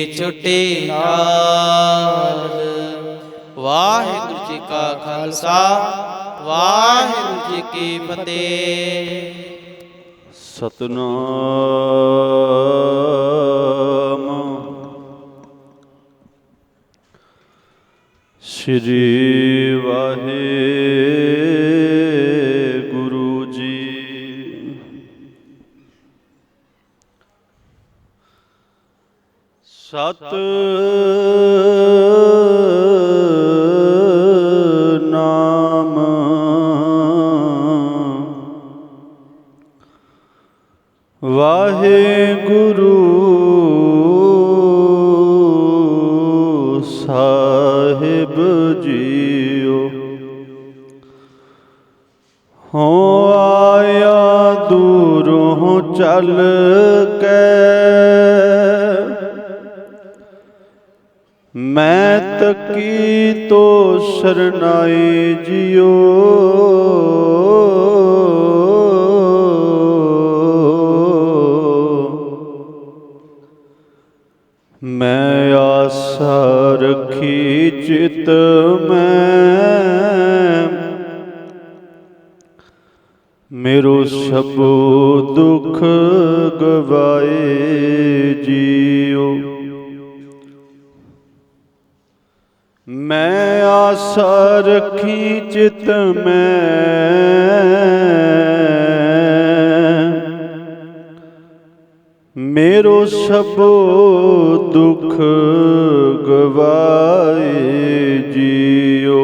ਛੁਟੇ ਨਾਲ। ਵਾਹਿਗੁਰੂ ਜੀ ਕਾ ਖਾਲਸਾ, ਵਾਹਿਗੁਰੂ ਜੀ ਕੀ ਫਤਿਹ। ਸਤਨਾਮ ਸ੍ਰੀ ਵਾਹਿਗੁਰੂ ਜੀ। ਸਤਨਾਮ ਵਾਹਿਗੁਰੂ ਸਾਹਿਬ ਜੀਓ। ਹੋ ਆਇਆ ਦੂਰੋਂ ਚੱਲ ਕੇ, ਮੈਂ ਤਕੀ ਤੋ ਸਰਨਾਈ ਜਿਓ। ਮੈਂ ਆਸਾ ਰੱਖੀ ਚਿਤ ਮੈਂ, ਮੇਰੋ ਸਭੋ ਦੁਖ ਗਵਾਏ ਜੀਓ। ਮੈਂ ਆਸਾ ਰੱਖੀ ਚਿਤ ਮੈਂ, ਮੇਰੋ ਸਭੋ ਦੁਖ ਗਵਾਏ ਜੀਓ।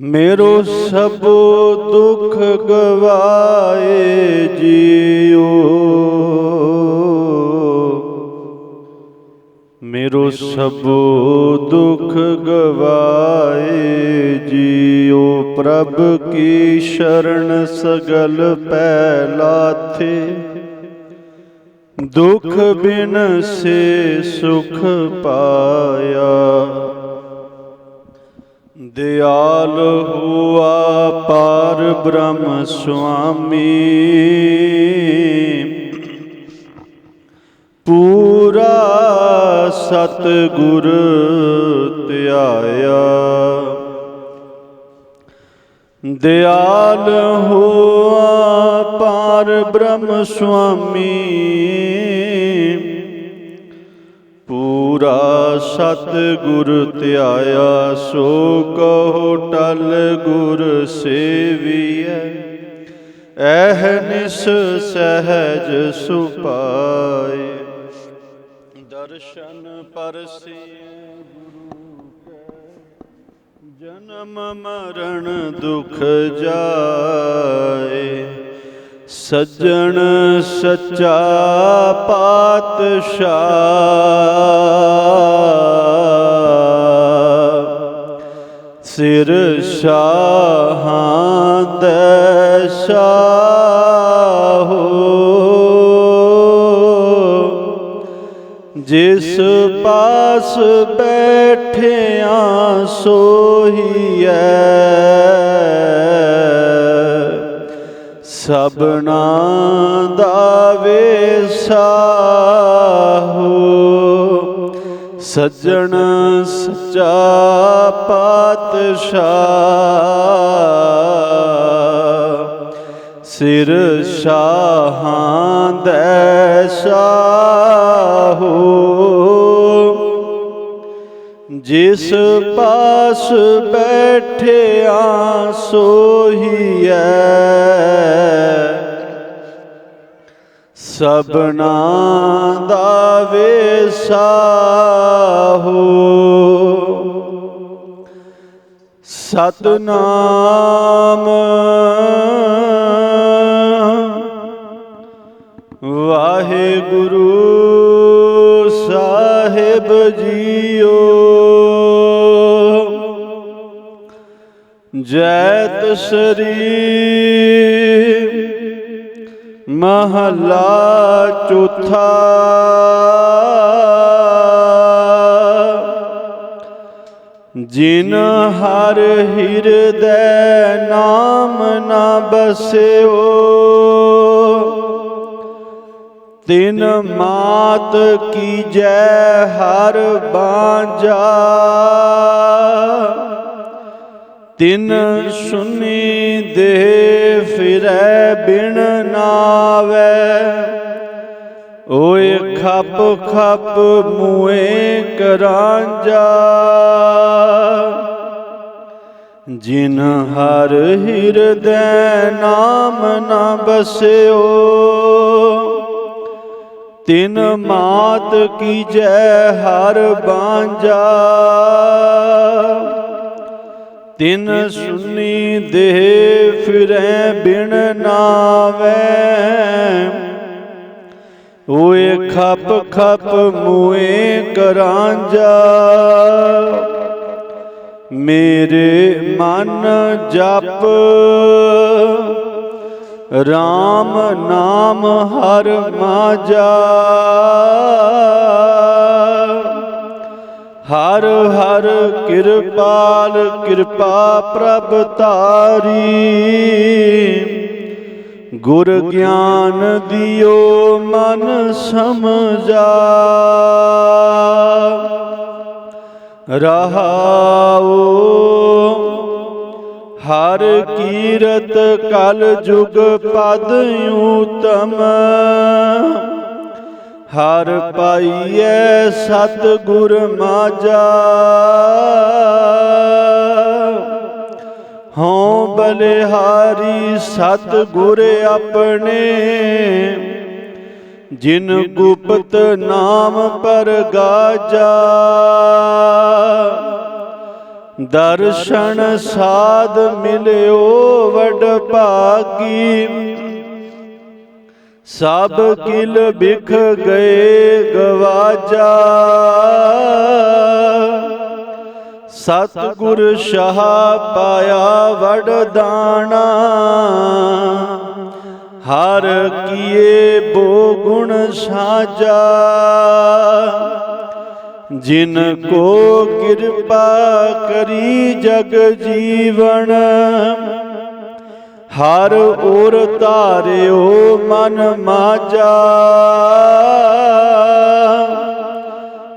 ਮੇਰੋ ਸਭੋ ਦੁਖ ਗਵਾਏ ਜੀਓ। ਮੇਰੋ ਸਭੋ ਦੁਖ ਗਵਾਏ ਜੀਓ। ਪ੍ਰਭ ਕੀ ਸ਼ਰਨ ਸਗਲ ਪੈ ਲਾਥੇ, ਦੁਖ ਬਿਨ ਸੇ ਸੁਖ ਪਾਇਆ। ਦਿਆਲ ਹੁਆ ਪਾਰ ਬ੍ਰਹਮ ਸੁਆਮੀ, ਪੂਰਾ ਸਤਿਗੁਰ ਧਿਆਇਆ। ਦਿਆਲ ਹੋਆ ਪਾਰ ਬ੍ਰਹਮ ਸੁਆਮੀ, ਪੂਰਾ ਸਤਿਗੁਰ ਧਿਆਇਆ। ਸੋ ਕਹੋ ਟਲ ਗੁਰ ਸੇਵੀਐ, ਅਹਨਿਸ ਸਹਿਜ ਸੁਪਾਏ। ਦਰਸ਼ਨ ਪਰਸੀਐ ਗੁਰੂ ਕੈ, ਜਨਮ ਮਰਨ ਦੁਖ ਜਾਏ। ਸੱਜਣ ਸੱਚਾ ਪਾਤਸ਼ਾਹ, ਸਿਰ ਸ਼ਾਹਾਂ ਦੇ ਸ਼ਾਹੋ। ਜਿਸ ਪਾਸ ਬੈਠਿਆਂ ਸੋਹੀਐ, ਸਭਨਾਂ ਦਾ ਵੇਸਾਹੋ। ਸੱਜਣ ਸੱਚਾ ਪਾਤਸ਼ਾਹ, ਸਿਰ ਸ਼ਾਹਾਂ ਦੇ ਸ਼ਾਹੋ। ਜਿਸ ਪਾਸ ਬੈਠਿਆਂ ਸੋਹੀਐ, ਸਭਨਾਂ ਦਾ ਵੇਸਾਹੋ। ਸਤਨਾਮ ਵਾਹਿਗੁਰੂ ਸਾਹਿਬ ਜੀਓ। ਜੈਤ ਸ੍ਰੀ ਮਹਲਾ ਚੌਥਾ। ਜਿਨ ਹਰ ਹਿਰਦੈ ਨਾਮ ਨਾ ਬਸਿਓ, ਤਿਨ ਮਾਤ ਕੀਜੈ ਹਰ ਬਾਂਝਾ, ਤਿਨ ਸੁਨੀ ਦੇ ਫਿਰੈ ਬਿਨ ਨਾਵੈ, ਓਏ ਖਪ ਖਪ ਮੂਏ ਕਰਾਂਜਾ। ਜਿਨ ਹਰ ਹਿਰਦੈ ਨਾਮ ਨ ਬਸਿਓ, ਤਿਨ ਮਾਤ ਕੀਜੈ ਹਰ ਬਾਂਝਾ, ਤਿਨ ਸੁਨੀ ਦੇਹ ਫਿਰੈ ਬਿਨ ਨਾਵੈ, ਓਏ ਖਪ ਖਪ ਮੂਏ ਕਰਾਂਜਾ। ਮੇਰੇ ਮਨ ਜਪ ਰਾਮ ਨਾਮ ਹਰ ਮਾਝਾ, ਹਰ ਹਰ ਕਿਰਪਾਲ ਕਿਰਪਾ ਪ੍ਰਭ ਧਾਰੀ, ਗੁਰ ਗਿਆਨ ਦਿਓ ਮਨ ਸਮਝਾ। ਰਹਾਉ ਹਰ ਕੀਰਤ ਕਲ ਜੁਗ ਪਦ ਊਤਮ, ਹਰ ਪਾਈਐ ਸਤ ਗੁਰ ਮਾਝਾ। ਹਉ ਬਲਿਹਾਰੀ ਸਤ ਗੁਰ ਆਪਣੇ, ਜਿਨ ਗੁਪਤ ਨਾਮ ਪਰਗਾਜਾ। ਦਰਸ਼ਨ ਸਾਧ ਮਿਲਿਓ ਵਡ ਭਾਗੀ, ਸਭ ਕਿਲ ਬਿਖ ਗਏ ਗਵਾਜਾ। ਸਤਿਗੁਰ ਸ਼ਾਹ ਪਾਇਆ ਵਡਦਾਣਾ, ਹਰ ਕੀਏ ਬੋ ਗੁਣ ਸਾਜਾ। ਜਿਨ ਕੋ ਕਿਰਪਾ ਕਰੀ ਜਗ ਜੀਵਨ, ਹਰ ਔਰ ਧਾਰਿਓ ਮਨ ਮਾਝਾ।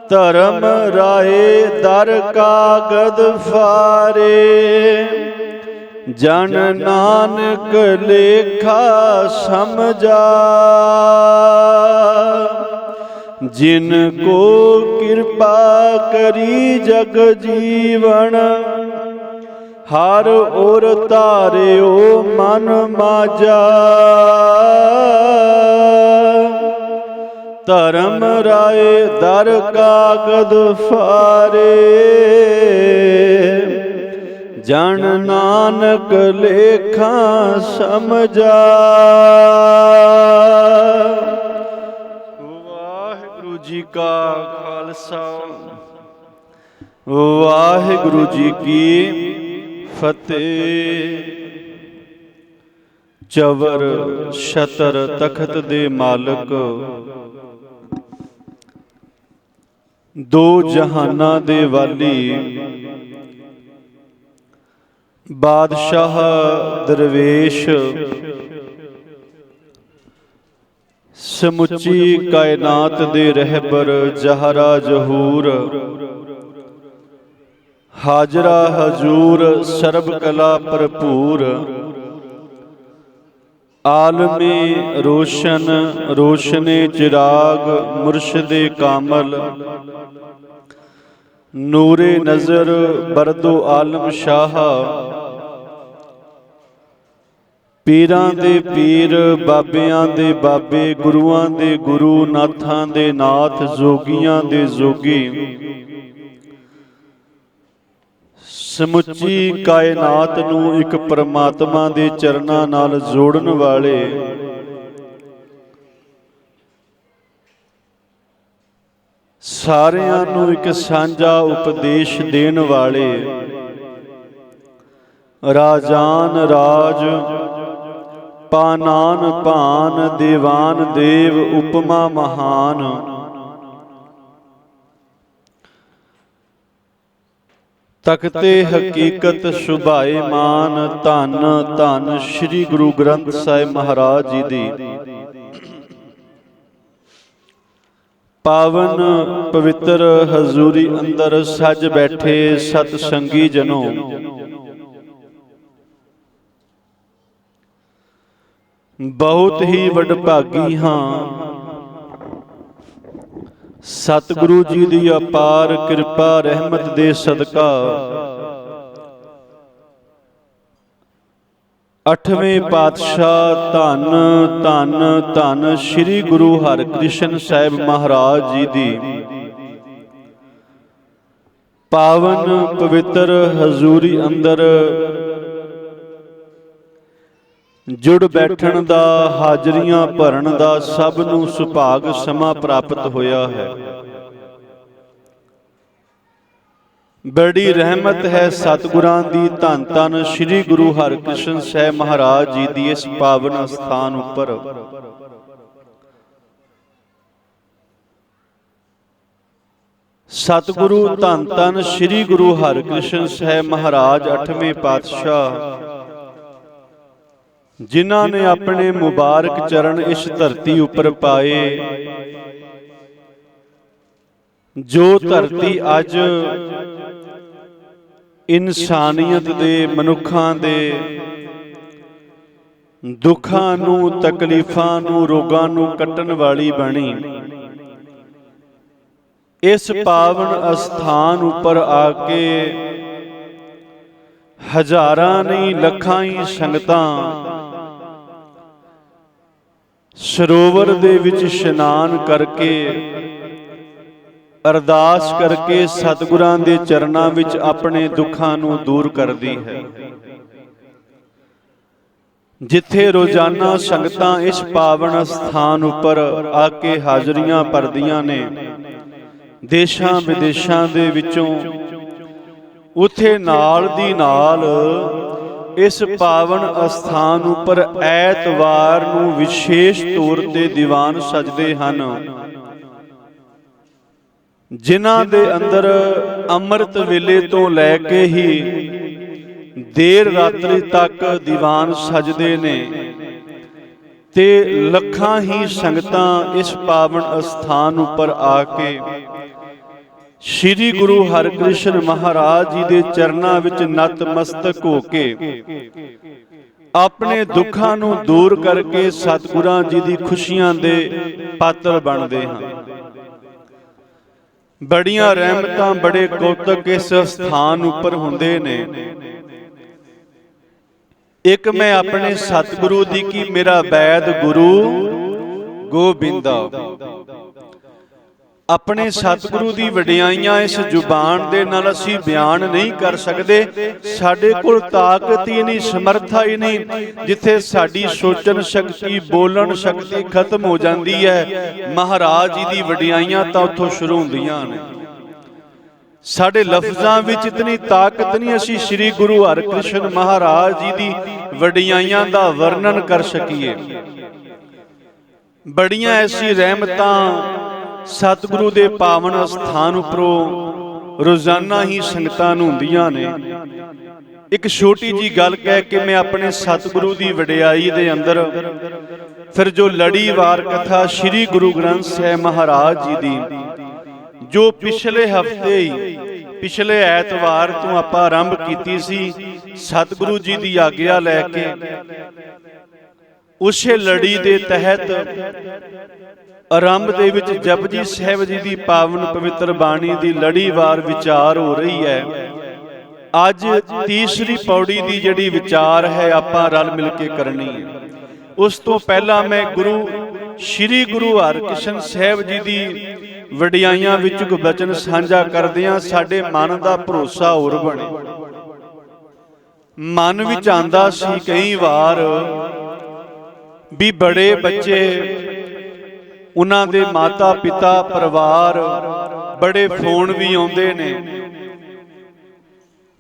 ਧਰਮ ਰਾਏ ਦਰ ਕਾਗਦ ਫਾਰੇ, ਜਨ ਨਾਨਕ ਲੇਖਾ ਸਮਝਾ। ਜਿਨ ਕੋ ਕਿਰਪਾ ਕਰੀ ਜਗ ਜੀਵਨ, ਹਰ ਔਰ ਧਾਰਿਓ ਮਨ ਮਾਝਾ। ਧਰਮ ਰਾਏ ਦਰ ਕਾਗਦ ਫਾਰੇ, ਜਨ ਨਾਨਕ ਲੇਖਾ ਸਮਝਾ। ਵਾਹਿਗੁਰੂ ਜੀ ਕਾ ਖਾਲਸਾ, ਵਾਹਿਗੁਰੂ ਜੀ ਕੀ ਫਤਿਹ। ਚਵਰ ਛਤਰ ਤਖਤ ਦੇ ਮਾਲਕ, ਦੋ ਜਹਾਨਾਂ ਦੇ ਵਾਲੀ, ਬਾਦਸ਼ਾਹ ਦਰਵੇਸ਼, ਸਮੁੱਚੀ ਕਾਇਨਾਤ ਦੇ ਰਹਿਬਰ ਜਹਰਾ ਜਹੂਰ, ਹਾਜ਼ਰਾ ਹਜੂਰ ਸਰਬ ਕਲਾ ਭਰਪੂਰ, ਆਲਮੀ ਰੋਸ਼ਨ ਰੋਸ਼ਨੇ ਚਿਰਾਗ ਮੁਰਸ਼ਦੇ ਕਾਮਲ, ਨੂਰੇ ਨਜ਼ਰ ਬਰਦੋ ਆਲਮ ਸ਼ਾਹ, ਪੀਰਾਂ ਦੇ ਪੀਰ ਬਾਬਿਆਂ ਦੇ ਬਾਬੇ, ਗੁਰੂਆਂ ਦੇ ਗੁਰੂ, ਨਾਥਾਂ ਦੇ ਨਾਥ, ਜੋਗੀਆਂ ਦੇ ਜੋਗੀ, ਸਮੁੱਚੀ ਕਾਇਨਾਤ ਨੂੰ ਇੱਕ ਪਰਮਾਤਮਾ ਦੇ ਚਰਨਾਂ ਨਾਲ ਜੋੜਨ ਵਾਲੇ, ਸਾਰਿਆਂ ਨੂੰ ਇੱਕ ਸਾਂਝਾ ਉਪਦੇਸ਼ ਦੇਣ ਵਾਲੇ, ਰਾਜਾਨ ਰਾਜ ਪਾਨਾਨ ਭਾਨ, ਦੇਵਾਨ ਦੇਵ ਉਪਮਾ ਮਹਾਨ, ਤਖਤੇ ਹਕੀਕਤ ਸੁਭਾਏ ਮਾਨ, ਧੰਨ ਧੰਨ ਸ੍ਰੀ ਗੁਰੂ ਗ੍ਰੰਥ ਸਾਹਿਬ ਮਹਾਰਾਜ ਜੀ ਦੀ ਪਾਵਨ ਪਵਿੱਤਰ ਹਜ਼ੂਰੀ ਅੰਦਰ ਸੱਜ ਬੈਠੇ ਸਤ ਸੰਗੀ ਜਨੋ, ਬਹੁਤ ਹੀ ਵਡਭਾਗੀ ਹਾਂ। ਸਤਿਗੁਰੂ ਜੀ ਦੀ ਅਪਾਰ ਕਿਰਪਾ ਰਹਿਮਤ ਦੇ ਸਦਕਾ 8ਵੇਂ ਪਾਤਸ਼ਾਹ ਧੰਨ ਧੰਨ ਧੰਨ ਸ੍ਰੀ ਗੁਰੂ ਹਰਿਕ੍ਰਿਸ਼ਨ ਸਾਹਿਬ ਮਹਾਰਾਜ ਜੀ ਦੀ ਪਾਵਨ ਪਵਿੱਤਰ ਹਜ਼ੂਰੀ ਅੰਦਰ ਜੁੜ ਬੈਠਣ ਦਾ, ਹਾਜ਼ਰੀਆਂ ਭਰਨ ਦਾ ਸਭ ਨੂੰ ਸੁਭਾਗ ਸਮਾਂ ਪ੍ਰਾਪਤ ਹੋਇਆ ਹੈ। ਬੜੀ ਰਹਿਮਤ ਹੈ ਸਤਿਗੁਰਾਂ ਦੀ ਧੰਨ ਧੰਨ ਸ੍ਰੀ ਗੁਰੂ ਹਰਿਕ੍ਰਿਸ਼ਨ ਸਾਹਿਬ ਮਹਾਰਾਜ ਜੀ ਦੀ ਇਸ ਪਾਵਨ ਸਥਾਨ ਉੱਪਰ ਸਤਿਗੁਰੂ ਧੰਨ ਧੰਨ ਸ੍ਰੀ ਗੁਰੂ ਹਰਿਕ੍ਰਿਸ਼ਨ ਸਾਹਿਬ ਮਹਾਰਾਜ 8ਵੇਂ ਪਾਤਸ਼ਾਹ, ਜਿਨ੍ਹਾਂ ਨੇ ਆਪਣੇ ਮੁਬਾਰਕ ਚਰਨ ਇਸ ਧਰਤੀ ਉੱਪਰ ਪਾਏ, ਜੋ ਧਰਤੀ ਅੱਜ ਇਨਸਾਨੀਅਤ ਦੇ, ਮਨੁੱਖਾਂ ਦੇ ਦੁੱਖਾਂ ਨੂੰ, ਤਕਲੀਫਾਂ ਨੂੰ, ਰੋਗਾਂ ਨੂੰ ਕੱਟਣ ਵਾਲੀ ਬਣੀ, ਇਸ ਪਾਵਨ ਅਸਥਾਨ ਉੱਪਰ ਆ ਕੇ ਹਜ਼ਾਰਾਂ ਨਹੀਂ ਲੱਖਾਂ ਹੀ ਸੰਗਤਾਂ ਸਰੋਵਰ ਦੇ ਵਿੱਚ ਇਸ਼ਨਾਨ ਕਰਕੇ, ਅਰਦਾਸ ਕਰਕੇ ਸਤਿਗੁਰਾਂ ਦੇ ਚਰਨਾਂ ਵਿੱਚ ਆਪਣੇ ਦੁੱਖਾਂ ਨੂੰ ਦੂਰ ਕਰਦੀ ਹੈ। ਜਿੱਥੇ ਰੋਜ਼ਾਨਾ ਸੰਗਤਾਂ ਇਸ ਪਾਵਨ ਸਥਾਨ ਉੱਪਰ ਆ ਕੇ ਹਾਜ਼ਰੀਆਂ ਭਰਦੀਆਂ ਨੇ ਦੇਸ਼ਾਂ ਵਿਦੇਸ਼ਾਂ ਦੇ ਵਿੱਚੋਂ, ਉੱਥੇ ਨਾਲ ਦੀ ਨਾਲ ਇਸ ਪਾਵਨ ਅਸਥਾਨ ਉੱਪਰ ਐਤਵਾਰ ਨੂੰ ਵਿਸ਼ੇਸ਼ ਤੌਰ ਤੇ ਦੀਵਾਨ ਸਜਦੇ ਹਨ, ਜਿਨ੍ਹਾਂ ਦੇ ਅੰਦਰ ਅੰਮ੍ਰਿਤ ਵੇਲੇ ਤੋਂ ਲੈ ਕੇ ਹੀ ਦੇਰ ਰਾਤਰੀ ਤੱਕ ਦੀਵਾਨ ਸਜਦੇ ਨੇ ਤੇ ਲੱਖਾਂ ਹੀ ਸੰਗਤਾਂ ਇਸ ਪਾਵਨ ਅਸਥਾਨ ਉੱਪਰ ਆ ਕੇ ਸ੍ਰੀ ਗੁਰੂ ਹਰਿਕ੍ਰਿਸ਼ਨ ਮਹਾਰਾਜ ਜੀ ਦੇ ਚਰਨਾਂ ਵਿੱਚ ਨਤਮਸਤਕ ਹੋ ਕੇ ਆਪਣੇ ਦੁੱਖਾਂ ਨੂੰ ਦੂਰ ਕਰਕੇ ਸਤਿਗੁਰਾਂ ਜੀ ਦੀ ਖੁਸ਼ੀਆਂ ਦੇ ਪਾਤਰ ਬਣਦੇ ਹਨ। ਬੜੀਆਂ ਰਹਿਮਤਾਂ, ਬੜੇ ਕੌਤਕ ਇਸ ਸਥਾਨ ਉੱਪਰ ਹੁੰਦੇ ਨੇ। ਇੱਕ ਮੈਂ ਆਪਣੇ ਸਤਿਗੁਰੂ ਦੀ ਕੀ ਮੇਰਾ ਵੈਦ ਗੁਰੂ ਗੋਬਿੰਦਾ, ਆਪਣੇ ਸਤਿਗੁਰੂ ਦੀ ਵਡਿਆਈਆਂ ਇਸ ਜ਼ੁਬਾਨ ਦੇ ਨਾਲ ਅਸੀਂ ਬਿਆਨ ਨਹੀਂ ਕਰ ਸਕਦੇ। ਸਾਡੇ ਕੋਲ ਤਾਕਤ ਹੀ ਨਹੀਂ, ਸਮਰੱਥਾ ਹੀ ਨਹੀਂ। ਜਿੱਥੇ ਸਾਡੀ ਸੋਚਣ ਸ਼ਕਤੀ, ਬੋਲਣ ਸ਼ਕਤੀ ਖਤਮ ਹੋ ਜਾਂਦੀ ਹੈ, ਮਹਾਰਾਜ ਜੀ ਦੀ ਵਡਿਆਈਆਂ ਤਾਂ ਉੱਥੋਂ ਸ਼ੁਰੂ ਹੁੰਦੀਆਂ ਨੇ। ਸਾਡੇ ਲਫ਼ਜ਼ਾਂ ਵਿੱਚ ਇਤਨੀ ਤਾਕਤ ਨਹੀਂ ਅਸੀਂ ਸ੍ਰੀ ਗੁਰੂ ਹਰਿਕ੍ਰਿਸ਼ਨ ਮਹਾਰਾਜ ਜੀ ਦੀ ਵਡਿਆਈਆਂ ਦਾ ਵਰਣਨ ਕਰ ਸਕੀਏ। ਬੜੀਆਂ ਐਸੀ ਰਹਿਮਤਾਂ ਸਤਿਗੁਰੂ ਦੇ ਪਾਵਨ ਅਸਥਾਨ ਉੱਪਰੋਂ ਰੋਜ਼ਾਨਾ ਹੀ ਸੰਗਤਾਂ ਨੂੰ ਹੁੰਦੀਆਂ ਨੇ। ਇੱਕ ਛੋਟੀ ਜੀ ਗੱਲ ਕਹਿ ਕੇ ਮੈਂ ਆਪਣੇ ਸਤਿਗੁਰੂ ਦੀ ਵਡਿਆਈ ਦੇ ਅੰਦਰ ਫਿਰ ਜੋ ਲੜੀਵਾਰ ਕਥਾ ਸ੍ਰੀ ਗੁਰੂ ਗ੍ਰੰਥ ਸਾਹਿਬ ਮਹਾਰਾਜ ਜੀ ਦੀ, ਜੋ ਪਿਛਲੇ ਹਫਤੇ ਹੀ, ਪਿਛਲੇ ਐਤਵਾਰ ਤੋਂ ਆਪਾਂ ਆਰੰਭ ਕੀਤੀ ਸੀ ਸਤਿਗੁਰੂ ਜੀ ਦੀ ਆਗਿਆ ਲੈ ਕੇ, ਉਸੇ ਲੜੀ ਦੇ ਤਹਿਤ ਆਰੰਭ ਦੇ ਵਿੱਚ ਜਪਜੀ ਸਾਹਿਬ ਜੀ ਦੀ ਪਾਵਨ ਪਵਿੱਤਰ ਬਾਣੀ ਦੀ ਲੜੀਵਾਰ ਵਿਚਾਰ ਹੋ ਰਹੀ ਹੈ। ਅੱਜ ਤੀਸਰੀ ਪੌੜੀ ਦੀ ਜਿਹੜੀ ਵਿਚਾਰ ਹੈ ਆਪਾਂ ਰਲ ਮਿਲ ਕੇ ਕਰਨੀ ਹੈ। ਉਸ ਤੋਂ ਪਹਿਲਾਂ ਮੈਂ ਸ੍ਰੀ ਗੁਰੂ ਹਰਿਕ੍ਰਿਸ਼ਨ ਸਾਹਿਬ ਜੀ ਦੀ ਵਡਿਆਈਆਂ ਵਿੱਚ ਇੱਕ ਬਚਨ ਸਾਂਝਾ ਕਰਦਿਆਂ ਸਾਡੇ ਮਨ ਦਾ ਭਰੋਸਾ ਹੋਰ ਬਣੇ। ਮਨ ਵਿੱਚ ਆਂਦਾ ਸੀ ਕਈ ਵਾਰ ਵੀ ਬੜੇ ਬੱਚੇ, ਉਹਨਾਂ ਦੇ ਮਾਤਾ ਪਿਤਾ, ਪਰਿਵਾਰ, ਬੜੇ ਫੋਨ ਵੀ ਆਉਂਦੇ ਨੇ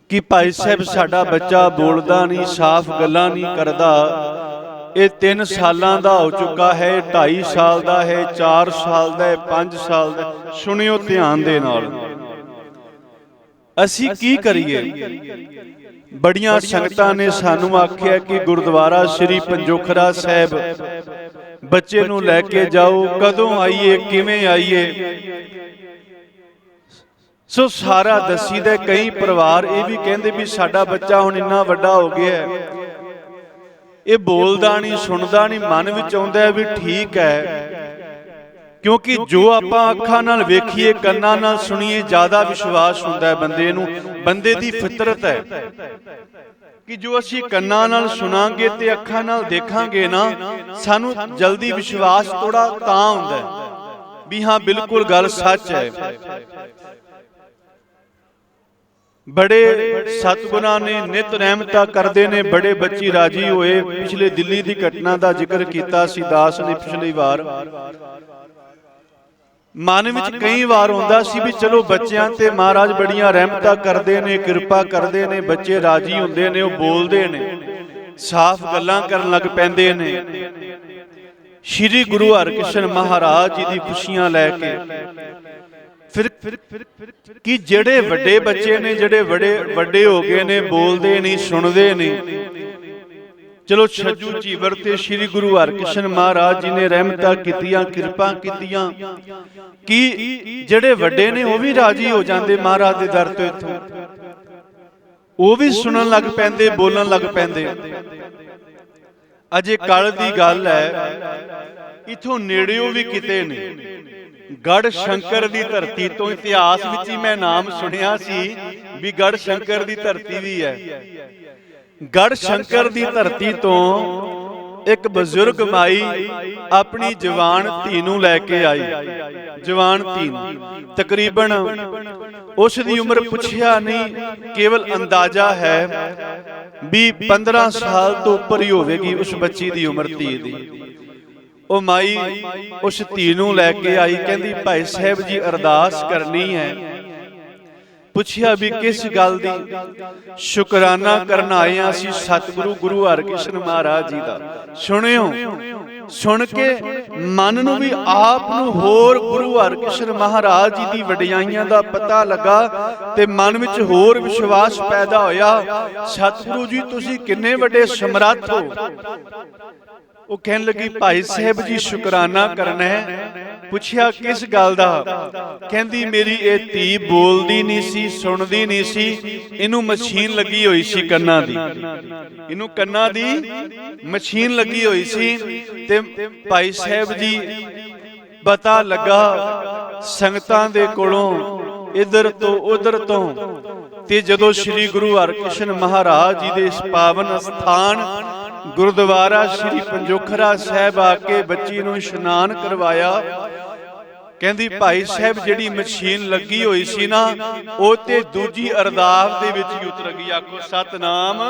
ਕਿ ਭਾਈ ਸਾਹਿਬ ਸਾਡਾ ਬੱਚਾ ਬੋਲਦਾ ਨਹੀਂ, ਸਾਫ਼ ਗੱਲਾਂ ਨਹੀਂ ਕਰਦਾ, ਇਹ 3 ਸਾਲਾਂ ਦਾ ਹੋ ਚੁੱਕਾ ਹੈ, 2.5 ਸਾਲ ਦਾ ਹੈ, 4 ਸਾਲ ਦਾ ਹੈ, 5 ਸਾਲ ਦਾ। ਸੁਣਿਓ ਧਿਆਨ ਦੇ ਨਾਲ, ਅਸੀਂ ਕੀ ਕਰੀਏ? ਬੜੀਆਂ ਸੰਗਤਾਂ ਨੇ ਸਾਨੂੰ ਆਖਿਆ ਕਿ ਗੁਰਦੁਆਰਾ ਸ੍ਰੀ ਪੰਜੋਖਰਾ ਸਾਹਿਬ ਬੱਚੇ ਨੂੰ ਲੈ ਕੇ ਜਾਓ, ਕਦੋਂ ਆਈਏ, ਕਿਵੇਂ ਆਈਏ। ਸੋ ਸਾਰਾ ਦੱਸੀਦਾ। ਕਈ ਪਰਿਵਾਰ ਇਹ ਵੀ ਕਹਿੰਦੇ ਵੀ ਸਾਡਾ ਬੱਚਾ ਹੁਣ ਇੰਨਾ ਵੱਡਾ ਹੋ ਗਿਆ, ਇਹ ਬੋਲਦਾ ਨਹੀਂ, ਸੁਣਦਾ ਨਹੀਂ, ਮਨ ਵਿੱਚ ਆਉਂਦਾ ਵੀ ਠੀਕ ਹੈ, ਕਿਉਂਕਿ ਜੋ ਆਪਾਂ ਅੱਖਾਂ ਨਾਲ ਵੇਖੀਏ, ਕੰਨਾਂ ਨਾਲ ਸੁਣੀਏ, ਜ਼ਿਆਦਾ ਵਿਸ਼ਵਾਸ ਹੁੰਦਾ ਹੈ ਬੰਦੇ ਨੂੰ। ਬੰਦੇ ਦੀ ਫਿਤਰਤ ਹੈ ਕਿ ਜੋ ਅਸੀਂ ਕੰਨਾਂ ਨਾਲ ਸੁਣਾਂਗੇ ਤੇ ਅੱਖਾਂ ਨਾਲ ਦੇਖਾਂਗੇ ਨਾ, ਸਾਨੂੰ ਜਲਦੀ ਵਿਸ਼ਵਾਸ ਥੋੜਾ ਤਾਂ ਹੁੰਦਾ ਹੈ ਵੀ ਹਾਂ ਬਿਲਕੁਲ ਗੱਲ ਸੱਚ ਹੈ। ਬੜੇ ਸਤਿਗੁਰਾਂ ਨੇ ਨਿਤ ਰਹਿਮਤਾਂ ਕਰਦੇ ਨੇ, ਬੜੇ ਬੱਚੀ ਰਾਜੀ ਹੋਏ। ਪਿਛਲੇ ਦਿੱਲੀ ਦੀ ਘਟਨਾ ਦਾ ਜ਼ਿਕਰ ਕੀਤਾ ਸੀ ਦਾਸ ਨੇ ਪਿਛਲੀ ਵਾਰ। ਮਨ ਵਿੱਚ ਕਈ ਵਾਰ ਹੁੰਦਾ ਸੀ ਵੀ ਚਲੋ ਬੱਚਿਆਂ ਤੇ ਮਹਾਰਾਜ ਬੜੀਆਂ ਰਹਿਮਤਾਂ ਕਰਦੇ ਨੇ, ਕਿਰਪਾ ਕਰਦੇ ਨੇ, ਬੱਚੇ ਰਾਜੀ ਹੁੰਦੇ ਨੇ, ਉਹ ਬੋਲਦੇ ਨੇ, ਸਾਫ਼ ਗੱਲਾਂ ਕਰਨ ਲੱਗ ਪੈਂਦੇ ਨੇ। ਸ਼੍ਰੀ ਗੁਰੂ ਹਰਿਕ੍ਰਿਸ਼ਨ ਮਹਾਰਾਜ ਜੀ ਦੀ ਖੁਸ਼ੀਆਂ ਲੈ ਕੇ ਫਿਰ ਕਿ ਜਿਹੜੇ ਵੱਡੇ ਬੱਚੇ ਨੇ, ਜਿਹੜੇ ਵੱਡੇ ਹੋ ਗਏ ਨੇ, ਬੋਲਦੇ ਨਹੀਂ, ਸੁਣਦੇ ਨਹੀਂ। ਚਲੋ ਛੱਜੂ ਚੀਵਰ ਤੇ ਸ਼੍ਰੀ ਗੁਰੂ ਹਰਿਕ੍ਰਿਸ਼ਨ ਮਹਾਰਾਜ ਜੀ ਨੇ ਰਹਿਮਤਾਂ ਕੀਤੀਆਂ, ਕਿਰਪਾ ਕੀਤੀਆਂ ਕਿ ਜਿਹੜੇ ਵੱਡੇ ਨੇ ਉਹ ਵੀ ਰਾਜੀ ਹੋ ਜਾਂਦੇ ਮਹਾਰਾਜ ਦੇ ਦਰ ਤੋਂ। ਇੱਥੋਂ ਉਹ ਵੀ ਸੁਣਨ ਲੱਗ ਪੈਂਦੇ, ਬੋਲਣ ਲੱਗ ਪੈਂਦੇ। ਅਜੇ ਕੱਲ ਦੀ ਗੱਲ ਹੈ, ਇਥੋਂ ਨੇੜਿਓਂ ਵੀ ਕਿਤੇ ਨਹੀਂ, ਗੜ ਸ਼ੰਕਰ ਦੀ ਧਰਤੀ ਤੋਂ। ਇਤਿਹਾਸ ਵਿੱਚ ਹੀ ਮੈਂ ਨਾਮ ਸੁਣਿਆ ਸੀ ਵੀ ਗੜ ਸ਼ੰਕਰ ਦੀ ਧਰਤੀ ਵੀ ਹੈ। ਗੜ ਸ਼ੰਕਰ ਦੀ ਧਰਤੀ ਤੋਂ ਇੱਕ ਬਜ਼ੁਰਗ ਮਾਈ ਆਪਣੀ ਜਵਾਨ ਧੀ ਨੂੰ ਲੈ ਕੇ ਆਈ। ਜਵਾਨ ਧੀ ਤਕਰੀਬਨ ਉਸ ਦੀ ਉਮਰ ਪੁੱਛਿਆ ਨਹੀਂ, ਕੇਵਲ ਅੰਦਾਜ਼ਾ ਹੈ ਵੀ 15 ਸਾਲ ਤੋਂ ਉੱਪਰ ਹੀ ਹੋਵੇਗੀ ਉਸ ਬੱਚੀ ਦੀ ਉਮਰ, ਧੀ ਦੀ। ਉਹ ਮਾਈ ਉਸ ਧੀ ਨੂੰ ਲੈ ਕੇ ਆਈ, ਕਹਿੰਦੀ ਭਾਈ ਸਾਹਿਬ ਜੀ ਅਰਦਾਸ ਕਰਨੀ ਹੈ। ਪੁੱਛਿਆ ਵੀ ਕਿਸ ਗੱਲ ਦੀ? ਸ਼ੁਕਰਾਨਾ ਕਰਨ ਆਏ ਹਾਂ ਅਸੀਂ ਸਤਿਗੁਰੂ ਗੁਰੂ ਹਰਿਕ੍ਰਿਸ਼ਨ ਮਹਾਰਾਜ ਜੀ ਦਾ। ਸੁਣਿਓ, ਸੁਣ ਕੇ ਮਨ ਨੂੰ ਵੀ ਆਪ ਨੂੰ ਹੋਰ ਗੁਰੂ ਹਰਿਕ੍ਰਿਸ਼ਨ ਮਹਾਰਾਜ ਜੀ ਦੀ ਵਡਿਆਈਆਂ ਦਾ ਪਤਾ ਲੱਗਾ ਤੇ ਮਨ ਵਿੱਚ ਹੋਰ ਵਿਸ਼ਵਾਸ ਪੈਦਾ ਹੋਇਆ। ਸਤਿਗੁਰੂ ਜੀ ਤੁਸੀਂ ਕਿੰਨੇ ਵੱਡੇ ਸਮਰੱਥ ਹੋ। ਉਹ ਕਹਿਣ ਲੱਗੀ ਭਾਈ ਸਾਹਿਬ ਜੀ ਸ਼ੁਕਰਾਨਾ ਕਰਨਾ ਹੈ। ਪੁੱਛਿਆ ਕਿਸ ਗੱਲ ਦਾ? ਕਹਿੰਦੀ ਮੇਰੀ ਇਹ ਧੀ ਬੋਲਦੀ ਨਹੀਂ ਸੀ, ਸੁਣਦੀ ਨਹੀਂ ਸੀ, ਇਹਨੂੰ ਮਸ਼ੀਨ ਲੱਗੀ ਹੋਈ ਸੀ ਕੰਨਾਂ ਦੀ, ਇਹਨੂੰ ਕੰਨਾਂ ਦੀ ਮਸ਼ੀਨ ਲੱਗੀ ਹੋਈ ਸੀ। ਤੇ ਭਾਈ ਸਾਹਿਬ ਜੀ ਪਤਾ ਲੱਗਾ ਸੰਗਤਾਂ ਦੇ ਕੋਲੋਂ ਇਧਰ ਤੋਂ ਉਧਰ ਤੋਂ, ਤੇ ਜਦੋਂ ਸ੍ਰੀ ਗੁਰੂ ਹਰਿਕ੍ਰਿਸ਼ਨ ਮਹਾਰਾਜ ਜੀ ਦੇ ਇਸ ਪਾਵਨ ਸਥਾਨ ਗੁਰਦੁਆਰਾ ਸ੍ਰੀ ਪੰਜੋਖਰਾ ਸਾਹਿਬ ਆ ਕੇ ਬੱਚੀ ਨੂੰ ਇਸ਼ਨਾਨ ਕਰਵਾਇਆ। ਕਹਿੰਦੀ ਭਾਈ ਸਾਹਿਬ ਜਿਹੜੀ ਮਸ਼ੀਨ ਲੱਗੀ ਹੋਈ ਸੀ ਨਾ, ਉਹ ਤੇ ਦੂਜੀ ਅਰਦਾਸ ਦੇ ਵਿੱਚ ਹੀ ਉਤਰ ਗਈ। ਆਖੋ ਸਤਨਾਮ।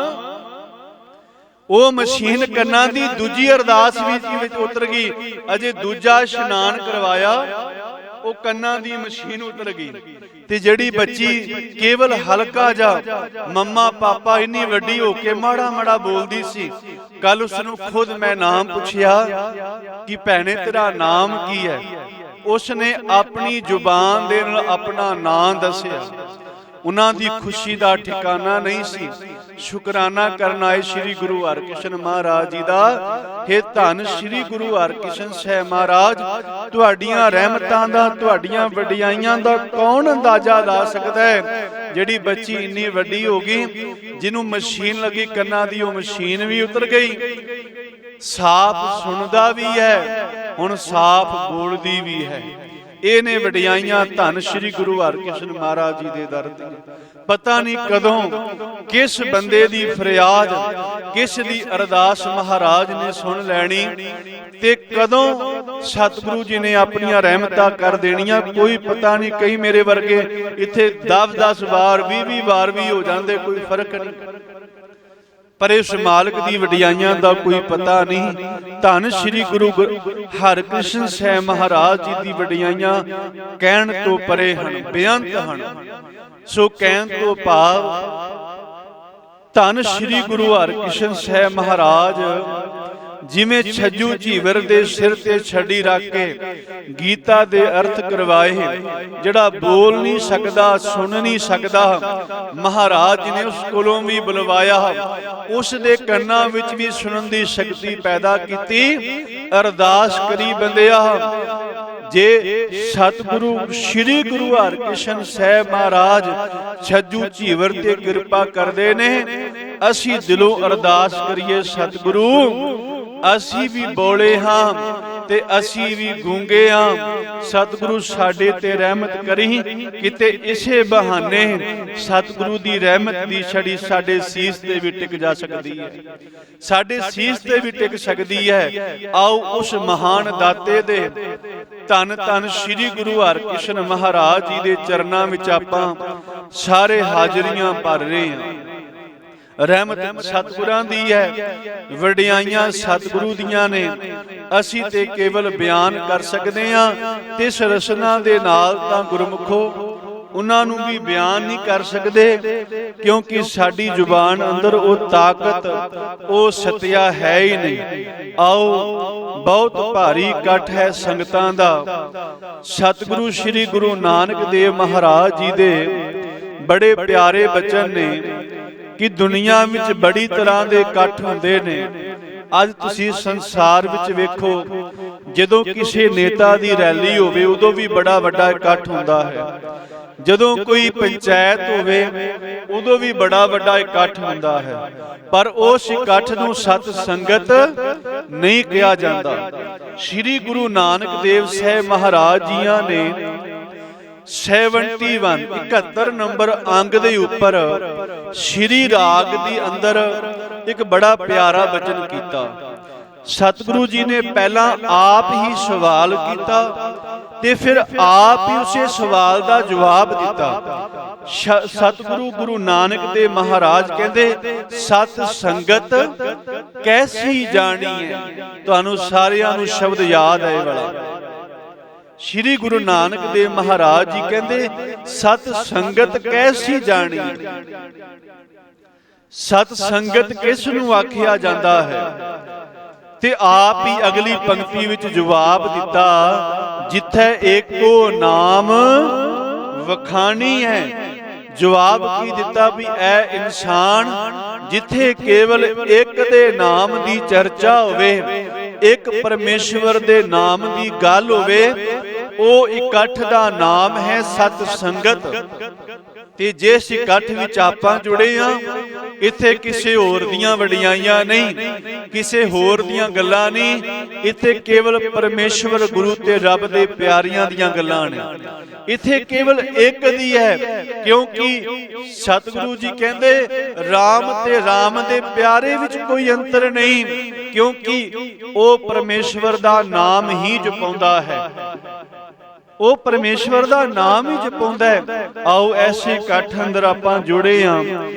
ਉਹ ਮਸ਼ੀਨ ਕੰਨਾਂ ਦੀ ਦੂਜੀ ਅਰਦਾਸ ਵਿੱਚ ਉਤਰ ਗਈ। ਅਜੇ ਦੂਜਾ ਇਸ਼ਨਾਨ ਕਰਵਾਇਆ, ਉਹ ਕੰਨਾਂ ਦੀ ਮਸ਼ੀਨ ਉਤਰ ਗਈ। ਤੇ ਜਿਹੜੀ ਬੱਚੀ ਕੇਵਲ ਹਲਕਾ ਜਾ ਮੰਮਾ ਪਾਪਾ ਇੰਨੀ ਵੱਡੀ ਹੋ ਕੇ ਮਾੜਾ ਮਾੜਾ ਬੋਲਦੀ ਸੀ, ਕੱਲ ਉਸ ਨੂੰ ਖੁਦ ਮੈਂ ਨਾਮ ਪੁੱਛਿਆ ਕਿ ਭੈਣੇ ਤੇਰਾ ਨਾਮ ਕੀ ਹੈ? ਉਸਨੇ ਆਪਣੀ ਜ਼ੁਬਾਨ ਦੇ ਨਾਲ ਆਪਣਾ ਨਾਮ ਦੱਸਿਆ। ਉਹਨਾਂ ਦੀ ਖੁਸ਼ੀ ਦਾ ਠਿਕਾਣਾ ਨਹੀਂ ਸੀ। ਸ਼ੁਕਰਾਨਾ ਕਰਨ ਆਏ ਸ੍ਰੀ ਗੁਰੂ ਹਰਿਕ੍ਰਿਸ਼ਨ ਮਹਾਰਾਜ ਜੀ ਦਾ। ਹੇ ਧੰਨ ਸ੍ਰੀ ਗੁਰੂ ਹਰਿਕ੍ਰਿਸ਼ਨ ਸਾਹਿਬ ਮਹਾਰਾਜ, ਤੁਹਾਡੀਆਂ ਰਹਿਮਤਾਂ ਦਾ, ਤੁਹਾਡੀਆਂ ਵਡਿਆਈਆਂ ਦਾ ਕੌਣ ਅੰਦਾਜ਼ਾ ਲਾ ਸਕਦਾ ਹੈ। ਜਿਹੜੀ ਬੱਚੀ ਇੰਨੀ ਵੱਡੀ ਹੋ ਗਈ, ਜਿਹਨੂੰ ਮਸ਼ੀਨ ਲੱਗੀ ਕੰਨਾਂ ਦੀ, ਉਹ ਮਸ਼ੀਨ ਵੀ ਉਤਰ ਗਈ। ਸਾਫ਼ ਸੁਣਦਾ ਵੀ ਹੈ, ਹੁਣ ਸਾਫ਼ ਬੋਲਦੀ ਵੀ ਹੈ। ਇਹ ਨੇ ਵਡਿਆਈਆਂ ਧੰਨ ਸ੍ਰੀ ਗੁਰੂ ਹਰਿਕ੍ਰਿਸ਼ਨ ਮਹਾਰਾਜ ਜੀ ਦੇ ਦਰ ਤੇ। ਪਤਾ ਨਹੀਂ ਕਦੋਂ ਕਿਸ ਬੰਦੇ ਦੀ ਫਰਿਆਦ, ਕਿਸ ਦੀ ਅਰਦਾਸ ਮਹਾਰਾਜ ਨੇ ਸੁਣ ਲੈਣੀ ਤੇ ਕਦੋਂ ਸਤਿਗੁਰੂ ਜੀ ਨੇ ਆਪਣੀਆਂ ਰਹਿਮਤਾਂ ਕਰ ਦੇਣੀਆਂ, ਕੋਈ ਪਤਾ ਨਹੀਂ। ਕਈ ਮੇਰੇ ਵਰਗੇ ਇੱਥੇ 10-10 ਵਾਰ 20-20 ਵਾਰ ਵੀ ਹੋ ਜਾਂਦੇ, ਕੋਈ ਫਰਕ ਨਹੀਂ। ਪਰ ਇਸ ਮਾਲਕ ਦੀ ਵਡਿਆਈਆਂ ਦਾ ਕੋਈ ਪਤਾ ਨਹੀਂ। ਧੰਨ ਸ੍ਰੀ ਗੁਰੂ ਹਰਿਕ੍ਰਿਸ਼ਨ ਸਾਹਿਬ ਮਹਾਰਾਜ ਜੀ ਦੀ ਵਡਿਆਈਆਂ ਕਹਿਣ ਤੋਂ ਪਰੇ ਹਨ, ਬੇਅੰਤ ਹਨ। ਸੋ ਕਹਿਣ ਤੋਂ ਭਾਵ ਧੰਨ ਸ੍ਰੀ ਗੁਰੂ ਹਰਿਕ੍ਰਿਸ਼ਨ ਸਾਹਿਬ ਮਹਾਰਾਜ ਜਿਵੇਂ ਛੱਜੂ ਝੀਵਰ ਦੇ ਸਿਰ ਤੇ ਛੜੀ ਰੱਖ ਕੇ ਗੀਤਾ ਦੇ ਅਰਥ ਕਰਵਾਏ। ਜਿਹੜਾ ਬੋਲ ਨਹੀਂ ਸਕਦਾ, ਸੁਣ ਨਹੀਂ ਸਕਦਾ, ਮਹਾਰਾਜ ਜੀ ਨੇ ਉਸ ਕੋਲੋਂ ਵੀ ਬੁਲਵਾਇਆ, ਉਸ ਦੇ ਕੰਨਾਂ ਵਿੱਚ ਵੀ ਸੁਣਨ ਦੀ ਸ਼ਕਤੀ ਪੈਦਾ ਕੀਤੀ। ਅਰਦਾਸ ਕਰੀ ਬੰਦਿਆ, ਜੇ ਸਤਿਗੁਰੂ ਸ੍ਰੀ ਗੁਰੂ ਹਰਿਕ੍ਰਿਸ਼ਨ ਸਾਹਿਬ ਮਹਾਰਾਜ ਛੱਜੂ ਝੀਵਰ ਤੇ ਕਿਰਪਾ ਕਰਦੇ ਨੇ, ਅਸੀਂ ਦਿਲੋਂ ਅਰਦਾਸ ਕਰੀਏ, ਸਤਿਗੁਰੂ ਅਸੀਂ ਵੀ ਬੋਲੇ ਹਾਂ ਤੇ ਅਸੀਂ ਵੀ ਗੂੰਗੇ ਹਾਂ, ਸਤਿਗੁਰੂ ਸਾਡੇ ਤੇ ਰਹਿਮਤ ਕਰੀ। ਕਿਤੇ ਇਸੇ ਬਹਾਨੇ ਸਤਿਗੁਰੂ ਦੀ ਰਹਿਮਤ ਦੀ ਛੜੀ ਸਾਡੇ ਸੀਸ ਤੇ ਵੀ ਟਿਕ ਜਾ ਸਕਦੀ ਹੈ, ਸਾਡੇ ਸੀਸ ਤੇ ਵੀ ਟਿਕ ਸਕਦੀ ਹੈ। ਆਓ ਉਸ ਮਹਾਨ ਦਾਤੇ ਦੇ ਧੰਨ ਧੰਨ ਸ੍ਰੀ ਗੁਰੂ ਹਰਿਕ੍ਰਿਸ਼ਨ ਮਹਾਰਾਜ ਜੀ ਦੇ ਚਰਨਾਂ ਵਿੱਚ ਆਪਾਂ ਸਾਰੇ ਹਾਜ਼ਰੀਆਂ ਭਰ ਰਹੇ ਹਾਂ। ਰਹਿਮਤ ਸਤਿਗੁਰਾਂ ਦੀ ਹੈ, ਵਡਿਆਈਆਂ ਸਤਿਗੁਰੂ ਦੀਆਂ ਨੇ, ਅਸੀਂ ਤੇ ਕੇਵਲ ਬਿਆਨ ਕਰ ਸਕਦੇ ਹਾਂ। ਤਿਸ ਰਸਨਾ ਦੇ ਨਾਲ ਤਾਂ ਗੁਰਮੁਖੋ ਉਹਨਾਂ ਨੂੰ ਵੀ ਬਿਆਨ ਨਹੀਂ ਕਰ ਸਕਦੇ, ਕਿਉਂਕਿ ਸਾਡੀ ਜ਼ੁਬਾਨ ਅੰਦਰ ਉਹ ਤਾਕਤ, ਉਹ ਸਤਿਆ ਹੈ ਹੀ ਨਹੀਂ। ਆਓ, ਬਹੁਤ ਭਾਰੀ ਇਕੱਠ ਹੈ ਸੰਗਤਾਂ ਦਾ। ਸਤਿਗੁਰੂ ਸ੍ਰੀ ਗੁਰੂ ਨਾਨਕ ਦੇਵ ਮਹਾਰਾਜ ਜੀ ਦੇ ਬੜੇ ਪਿਆਰੇ ਬਚਨ ਨੇ ਕਿ ਦੁਨੀਆ ਵਿੱਚ ਬੜੀ ਤਰ੍ਹਾਂ ਦੇ ਇਕੱਠ ਹੁੰਦੇ ਨੇ। ਅੱਜ ਤੁਸੀਂ ਸੰਸਾਰ ਵਿੱਚ ਵੇਖੋ, ਜਦੋਂ ਕਿਸੇ ਨੇਤਾ ਦੀ ਰੈਲੀ ਹੋਵੇ ਉਦੋਂ ਵੀ ਬੜਾ ਵੱਡਾ ਇਕੱਠ ਹੁੰਦਾ ਹੈ, ਜਦੋਂ ਕੋਈ ਪੰਚਾਇਤ ਹੋਵੇ ਉਦੋਂ ਵੀ ਬੜਾ ਵੱਡਾ ਇਕੱਠ ਹੁੰਦਾ ਹੈ, ਪਰ ਉਸ ਇਕੱਠ ਨੂੰ ਸਤ ਸੰਗਤ ਨਹੀਂ ਕਿਹਾ ਜਾਂਦਾ। ਸ੍ਰੀ ਗੁਰੂ ਨਾਨਕ ਦੇਵ ਸਾਹਿਬ ਮਹਾਰਾਜ ਜੀਆਂ ਨੇ 71 ਨੰਬਰ ਅੰਗ ਦੇ ਉੱਪਰ ਸ਼੍ਰੀ ਰਾਗ ਦੇ ਅੰਦਰ ਇੱਕ ਬੜਾ ਪਿਆਰਾ ਬਚਨ ਕੀਤਾ। ਸਤਿਗੁਰੂ ਜੀ ਨੇ ਪਹਿਲਾਂ ਆਪ ਹੀ ਸਵਾਲ ਕੀਤਾ ਤੇ ਫਿਰ ਆਪ ਹੀ ਉਸੇ ਸਵਾਲ ਦਾ ਜਵਾਬ ਦਿੱਤਾ। ਸਤਿਗੁਰੂ ਗੁਰੂ ਨਾਨਕ ਦੇਵ ਮਹਾਰਾਜ ਕਹਿੰਦੇ, ਸਤ ਸੰਗਤ ਕੈਸੀ ਜਾਣੀ ਹੈ। ਤੁਹਾਨੂੰ ਸਾਰਿਆਂ ਨੂੰ ਸ਼ਬਦ ਯਾਦ ਹੈ ਇਹ ਵਾਲਾ। ਸ਼੍ਰੀ ਗੁਰੂ ਨਾਨਕ ਦੇਵ ਮਹਾਰਾਜ ਜੀ ਕਹਿੰਦੇ, ਸਤ ਸੰਗਤ ਕੈਸੀ ਜਾਣੀ। ਸਤ ਸੰਗਤ ਕਿਸ ਨੂੰ ਆਖਿਆ ਜਾਂਦਾ ਹੈ? ਤੇ ਆਪ ਹੀ ਅਗਲੀ ਪੰਕਤੀ ਵਿੱਚ ਜਵਾਬ ਦਿੱਤਾ, ਜਿੱਥੇ ਏਕੋ ਨਾਮ ਵਖਾਣੀ ਹੈ। ਜਵਾਬ ਕੀ ਦਿੱਤਾ ਵੀ ਇਹ ਇਨਸਾਨ ਜਿੱਥੇ ਕੇਵਲ ਇੱਕ ਦੇ ਨਾਮ ਦੀ ਚਰਚਾ ਹੋਵੇ, ਇੱਕ ਪਰਮੇਸ਼ਵਰ ਦੇ ਨਾਮ ਦੀ ਗੱਲ ਹੋਵੇ, ਉਹ ਇਕੱਠ ਦਾ ਨਾਮ ਹੈ ਸਤ ਸੰਗਤ। ਤੇ ਜਿਸ ਇਕੱਠ ਵਿੱਚ ਆਪਾਂ ਜੁੜੇ ਆ, ਇੱਥੇ ਕਿਸੇ ਹੋਰ ਦੀਆਂ ਵਡਿਆਈਆਂ ਨਹੀਂ, ਕਿਸੇ ਹੋਰ ਦੀਆਂ ਗੱਲਾਂ ਨਹੀਂ, ਇੱਥੇ ਕੇਵਲ ਪਰਮੇਸ਼ਵਰ ਗੁਰੂ ਤੇ ਰੱਬ ਦੇ ਪਿਆਰਿਆਂ ਦੀਆਂ ਗੱਲਾਂ ਨੇ। ਇੱਥੇ ਕੇਵਲ ਇੱਕ ਦੀ ਹੈ, ਕਿਉਂਕਿ ਸਤਿਗੁਰੂ ਜੀ ਕਹਿੰਦੇ ਰਾਮ ਤੇ ਰਾਮ ਦੇ ਪਿਆਰੇ ਵਿੱਚ ਕੋਈ ਅੰਤਰ ਨਹੀਂ, ਕਿਉਂਕਿ ਉਹ ਪਰਮੇਸ਼ਵਰ ਦਾ ਨਾਮ ਹੀ ਜਪਾਉਂਦਾ ਹੈ, ਉਹ ਪਰਮੇਸ਼ਵਰ ਦਾ ਨਾਮ ਹੀ ਜਪਾਉਂਦਾ ਹੈ। ਆਓ ਐਸੇ ਇਕੱਠ ਅੰਦਰ ਆਪਾਂ ਜੁੜੇ ਹਾਂ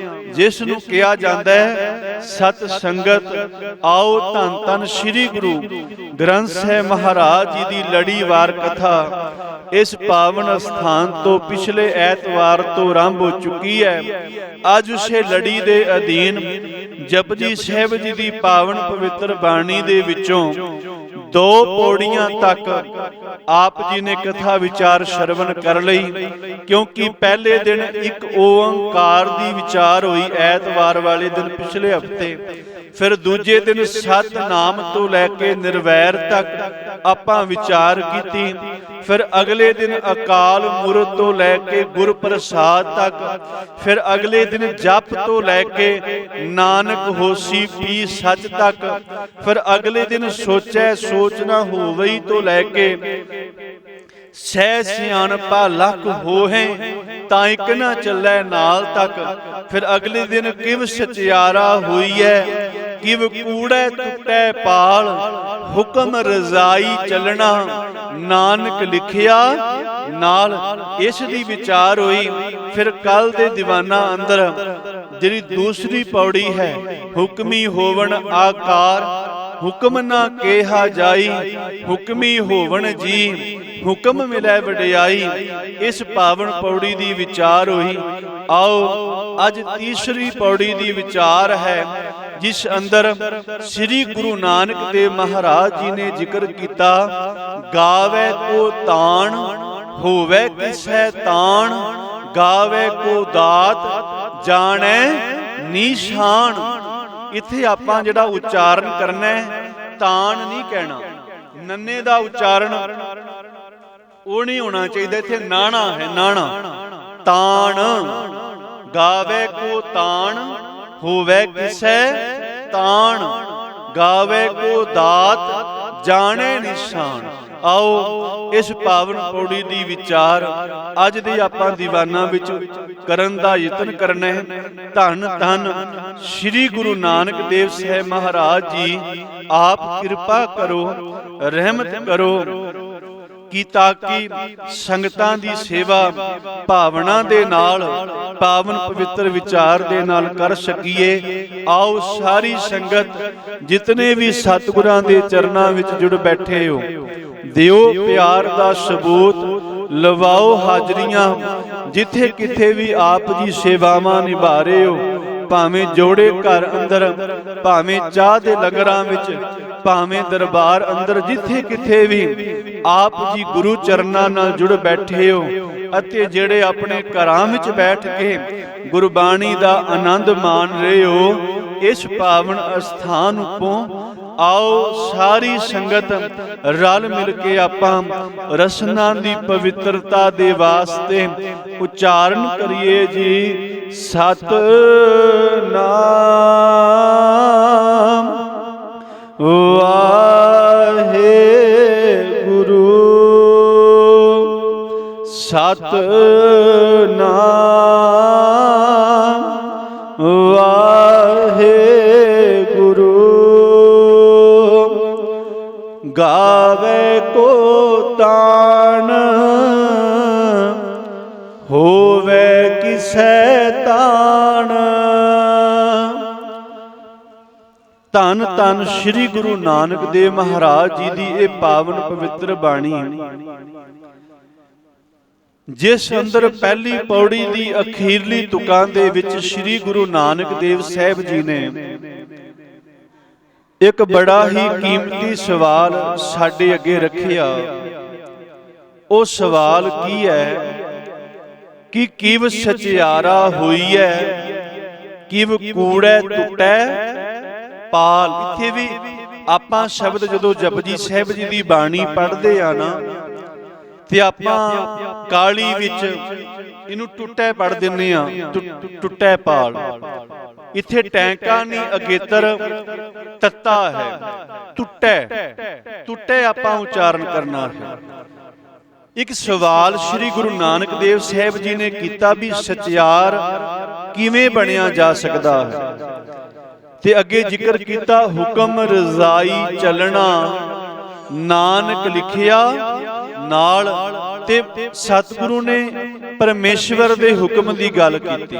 ਜਿਸ ਨੂੰ ਕਿਹਾ ਜਾਂਦਾ ਹੈ ਸਤ ਸੰਗਤ। ਆਓ ਧੰਨ ਧੰਨ ਸ੍ਰੀ ਗੁਰੂ ਗ੍ਰੰਥ ਸਾਹਿਬ ਮਹਾਰਾਜ ਜੀ ਦੀ ਲੜੀਵਾਰ ਕਥਾ ਇਸ ਪਾਵਨ ਸਥਾਨ ਤੋਂ ਪਿਛਲੇ ਐਤਵਾਰ ਤੋਂ ਆਰੰਭ ਹੋ ਚੁੱਕੀ ਹੈ। ਅੱਜ ਉਸੇ ਲੜੀ ਦੇ ਅਧੀਨ ਜਪਜੀ ਸਾਹਿਬ ਜੀ ਦੀ ਪਾਵਨ ਪਵਿੱਤਰ ਬਾਣੀ ਦੇ ਵਿੱਚੋਂ 2 ਪੌੜੀਆਂ ਤੱਕ ਆਪ ਜੀ ਨੇ ਕਥਾ ਵਿਚਾਰ ਸ਼ਰਵਣ ਕਰ ਲਈ, ਕਿਉਂਕਿ ਪਹਿਲੇ ਦਿਨ ਇੱਕ ਓੰਕਾਰ ਦੀ ਵਿਚਾਰ ਹੋਈ ਐਤਵਾਰ ਵਾਲੇ ਦਿਨ ਪਿਛਲੇ ਹਫਤੇ। ਫਿਰ ਦੂਜੇ ਦਿਨ ਸਤਨਾਮ ਤੋਂ ਲੈ ਕੇ ਨਿਰਵੈਰ ਤੱਕ ਆਪਾਂ ਵਿਚਾਰ ਕੀਤੀ। ਫਿਰ ਅਗਲੇ ਦਿਨ ਅਕਾਲ ਮੂਰਤ ਤੋਂ ਲੈ ਕੇ ਗੁਰ ਪ੍ਰਸਾਦ ਤੱਕ। ਫਿਰ ਅਗਲੇ ਦਿਨ ਜਪ ਤੋਂ ਲੈ ਕੇ ਨਾਨਕ ਹੋਸੀ ਪੀ ਸੱਚ ਤੱਕ। ਫਿਰ ਅਗਲੇ ਦਿਨ ਸੋਚੈ ਸੋਚ ਨਾ ਹੋਵਈ ਤੋਂ ਲੈ ਕੇ ਸਹਿ ਸਿਆਣਪਾ ਲੱਖ ਹੋਹੈ ਤਾਂ ਇੱਕ ਨਾ ਚੱਲੈ ਨਾਲ ਤੱਕ। ਫਿਰ ਅਗਲੇ ਦਿਨ ਕਿਵ ਸਚਿਆਰਾ ਹੋਈਐ, ਕਿਵ ਕੂੜੈ ਟੁੱਟੈ ਪਾਲ, ਹੁਕਮ ਰਜ਼ਾਈ ਚੱਲਣਾ ਨਾਨਕ ਲਿਖਿਆ ਨਾਲ। ਇਸ ਦੀ ਵਿਚਾਰ ਹੋਈ। ਫਿਰ ਕੱਲ ਦੇ ਦੀਵਾਨਾਂ ਅੰਦਰ ਜਿਹੜੀ ਦੂਸਰੀ ਪੌੜੀ ਹੈ, ਹੁਕਮੀ ਹੋਵਣ ਆਕਾਰ, ਹੁਕਮ ਨਾ ਕਿਹਾ ਜਾਈ, ਹੁਕਮੀ ਹੋਵਣ ਜੀ, ਹੁਕਮ ਮਿਲੈ ਵਡਿਆਈ। ਇਸ ਪਾਵਨ ਪੌੜੀ ਦੀ ਵਿਚਾਰ ਹੋਈ। ਆਓ ਅੱਜ ਤੀਸਰੀ ਪੌੜੀ ਦੀ ਵਿਚਾਰ ਹੈ, ਜਿਸ ਅੰਦਰ ਸ੍ਰੀ ਗੁਰੂ ਨਾਨਕ ਦੇਵ ਮਹਾਰਾਜ ਜੀ ਨੇ ਜ਼ਿਕਰ ਕੀਤਾ, ਗਾਵੇ ਕੋ ਤਾਣ ਹੋਵੇ ਕਿਸੈ ਤਾਣ, ਗਾਵੇ ਕੋ ਦਾਤ ਜਾਣੈ ਨਿਸ਼ਾਨ। ਇੱਥੇ ਆਪਾਂ ਜਿਹੜਾ ਉਚਾਰਨ ਕਰਨਾ ਹੈ, ਤਾਣ ਨਹੀਂ ਕਹਿਣਾ, ਨੰਨੇ ਦਾ ਉਚਾਰਨ ਉਹ ਨਹੀਂ ਹੋਣਾ ਚਾਹੀਦਾ, ਇੱਥੇ ਨਾਣਾ ਹੈ, ਨਾਣਾ। ਤਾਣ, ਗਾਵੇ ਕੋ ਤਾਣ ਹੋਵੇ ਕਿਸੈ ਤਾਣ, ਗਾਵੇ ਕੋ ਦਾਤ ਜਾਣੇ ਨਿਸ਼ਾਨ। ਆਓ ਇਸ ਪਾਵਨ ਪੌੜੀ ਦੀ ਵਿਚਾਰ ਅੱਜ ਦੇ ਆਪਾਂ ਦੀਵਾਨਾਂ ਵਿੱਚ ਕਰਨ ਦਾ ਯਤਨ ਕਰਨਾ ਹੈ। ਧੰਨ ਧੰਨ ਸ੍ਰੀ ਗੁਰੂ ਨਾਨਕ ਦੇਵ ਸਾਹਿਬ ਮਹਾਰਾਜ ਜੀ, ਆਪ ਕਿਰਪਾ ਕਰੋ, ਰਹਿਮਤ ਕਰੋ ਕਿ ਤਾਂ ਕਿ ਸੰਗਤਾਂ ਦੀ ਸੇਵਾ ਭਾਵਨਾ ਦੇ ਨਾਲ, ਪਾਵਨ ਪਵਿੱਤਰ ਵਿਚਾਰ ਦੇ ਨਾਲ ਕਰ ਸਕੀਏ। ਆਓ ਸਾਰੀ ਸੰਗਤ ਜਿਤਨੇ ਵੀ ਸਤਿਗੁਰਾਂ ਦੇ ਚਰਨਾਂ ਵਿੱਚ ਜੁੜ ਬੈਠੇ ਹੋ, ਦਿਓ ਪਿਆਰ ਦਾ ਸਬੂਤ, ਲਵਾਓ ਹਾਜ਼ਰੀਆਂ। ਜਿੱਥੇ ਕਿਥੇ ਵੀ ਆਪ ਜੀ ਸੇਵਾਵਾਂ ਨਿਭਾ ਰਹੇ ਹੋ, ਭਾਵੇਂ ਜੋੜੇ ਘਰ ਅੰਦਰ, ਭਾਵੇਂ ਚਾਹ ਦੇ ਲੰਗਰਾਂ ਵਿੱਚ, ਭਾਵੇਂ ਦਰਬਾਰ ਅੰਦਰ, ਜਿੱਥੇ ਕਿਥੇ ਵੀ ਆਪ ਜੀ ਗੁਰੂ ਚਰਨਾਂ ਨਾਲ ਜੁੜ ਬੈਠੇ ਹੋ ਅਤੇ ਜਿਹੜੇ ਆਪਣੇ ਘਰਾਂ ਵਿੱਚ ਬੈਠ ਕੇ ਗੁਰਬਾਣੀ ਦਾ ਆਨੰਦ ਮਾਣ ਰਹੇ ਹੋ, ਇਸ ਪਾਵਨ ਅਸਥਾਨ ਉੱਪੋਂ ਆਓ ਸਾਰੀ ਸੰਗਤ ਰਲ ਮਿਲ ਕੇ ਆਪਾਂ ਰਸਨਾ ਦੀ ਪਵਿੱਤਰਤਾ ਦੇ ਵਾਸਤੇ ਉਚਾਰਨ ਕਰੀਏ ਜੀ, ਸਤਿਨਾਮ ਵਾਹਿਗੁਰੂ, ਸਤਿਨਾਮ ਵਾਹਿਗੁਰੂ। ਗਾਵੇ ਕੋ ਤਾਣ ਹੋਵੇ ਕਿਸੈ ਤਾਣ। ਧੰਨ ਧੰਨ ਸ੍ਰੀ ਗੁਰੂ ਨਾਨਕ ਦੇਵ ਮਹਾਰਾਜ ਜੀ ਦੀ ਇਹ ਪਾਵਨ ਪਵਿੱਤਰ ਬਾਣੀ, ਜਿਸ ਅੰਦਰ ਪਹਿਲੀ ਪੌੜੀ ਦੀ ਅਖੀਰਲੀ ਤੁਕਾਂ ਦੇ ਵਿੱਚ ਸ੍ਰੀ ਗੁਰੂ ਨਾਨਕ ਦੇਵ ਸਾਹਿਬ ਜੀ ਨੇ ਇੱਕ ਬੜਾ ਹੀ ਕੀਮਤੀ ਸਵਾਲ ਸਾਡੇ ਅੱਗੇ ਰੱਖਿਆ। ਉਹ ਸਵਾਲ ਕੀ ਹੈ ਕਿ ਕਿਵ ਸਚਿਆਰਾ ਹੋਈਐ, ਕਿਵ ਕੂੜੈ ਟੁੱਟੈ ਪਾਲ। ਇੱਥੇ ਵੀ ਆਪਾਂ ਸ਼ਬਦ ਜਦੋਂ ਜਪਜੀ ਸਾਹਿਬ ਜੀ ਦੀ ਬਾਣੀ ਪੜ੍ਹਦੇ ਆ ਨਾ, ਤੇ ਆਪਾਂ ਕਾਲੀ ਵਿੱਚ ਇਹਨੂੰ ਟੁੱਟੈ ਪੜ੍ਹ ਦਿੰਦੇ ਆ, ਟੁੱਟੈ ਪਾਲ। ਇੱਥੇ ਟੈਂਕਾ ਨਹੀਂ, ਅਗੇਤਰ ਤੱਤਾ ਹੈ, ਟੁੱਟੈ, ਟੁੱਟੈ ਆਪਾਂ ਉਚਾਰਨ ਕਰਨਾ ਹੈ। ਇੱਕ ਸਵਾਲ ਸ੍ਰੀ ਗੁਰੂ ਨਾਨਕ ਦੇਵ ਸਾਹਿਬ ਜੀ ਨੇ ਕੀਤਾ ਵੀ ਸਚਿਆਰ ਕਿਵੇਂ ਬਣਿਆ ਜਾ ਸਕਦਾ ਹੈ, ਤੇ ਅੱਗੇ ਜ਼ਿਕਰ ਕੀਤਾ ਹੁਕਮ ਰਜ਼ਾਈ ਚੱਲਣਾ ਨਾਨਕ ਲਿਖਿਆ ਨਾਲ, ਤੇ ਸਤਿਗੁਰੂ ਨੇ ਪਰਮੇਸ਼ਵਰ ਦੇ ਹੁਕਮ ਦੀ ਗੱਲ ਕੀਤੀ।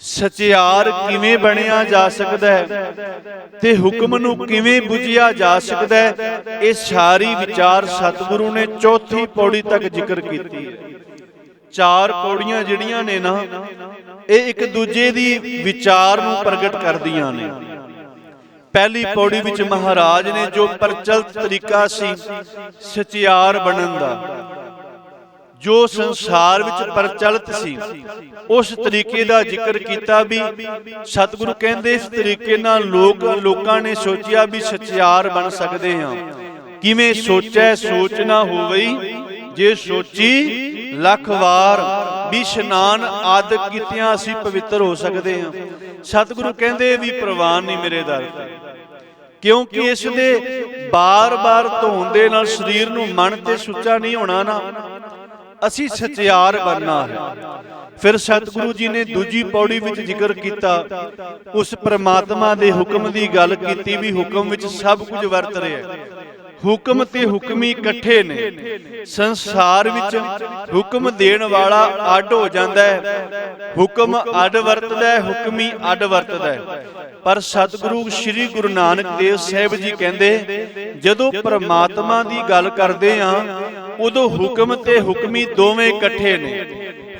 ਸਚਿਆਰ ਕਿਵੇਂ ਬਣਿਆ ਜਾ ਸਕਦਾ ਹੈ ਤੇ ਹੁਕਮ ਨੂੰ ਕਿਵੇਂ ਬੁਝਿਆ ਜਾ ਸਕਦਾ ਹੈ, ਇਹ ਸਾਰੀ ਵਿਚਾਰ ਸਤਿਗੁਰੂ ਨੇ ਚੌਥੀ ਪੌੜੀ ਤੱਕ ਜ਼ਿਕਰ ਕੀਤੀ ਹੈ। ਚਾਰ ਪੌੜੀਆਂ ਜਿਹੜੀਆਂ ਨੇ ਨਾ, ਇਹ ਇੱਕ ਦੂਜੇ ਦੀ ਵਿਚਾਰ ਨੂੰ ਪ੍ਰਗਟ ਕਰਦੀਆਂ ਨੇ। ਪਹਿਲੀ ਪੌੜੀ ਵਿੱਚ ਮਹਾਰਾਜ ਨੇ ਜੋ ਪ੍ਰਚਲਿਤ ਤਰੀਕਾ ਸੀ ਸਚਿਆਰ ਬਣਨ ਦਾ, ਜੋ ਸੰਸਾਰ ਵਿੱਚ ਪ੍ਰਚਲਿਤ ਸੀ, ਉਸ ਤਰੀਕੇ ਦਾ ਜ਼ਿਕਰ ਕੀਤਾ। ਵੀ ਸਤਿਗੁਰੂ ਕਹਿੰਦੇ ਇਸ ਤਰੀਕੇ ਨਾਲ ਲੋਕਾਂ ਨੇ ਸੋਚਿਆ ਵੀ ਸਚਿਆਰ ਬਣ ਸਕਦੇ ਹਾਂ। ਕਿਵੇਂ ਸੋਚੈ ਸੋਚ ਨਾ ਹੋਵਈ, ਜੇ ਸੋਚੀ ਲੱਖ ਵਾਰ, ਵੀ ਇਸ਼ਨਾਨ ਆਦਿਕ ਕੀਤਿਆਂ ਅਸੀਂ ਪਵਿੱਤਰ ਹੋ ਸਕਦੇ ਹਾਂ। ਸਤਿਗੁਰੂ ਕਹਿੰਦੇ ਵੀ ਪ੍ਰਵਾਨ ਨਹੀਂ ਮੇਰੇ ਦਰ ਤੇ, ਕਿਉਂਕਿ ਇਸ ਦੇ ਬਾਰ-ਬਾਰ ਧੋਣ ਦੇ ਨਾਲ ਸਰੀਰ ਨੂੰ ਮਨ ਤੇ ਸੁੱਚਾ ਨਹੀਂ ਹੋਣਾ ਨਾ, ਅਸੀਂ ਸਚਿਆਰ ਬਣਨਾ ਹੈ। ਫਿਰ ਸਤਿਗੁਰੂ ਜੀ ਨੇ ਦੂਜੀ ਪੌੜੀ ਵਿੱਚ ਜ਼ਿਕਰ ਕੀਤਾ, ਉਸ ਪ੍ਰਮਾਤਮਾ ਦੇ ਹੁਕਮ ਦੀ ਗੱਲ ਕੀਤੀ ਵੀ ਹੁਕਮ ਵਿੱਚ ਸਭ ਕੁਝ ਵਰਤ ਰਿਹਾ। ਹੁਕਮ ਤੇ ਹੁਕਮੀ ਇਕੱਠੇ ਨੇ। ਸੰਸਾਰ ਵਿੱਚ ਹੁਕਮ ਦੇਣ ਵਾਲਾ ਅੱਡ ਹੋ ਜਾਂਦਾ ਹੈ, ਹੁਕਮ ਅੱਡ ਵਰਤਦਾ ਹੈ, ਹੁਕਮੀ ਅੱਡ ਵਰਤਦਾ ਹੈ। ਪਰ ਸਤਿਗੁਰੂ ਸ੍ਰੀ ਗੁਰੂ ਨਾਨਕ ਦੇਵ ਸਾਹਿਬ ਜੀ ਕਹਿੰਦੇ ਜਦੋਂ ਪ੍ਰਮਾਤਮਾ ਦੀ ਗੱਲ ਕਰਦੇ ਆ, ਉਦੋਂ ਹੁਕਮ ਤੇ ਹੁਕਮੀ ਦੋਵੇਂ ਇਕੱਠੇ ਨੇ।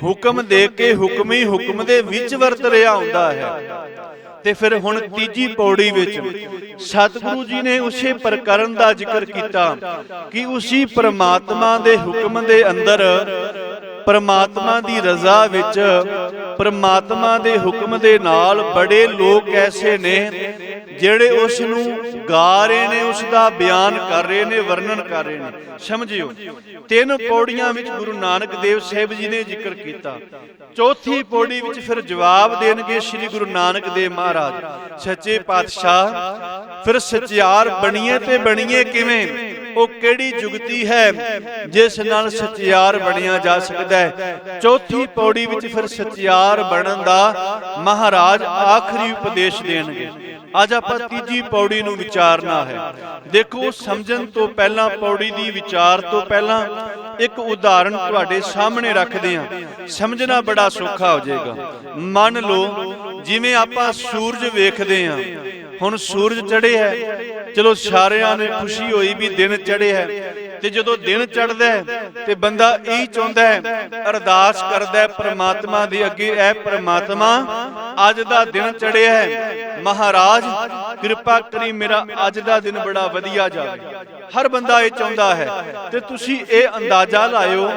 ਹੁਕਮ ਦੇ ਕੇ ਹੁਕਮੀ ਹੁਕਮ ਦੇ ਵਿੱਚ ਵਰਤ ਰਿਹਾ ਹੁੰਦਾ ਹੈ। ਤੇ ਫਿਰ ਹੁਣ ਤੀਜੀ ਪੌੜੀ ਵਿੱਚ ਸਤਿਗੁਰੂ ਜੀ ਨੇ ਉਸੇ ਪ੍ਰਕਰਨ ਦਾ ਜ਼ਿਕਰ ਕੀਤਾ ਕਿ ਉਸੇ ਪ੍ਰਮਾਤਮਾ ਦੇ ਹੁਕਮ ਦੇ ਅੰਦਰ, ਪ੍ਰਮਾਤਮਾ ਦੀ ਰਜ਼ਾ ਵਿੱਚ, ਪ੍ਰਮਾਤਮਾ ਦੇ ਹੁਕਮ ਦੇ ਨਾਲ ਬੜੇ ਲੋਕ ਐਸੇ ਨੇ ਜਿਹੜੇ ਉਸ ਨੂੰ ਗਾ ਰਹੇ ਨੇ, ਉਸ ਦਾ ਬਿਆਨ ਕਰ ਰਹੇ ਨੇ, ਵਰਣਨ ਕਰ ਰਹੇ ਨੇ। ਸਮਝਿਓ, 3 ਪੌੜੀਆਂ ਵਿੱਚ ਗੁਰੂ ਨਾਨਕ ਦੇਵ ਸਾਹਿਬ ਜੀ ਨੇ ਜ਼ਿਕਰ ਕੀਤਾ। ਚੌਥੀ ਪੌੜੀ ਵਿੱਚ ਫਿਰ ਜਵਾਬ ਦੇਣਗੇ ਸ੍ਰੀ ਗੁਰੂ ਨਾਨਕ ਦੇਵ ਮਹਾਰਾਜ ਸੱਚੇ ਪਾਤਸ਼ਾਹ। ਫਿਰ ਸਚਿਆਰ ਬਣੀਏ ਤੇ ਬਣੀਏ ਕਿਵੇਂ? ਉਹ ਕਿਹੜੀ ਜੁਗਤੀ ਹੈ ਜਿਸ ਨਾਲ ਸਚਿਆਰ ਬਣਿਆ ਜਾ ਸਕਦਾ ਹੈ? ਚੌਥੀ ਪੌੜੀ ਵਿੱਚ ਫਿਰ ਸਚਿਆਰ ਬਣਨ ਦਾ ਮਹਾਰਾਜ ਆਖਰੀ ਉਪਦੇਸ਼ ਦੇਣਗੇ। ਅੱਜ ਆਪਾਂ ਤੀਜੀ ਪੌੜੀ ਨੂੰ ਵਿਚਾਰਨਾ ਹੈ। ਦੇਖੋ, ਸਮਝਣ ਤੋਂ ਪਹਿਲਾਂ, ਪੌੜੀ ਦੀ ਵਿਚਾਰ ਤੋਂ ਪਹਿਲਾਂ ਇੱਕ ਉਦਾਹਰਣ ਤੁਹਾਡੇ ਸਾਹਮਣੇ ਰੱਖਦੇ ਹਾਂ, ਸਮਝਣਾ ਬੜਾ ਸੌਖਾ ਹੋ ਜਾਏਗਾ। ਮੰਨ ਲਓ ਜਿਵੇਂ ਆਪਾਂ ਸੂਰਜ ਵੇਖਦੇ ਹਾਂ, ਹੁਣ ਸੂਰਜ ਚੜ੍ਹਿਆ ਹੈ, ਚਲੋ ਸਾਰਿਆਂ ਨੇ ਖੁਸ਼ੀ ਹੋਈ ਵੀ ਦਿਨ ਚੜ੍ਹਿਆ ਹੈ। ਤੇ ਜਦੋਂ ਦਿਨ ਚੜ੍ਹਦਾ ਹੈ ਤੇ ਬੰਦਾ ਇਹ ਚਾਹੁੰਦਾ ਹੈ, ਅਰਦਾਸ ਕਰਦਾ ਹੈ ਪ੍ਰਮਾਤਮਾ ਦੇ ਅੱਗੇ, ਐ ਪ੍ਰਮਾਤਮਾ ਅੱਜ ਦਾ ਦਿਨ ਚੜ੍ਹਿਆ ਹੈ, ਮਹਾਰਾਜ ਕਿਰਪਾ ਕਰੀ ਮੇਰਾ ਅੱਜ ਦਾ ਦਿਨ ਬੜਾ ਵਧੀਆ ਜਾਵੇ। ਹਰ ਬੰਦਾ ਇਹ ਚਾਹੁੰਦਾ ਹੈ। ਤੇ ਤੁਸੀਂ ਇਹ ਅੰਦਾਜ਼ਾ ਲਾਇਓ,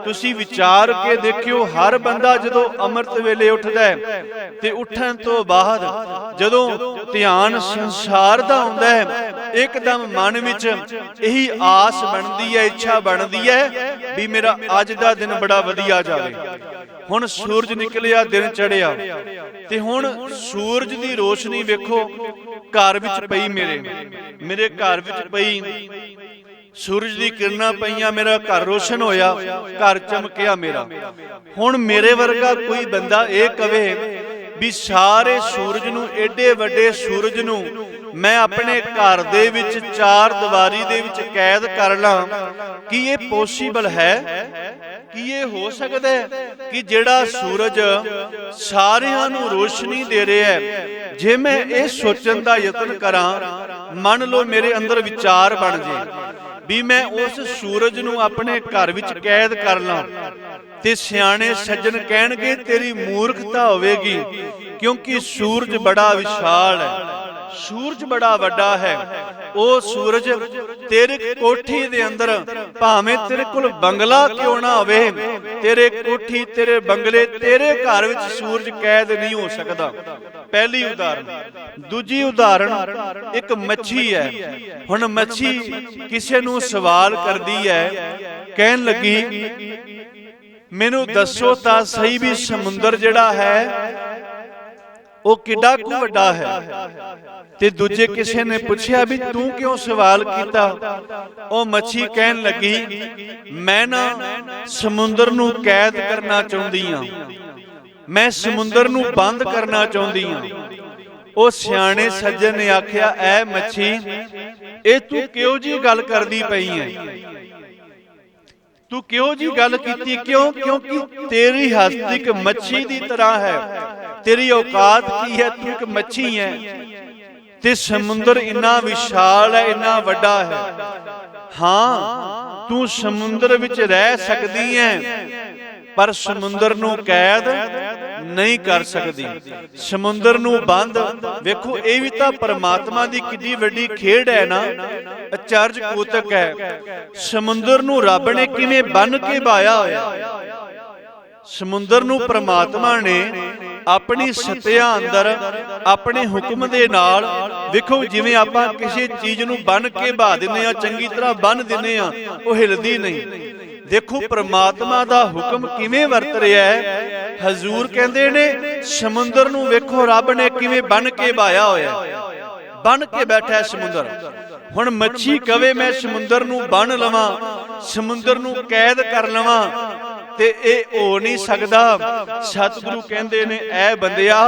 ਤੁਸੀਂ ਵਿਚਾਰ ਕੇ ਦੇਖਿਓ, ਹਰ ਬੰਦਾ ਜਦੋਂ ਅੰਮ੍ਰਿਤ ਵੇਲੇ ਉੱਠਦਾ ਹੈ ਤੇ ਉੱਠਣ ਤੋਂ ਬਾਅਦ ਜਦੋਂ ਧਿਆਨ ਸੰਸਾਰ ਦਾ ਹੁੰਦਾ ਹੈ, ਇੱਕਦਮ ਮਨ ਵਿੱਚ ਇਹੀ ਆਸ ਬਣਦੀ ਹੈ, ਇੱਛਾ ਬਣਦੀ ਹੈ ਵੀ ਮੇਰਾ ਅੱਜ ਦਾ ਦਿਨ ਬੜਾ ਵਧੀਆ ਜਾਵੇ। ਹੁਣ ਸੂਰਜ ਨਿਕਲਿਆ, ਦਿਨ ਚੜ੍ਹਿਆ, ਤੇ ਹੁਣ ਸੂਰਜ ਦੀ ਰੋਸ਼ਨੀ ਵੇਖੋ ਘਰ ਵਿੱਚ ਪਈ, ਮੇਰੇ ਘਰ ਵਿੱਚ ਪਈ, ਸੂਰਜ ਦੀ ਕਿਰਨਾਂ ਪਈਆਂ, ਮੇਰਾ ਘਰ ਰੋਸ਼ਨ ਹੋਇਆ, ਘਰ ਚਮਕਿਆ ਮੇਰਾ। ਹੁਣ ਮੇਰੇ ਵਰਗਾ ਕੋਈ ਬੰਦਾ ਇਹ ਕਵੇ ਵੀ ਸਾਰੇ ਸੂਰਜ ਨੂੰ, ਏਡੇ ਵੱਡੇ ਸੂਰਜ ਨੂੰ ਮੈਂ ਆਪਣੇ ਘਰ ਦੇ ਵਿੱਚ, ਚਾਰ ਦੀਵਾਰੀ ਦੇ ਵਿੱਚ ਕੈਦ ਕਰ ਲਾਂ, ਕੀ ਇਹ ਪੋਸੀਬਲ ਹੈ? ਕੀ ਇਹ ਹੋ ਸਕਦਾ ਹੈ ਕਿ ਜਿਹੜਾ ਸੂਰਜ ਸਾਰਿਆਂ ਨੂੰ ਰੋਸ਼ਨੀ ਦੇ ਰਿਹਾ ਹੈ, ਜੇ ਮੈਂ ਇਹ ਸੋਚਣ ਦਾ ਯਤਨ ਕਰਾਂ, ਮੰਨ ਲਓ ਮੇਰੇ ਅੰਦਰ ਵਿਚਾਰ ਬਣ ਜੇ ਵੀ ਮੈਂ ਉਸ ਸੂਰਜ ਨੂੰ ਆਪਣੇ ਘਰ ਵਿੱਚ ਕੈਦ ਕਰ ਲਾਂ, ਤੇ ਸਿਆਣੇ ਸੱਜਣ ਕਹਿਣਗੇ ਤੇਰੀ ਮੂਰਖਤਾ ਹੋਵੇਗੀ, ਕਿਉਂਕਿ ਸੂਰਜ ਬੜਾ ਵਿਸ਼ਾਲ ਹੈ, ਸੂਰਜ ਬੜਾ ਵੱਡਾ ਹੈ। ਉਹ ਸੂਰਜ ਤੇਰੇ ਕੋਠੀ ਦੇ ਅੰਦਰ, ਭਾਵੇਂ ਤੇਰੇ ਕੋਲ ਬੰਗਲਾ ਕਿਉਂ ਨਾ ਹੋਵੇ, ਤੇਰੇ ਕੋਠੀ, ਤੇਰੇ ਬੰਗਲੇ, ਤੇਰੇ ਘਰ ਵਿੱਚ ਸੂਰਜ ਕੈਦ ਨਹੀਂ ਹੋ ਸਕਦਾ। ਪਹਿਲੀ ਉਦਾਹਰਣ। ਦੂਜੀ ਉਦਾਹਰਣ, ਇੱਕ ਮੱਛੀ ਹੈ। ਹੁਣ ਮੱਛੀ ਕਿਸੇ ਨੂੰ ਸਵਾਲ ਕਰਦੀ ਹੈ, ਕਹਿਣ ਲੱਗੀ ਮੈਨੂੰ ਦੱਸੋ ਤਾਂ ਸਹੀ ਵੀ ਸਮੁੰਦਰ ਜਿਹੜਾ ਹੈ ਉਹ ਕਿੱਡਾ ਕੁ ਵੱਡਾ ਹੈ? ਤੇ ਦੂਜੇ ਕਿਸੇ ਨੇ ਪੁੱਛਿਆ ਵੀ ਤੂੰ ਕਿਉਂ ਸਵਾਲ ਕੀਤਾ? ਉਹ ਮੱਛੀ ਕਹਿਣ ਲੱਗੀ ਮੈਂ ਨਾ ਸਮੁੰਦਰ ਨੂੰ ਕੈਦ ਕਰਨਾ ਚਾਹੁੰਦੀ ਹਾਂ, ਮੈਂ ਸਮੁੰਦਰ ਨੂੰ ਬੰਦ ਕਰਨਾ ਚਾਹੁੰਦੀ ਹਾਂ। ਉਹ ਸਿਆਣੇ ਸੱਜਣ ਨੇ ਆਖਿਆ ਐ ਮੱਛੀ, ਇਹ ਤੂੰ ਕਿਹੋ ਜਿਹੀ ਗੱਲ ਕਰਦੀ ਪਈ ਹੈ? ਤੂੰ ਕਿਹੋ ਜਿਹੀ ਗੱਲ ਕੀਤੀ? ਕਿਉਂ? ਕਿਉਂਕਿ ਤੇਰੀ ਹਸਤੀ ਇੱਕ ਮੱਛੀ ਦੀ ਤਰ੍ਹਾਂ ਹੈ, ਤੇਰੀ ਔਕਾਤ ਕੀ ਹੈ? ਤੂੰ ਇੱਕ ਮੱਛੀ ਹੈ, ਤੇ ਸਮੁੰਦਰ ਇੰਨਾ ਵਿਸ਼ਾਲ ਹੈ, ਇੰਨਾ ਵੱਡਾ ਹੈ। ਹਾਂ, ਤੂੰ ਸਮੁੰਦਰ ਵਿੱਚ ਰਹਿ ਸਕਦੀ ਹੈ, ਪਰ ਸਮੁੰਦਰ ਨੂੰ ਕੈਦ ਨਹੀਂ ਕਰ ਸਕਦੀ, ਸਮੁੰਦਰ ਨੂੰ ਬੰਦ। ਵੇਖੋ, ਇਹ ਵੀ ਤਾਂ ਪਰਮਾਤਮਾ ਦੀ ਕਿੰਨੀ ਵੱਡੀ ਖੇਡ ਹੈ ਨਾ, ਅਚਰਜ ਕੌਤਕ ਹੈ। ਸਮੁੰਦਰ ਨੂੰ ਰੱਬ ਨੇ ਕਿਵੇਂ ਬੰਨ ਕੇ ਬਾਇਆ ਹੋਇਆ। ਸਮੁੰਦਰ ਨੂੰ ਪ੍ਰਮਾਤਮਾ ਨੇ ਆਪਣੀ ਸਤਿਆ ਅੰਦਰ, ਆਪਣੇ ਹੁਕਮ ਦੇ ਨਾਲ, ਵੇਖੋ ਜਿਵੇਂ ਆਪਾਂ ਕਿਸੇ ਚੀਜ਼ ਨੂੰ ਬੰਨ ਕੇ ਬਾ ਦਿੰਦੇ ਆ, ਚੰਗੀ ਤਰ੍ਹਾਂ ਬੰਨ ਦਿੰਦੇ ਆ, ਉਹ ਹਿਲਦੀ ਨਹੀਂ। ਦੇਖੋ ਪ੍ਰਮਾਤਮਾ ਦਾ ਹੁਕਮ ਕਿਵੇਂ ਵਰਤ ਰਿਹਾ ਹੈ। ਹਜ਼ੂਰ ਕਹਿੰਦੇ ਨੇ ਸਮੁੰਦਰ ਨੂੰ ਵੇਖੋ ਰੱਬ ਨੇ ਕਿਵੇਂ ਬੰਨ ਕੇ ਬਾਇਆ ਹੋਇਆ, ਬੰਨ ਕੇ ਬੈਠਾ ਸਮੁੰਦਰ। ਹੁਣ ਮੱਛੀ ਕਵੇ ਮੈਂ ਸਮੁੰਦਰ ਨੂੰ ਬੰਨ ਲਵਾਂ, ਸਮੁੰਦਰ ਨੂੰ ਕੈਦ ਕਰ ਲਵਾਂ, ਤੇ ਇਹ ਹੋ ਨਹੀਂ ਸਕਦਾ। ਸਤਿਗੁਰੂ ਕਹਿੰਦੇ ਨੇ ਐ ਬੰਦਿਆ,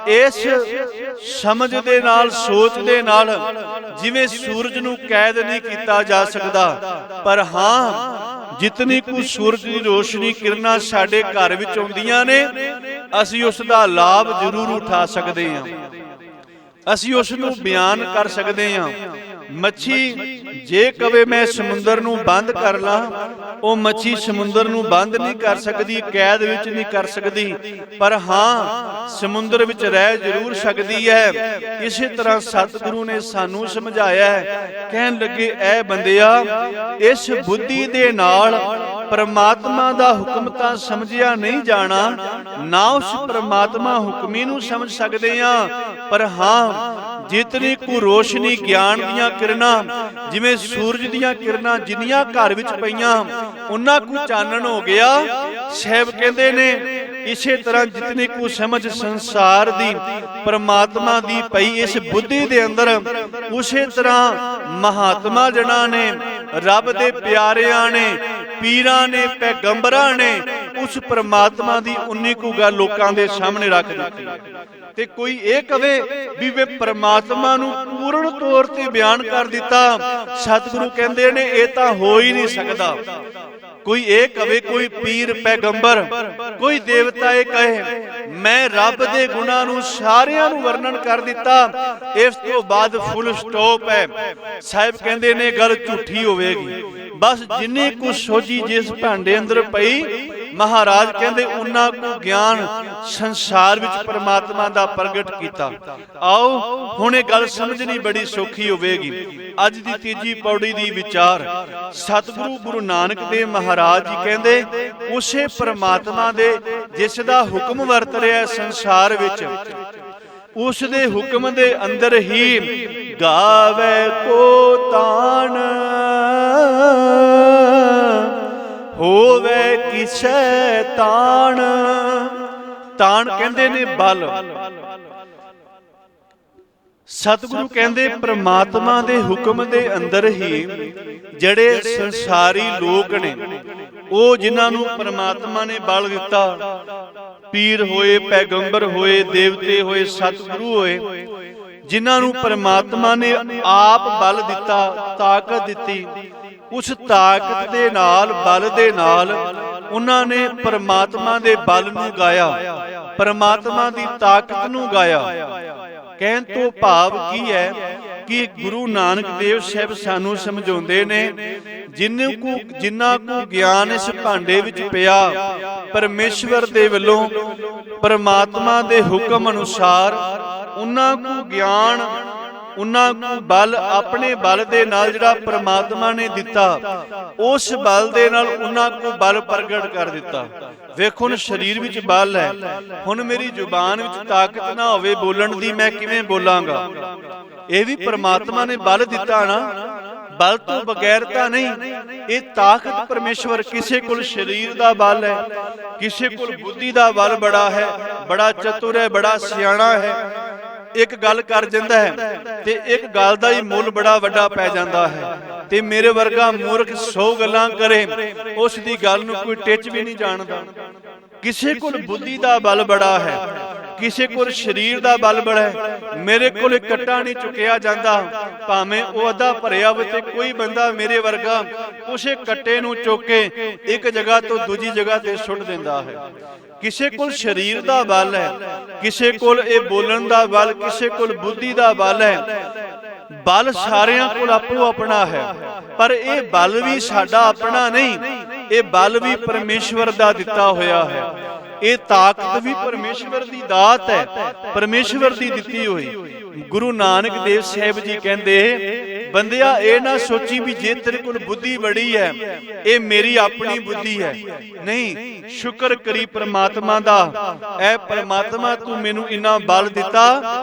ਇਸ ਸਮਝ ਦੇ ਨਾਲ, ਸੋਚ ਦੇ ਨਾਲ, ਜਿਵੇਂ ਸੂਰਜ ਨੂੰ ਕੈਦ ਨਹੀਂ ਕੀਤਾ ਜਾ ਸਕਦਾ, ਪਰ ਹਾਂ ਜਿਤਨੀ ਕੁ ਸੂਰਜ ਦੀ ਰੋਸ਼ਨੀ ਕਿਰਨਾਂ ਸਾਡੇ ਘਰ ਵਿੱਚ ਆਉਂਦੀਆਂ ਨੇ, ਅਸੀਂ ਉਸ ਦਾ ਲਾਭ ਜ਼ਰੂਰ ਉਠਾ ਸਕਦੇ ਹਾਂ, ਅਸੀਂ ਉਸ ਨੂੰ ਬਿਆਨ ਕਰ ਸਕਦੇ ਹਾਂ। ਮੱਛੀ ਜੇ ਕਵੇ ਮੈਂ ਸਮੁੰਦਰ ਨੂੰ ਬੰਦ ਕਰ ਲਾਂ, ਉਹ ਮੱਛੀ ਸਮੁੰਦਰ ਨੂੰ ਬੰਦ ਨਹੀਂ ਕਰ ਸਕਦੀ, ਕੈਦ ਵਿੱਚ ਨਹੀਂ ਕਰ ਸਕਦੀ, ਪਰ ਹਾਂ ਸਮੁੰਦਰ ਵਿੱਚ ਰਹਿ ਜ਼ਰੂਰ ਸਕਦੀ ਹੈ। ਇਸੇ ਤਰ੍ਹਾਂ ਸਤਿਗੁਰੂ ਨੇ ਸਾਨੂੰ ਸਮਝਾਇਆ ਹੈ। ਕਹਿਣ ਲੱਗੇ, ਐ ਬੰਦਿਆ, ਇਸ ਬੁੱਧੀ ਦੇ ਨਾਲ ਪਰਮਾਤਮਾ ਦਾ ਹੁਕਮ ਤਾਂ ਸਮਝਿਆ ਨਹੀਂ ਜਾਣਾ, ਨਾ ਉਸ ਪਰਮਾਤਮਾ ਹੁਕਮੀ ਨੂੰ ਸਮਝ ਸਕਦੇ ਆ, ਪਰ ਹਾਂ ਜਿਤਨੀ ਕੁ ਰੋਸ਼ਨੀ ਗਿਆਨ ਦੀਆਂ ਕਿਰਨਾਂ, ਜਿਵੇਂ ਸੂਰਜ ਦੀਆਂ ਕਿਰਨਾਂ ਜਿੰਨੀਆਂ ਘਰ ਵਿੱਚ ਪਈਆਂ ਉਹਨਾਂ ਕੁ ਚਾਨਣ ਹੋ ਗਿਆ। ਸਾਹਿਬ ਕਹਿੰਦੇ ਨੇ ਇਸੇ ਤਰ੍ਹਾਂ ਜਿਤਨੀ ਕੁ ਸਮਝ ਸੰਸਾਰ ਦੀ ਪਰਮਾਤਮਾ ਦੀ ਪਈ ਇਸ ਬੁੱਧੀ ਦੇ ਅੰਦਰ, ਉਸੇ ਤਰ੍ਹਾਂ ਮਹਾਤਮਾ ਜਨਾਂ ਨੇ, ਰੱਬ ਦੇ ਪਿਆਰਿਆਂ ਨੇ, ਪੀਰਾਂ ਨੇ, ਪੈਗੰਬਰਾਂ ਨੇ ਉਸ ਪਰਮਾਤਮਾ ਦੀ ਉਨੀ ਕੁ ਗੱਲ ਲੋਕਾਂ ਦੇ ਸਾਹਮਣੇ ਰੱਖ ਦਿੱਤੀ। ਤੇ ਕੋਈ ਇਹ ਕਵੇ ਵੀ ਵੇ ਪਰਮਾਤਮਾ ਨੂੰ ਪੂਰਨ ਤੌਰ ਤੇ ਬਿਆਨ ਕਰ ਦਿੱਤਾ, ਸਤਿਗੁਰੂ ਕਹਿੰਦੇ ਨੇ ਇਹ ਤਾਂ ਹੋ ਹੀ ਨਹੀਂ ਸਕਦਾ। ਕੋਈ ਇਹ ਕਵੇ, ਕੋਈ ਪੀਰ ਪੈਗੰਬਰ, ਕੋਈ ਦੇਵਤਾ ਇਹ ਕਹੇ ਮੈਂ ਰੱਬ ਦੇ ਗੁਣਾਂ ਨੂੰ ਸਾਰਿਆਂ ਨੂੰ ਵਰਣਨ ਕਰ ਦਿੱਤਾ, ਇਸ ਤੋਂ ਬਾਅਦ ਫੁੱਲ ਸਟਾਪ ਹੈ। ਸਾਹਿਬ ਕਹਿੰਦੇ ਨੇ ਗੱਲ ਝੂਠੀ ਹੋਵੇਗੀ। ਬਸ ਜਿੰਨੀ ਕੁ ਸੋਝੀ ਜਿਸ ਭਾਂਡੇ ਅੰਦਰ ਪਈ, ਮਹਾਰਾਜ ਕਹਿੰਦੇ ਉਹਨਾਂ ਕੁ ਗਿਆਨ ਸੰਸਾਰ ਵਿੱਚ ਪਰਮਾਤਮਾ ਦਾ ਪ੍ਰਗਟ ਕੀਤਾ। ਆਓ ਹੁਣ ਇਹ ਗੱਲ ਸਮਝਣੀ ਬੜੀ ਸੌਖੀ ਹੋਵੇਗੀ। ਅੱਜ ਦੀ ਤੀਜੀ ਪੌੜੀ ਦੀ ਵਿਚਾਰ ਸਤਿਗੁਰੂ ਗੁਰੂ ਨਾਨਕ ਦੇਵ ਮਹਾਰਾਜ ਜੀ ਕਹਿੰਦੇ, ਉਸੇ ਪਰਮਾਤਮਾ ਦੇ ਜਿਸ ਦਾ ਹੁਕਮ ਵਰਤ ਰਿਹਾ ਸੰਸਾਰ ਵਿੱਚ, ਉਸ ਦੇ ਹੁਕਮ ਦੇ ਅੰਦਰ ਹੀ ਗਾਵੇ ਕੋ ਤਾਣ, ਹੋਵੇ ਕਿਸੈ ਤਾਣ। ਤਾਣ ਕਹਿੰਦੇ ਨੇ ਬਲ। ਸਤਿਗੁਰੂ ਕਹਿੰਦੇ ਪ੍ਰਮਾਤਮਾ ਦੇ ਹੁਕਮ ਦੇ ਅੰਦਰ ਹੀ ਜਿਹੜੇ ਸੰਸਾਰੀ ਲੋਕ ਨੇ, ਉਹ ਜਿਨ੍ਹਾਂ ਨੂੰ ਪ੍ਰਮਾਤਮਾ ਨੇ ਬਲ ਦਿੱਤਾ, ਪੀਰ ਹੋਏ, ਪੈਗੰਬਰ ਹੋਏ, ਦੇਵਤੇ ਹੋਏ, ਸਤਿਗੁਰੂ ਹੋਏ, ਜਿਨ੍ਹਾਂ ਨੂੰ ਪ੍ਰਮਾਤਮਾ ਨੇ ਆਪ ਬਲ ਦਿੱਤਾ, ਤਾਕਤ ਦਿੱਤੀ, ਉਸ ਤਾਕਤ ਦੇ ਨਾਲ, ਬਲ ਦੇ ਨਾਲ ਉਹਨਾਂ ਨੇ ਪਰਮਾਤਮਾ ਦੇ ਬਲ ਨੂੰ ਗਾਇਆ, ਪਰਮਾਤਮਾ ਦੀ ਤਾਕਤ ਨੂੰ ਗਾਇਆ। ਕਹਿਣ ਤੋਂ ਭਾਵ ਕੀ ਹੈ ਕਿ ਗੁਰੂ ਨਾਨਕ ਦੇਵ ਸਾਹਿਬ ਸਾਨੂੰ ਸਮਝਾਉਂਦੇ ਨੇ, ਜਿੰਨਾ ਕੁ ਗਿਆਨ ਇਸ ਭਾਂਡੇ ਵਿੱਚ ਪਿਆ ਪਰਮੇਸ਼ਵਰ ਦੇ ਵੱਲੋਂ, ਪਰਮਾਤਮਾ ਦੇ ਹੁਕਮ ਅਨੁਸਾਰ, ਉਹਨਾਂ ਕੁ ਗਿਆਨ, ਉਹਨਾਂ ਕੁ ਬਲ, ਆਪਣੇ ਬਲ ਦੇ ਨਾਲ ਜਿਹੜਾ ਪਰਮਾਤਮਾ ਨੇ ਦਿੱਤਾ, ਉਸ ਬਲ ਦੇ ਨਾਲ ਉਹਨਾਂ ਕੁ ਬਲ ਪ੍ਰਗਟ ਕਰ ਦਿੱਤਾ। ਵੇਖੋ ਹੁਣ ਸਰੀਰ ਵਿੱਚ ਬਲ ਹੈ, ਹੁਣ ਮੇਰੀ ਜ਼ੁਬਾਨ ਵਿੱਚ ਤਾਕਤ ਨਾ ਹੋਵੇ ਬੋਲਣ ਦੀ, ਮੈਂ ਕਿਵੇਂ ਬੋਲਾਂਗਾ? ਇਹ ਵੀ ਪਰਮਾਤਮਾ ਨੇ ਬਲ ਦਿੱਤਾ ਨਾ, ਬਲ ਤੋਂ ਬਗੈਰ ਤਾਂ ਨਹੀਂ। ਇਹ ਤਾਕਤ ਪਰਮੇਸ਼ਵਰ, ਕਿਸੇ ਕੋਲ ਸਰੀਰ ਦਾ ਬਲ ਹੈ, ਕਿਸੇ ਕੋਲ ਬੁੱਧੀ ਦਾ ਬਲ ਬੜਾ ਹੈ, ਬੜਾ ਚਤੁਰ ਹੈ, ਬੜਾ ਸਿਆਣਾ ਹੈ, ਇੱਕ ਗੱਲ ਕਰ ਜਾਂਦਾ ਹੈ ਤੇ ਇੱਕ ਗੱਲ ਦਾ ਹੀ ਮੁੱਲ ਬੜਾ ਵੱਡਾ ਪੈ ਜਾਂਦਾ ਹੈ। ਤੇ ਮੇਰੇ ਵਰਗਾ ਮੂਰਖ 100 ਗੱਲਾਂ ਕਰੇ, ਉਸ ਦੀ ਗੱਲ ਨੂੰ ਕੋਈ ਟਿੱਚ ਵੀ ਨਹੀਂ ਜਾਣਦਾ। ਕਿਸੇ ਕੋਲ ਬੁੱਧੀ ਦਾ ਬਲ ਬੜਾ ਹੈ, ਕਿਸੇ ਕੋਲ ਸਰੀਰ ਦਾ ਬਲ ਬੜਾ ਹੈ। ਮੇਰੇ ਕੋਲ ਕੱਟਾ ਨਹੀਂ ਚੁੱਕਿਆ ਜਾਂਦਾ, ਭਾਵੇਂ ਉਹ ਅੱਧਾ ਭਰਿਆ ਹੋਵੇ, ਤੇ ਕੋਈ ਬੰਦਾ ਮੇਰੇ ਵਰਗਾ ਉਸੇ ਕੱਟੇ ਨੂੰ ਚੁੱਕ ਕੇ ਇੱਕ ਜਗ੍ਹਾ ਤੋਂ ਦੂਜੀ ਜਗ੍ਹਾ ਤੇ ਸੁੱਟ ਦਿੰਦਾ ਹੈ। ਕਿਸੇ ਕੋਲ ਸਰੀਰ ਦਾ ਬਲ ਹੈ, ਕਿਸੇ ਕੋਲ ਇਹ ਬੋਲਣ ਦਾ ਬਲ, ਕਿਸੇ ਕੋਲ ਬੁੱਧੀ ਦਾ ਬਲ ਹੈ। ਬਲ ਸਾਰਿਆਂ ਕੋਲ ਆਪੋ ਆਪਣਾ ਹੈ, ਪਰ ਇਹ ਬਲ ਵੀ ਸਾਡਾ ਆਪਣਾ ਨਹੀਂ, ਇਹ ਬਲ ਵੀ ਪਰਮੇਸ਼ਵਰ ਦਾ ਦਿੱਤਾ ਹੋਇਆ ਹੈ। ਇਹ ਤਾਕਤ ਵੀ ਪਰਮੇਸ਼ਵਰ ਦੀ ਦਾਤ ਹੈ, ਪਰਮੇਸ਼ਵਰ ਦੀ ਦਿੱਤੀ ਹੋਈ। ਗੁਰੂ ਨਾਨਕ ਦੇਵ ਸਾਹਿਬ ਜੀ ਕਹਿੰਦੇ, ਬੰਦਿਆ ਇਹ ਨਾ ਸੋਚੀ ਵੀ ਜੇ ਤੇਰੇ ਕੋਲ ਬੁੱਧੀ ਬੜੀ ਹੈ, ਇਹ ਮੇਰੀ ਆਪਣੀ ਬੁੱਧੀ ਹੈ। ਨਹੀਂ, ਸ਼ੁਕਰ ਕਰੀ ਪ੍ਰਮਾਤਮਾ ਦਾ, ਐ ਪ੍ਰਮਾਤਮਾ ਤੂੰ ਮੈਨੂੰ ਇੰਨਾ ਬਲ ਦਿੱਤਾ,